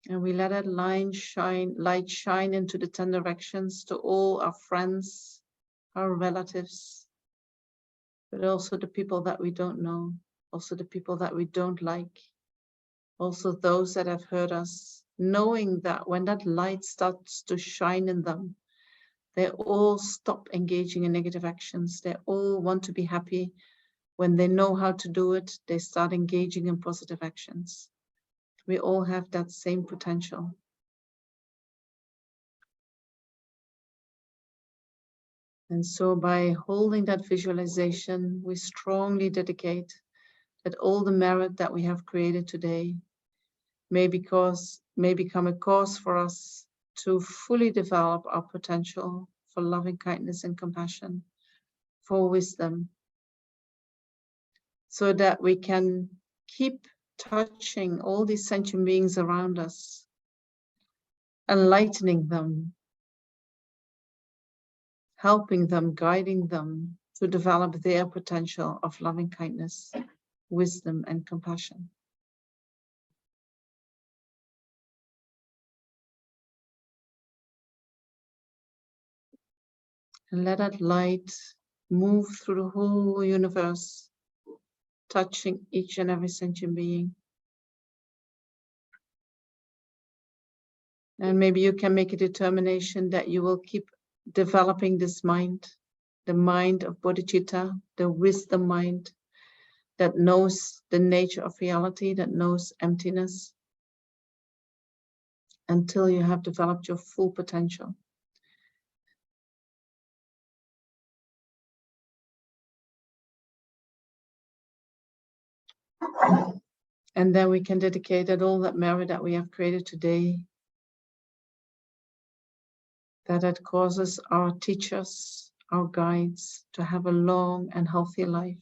And we let that light shine into the 10 directions to all our friends, our relatives, but also the people that we don't know, also the people that we don't like, also those that have hurt us, knowing that when that light starts to shine in them, they all stop engaging in negative actions. They all want to be happy. When they know how to do it, they start engaging in positive actions. We all have that same potential. And so by holding that visualization, we strongly dedicate that all the merit that we have created today may become a cause for us to fully develop our potential for loving kindness and compassion, for wisdom, so that we can keep touching all these sentient beings around us, enlightening them, helping them, guiding them to develop their potential of loving kindness, wisdom, and compassion. And let that light move through the whole universe, touching each and every sentient being. And maybe you can make a determination that you will keep developing this mind, the mind of bodhicitta, the wisdom mind that knows the nature of reality, that knows emptiness, until you have developed your full potential. And then we can dedicate that all that merit that we have created today, that it causes our teachers, our guides to have a long and healthy life,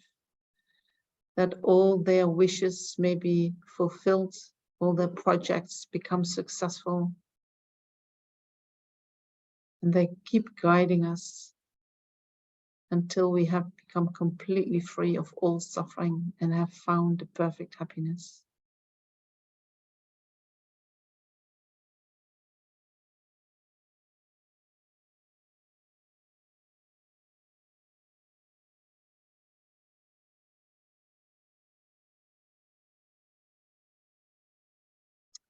that all their wishes may be fulfilled, all their projects become successful, and they keep guiding us until we have become completely free of all suffering and have found the perfect happiness.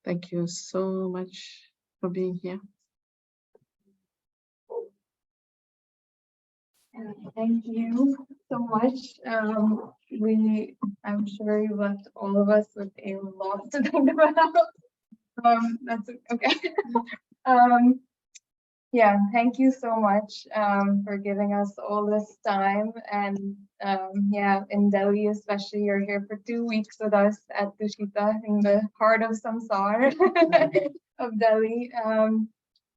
Thank you so much for being here. Thank you so much. I'm sure you left all of us with a lot to think about. That's okay. Yeah, thank you so much for giving us all this time. And yeah, in Delhi especially, you're here for 2 weeks with us at Tushita in the heart of Samsar of Delhi.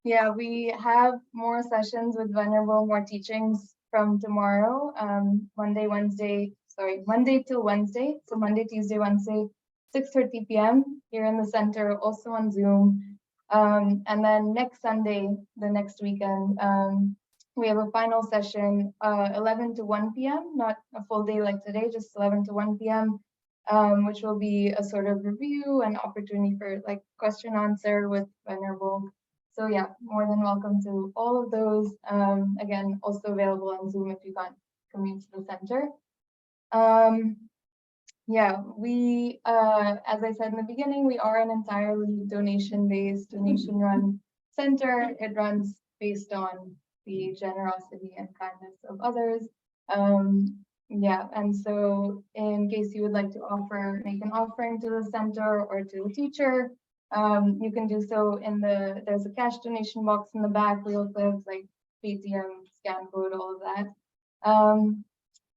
Yeah, we have more sessions with Venerable, more teachings from tomorrow, Monday till Wednesday. So Monday, Tuesday, Wednesday, 6:30 p.m. here in the center, also on Zoom. And then next Sunday, the next weekend, we have a final session, 11 to 1 p.m., not a full day like today, just 11 to 1 p.m., which will be a sort of review and opportunity for like question answer with Venerable. So yeah, more than welcome to all of those. Again, also available on Zoom if you can't commute to the center. Yeah, we, as I said in the beginning, we are an entirely donation-based, donation-run center. It runs based on the generosity and kindness of others. Yeah, and so in case you would like to make an offering to the center or to the teacher, you can do so there's a cash donation box in the back. We also have like Paytm, scan code, all of that.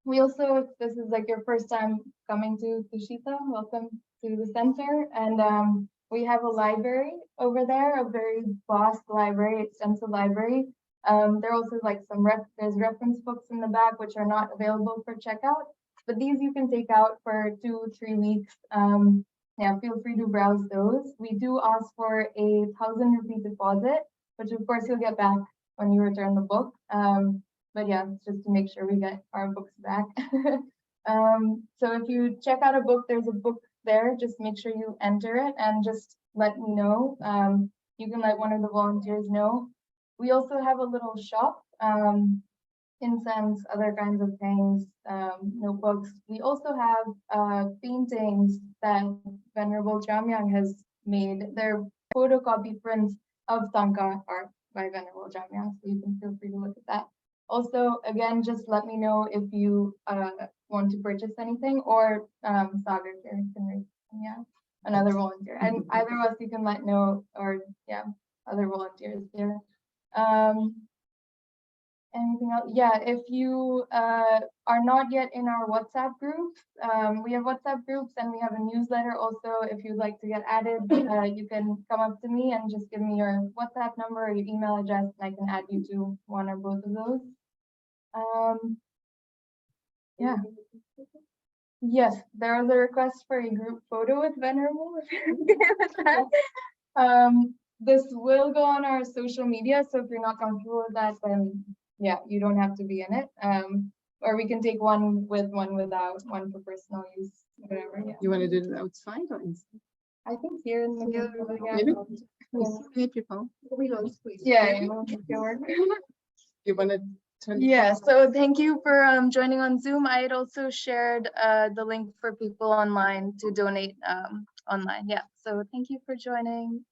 We also, if this is like your first time coming to Tushita, welcome to the center. And we have a library over there, a very vast library, extensive library. There are also like there's reference books in the back, which are not available for checkout, but these you can take out for 2-3 weeks. Yeah, feel free to browse those. We do ask for a 1,000 rupee deposit, which of course you'll get back when you return the book. But yeah, just to make sure we get our books back. So if you check out a book, there's a book there. Just make sure you enter it and just let me know. You can let one of the volunteers know. We also have a little shop, incense, other kinds of things, notebooks. We also have paintings that Venerable Jamyang has made. They're photocopy prints of Thangka art by Venerable Jamyang, so you can feel free to look at that. Also, again, just let me know if you want to purchase anything, or Sagar here can, yeah, another volunteer. And either of us, you can let know, or yeah, other volunteers here. Anything else? Yeah, if you are not yet in our WhatsApp groups, we have WhatsApp groups and we have a newsletter also. If you'd like to get added, you can come up to me and just give me your WhatsApp number or your email address, and I can add you to one or both of those. Yeah. Yes, there was a request for a group photo with Venerable. If you're okay with that. This will go on our social media, so if you're not comfortable with that, then yeah, you don't have to be in it. Or we can take one with, one without, one for personal use, whatever. Yeah. You want to do it outside or inside? I think here in the Maybe. yeah. Hey, people. Yeah, it can work. You want to turn? Yeah, so thank you for joining on Zoom. I had also shared the link for people online to donate online. Yeah, so thank you for joining.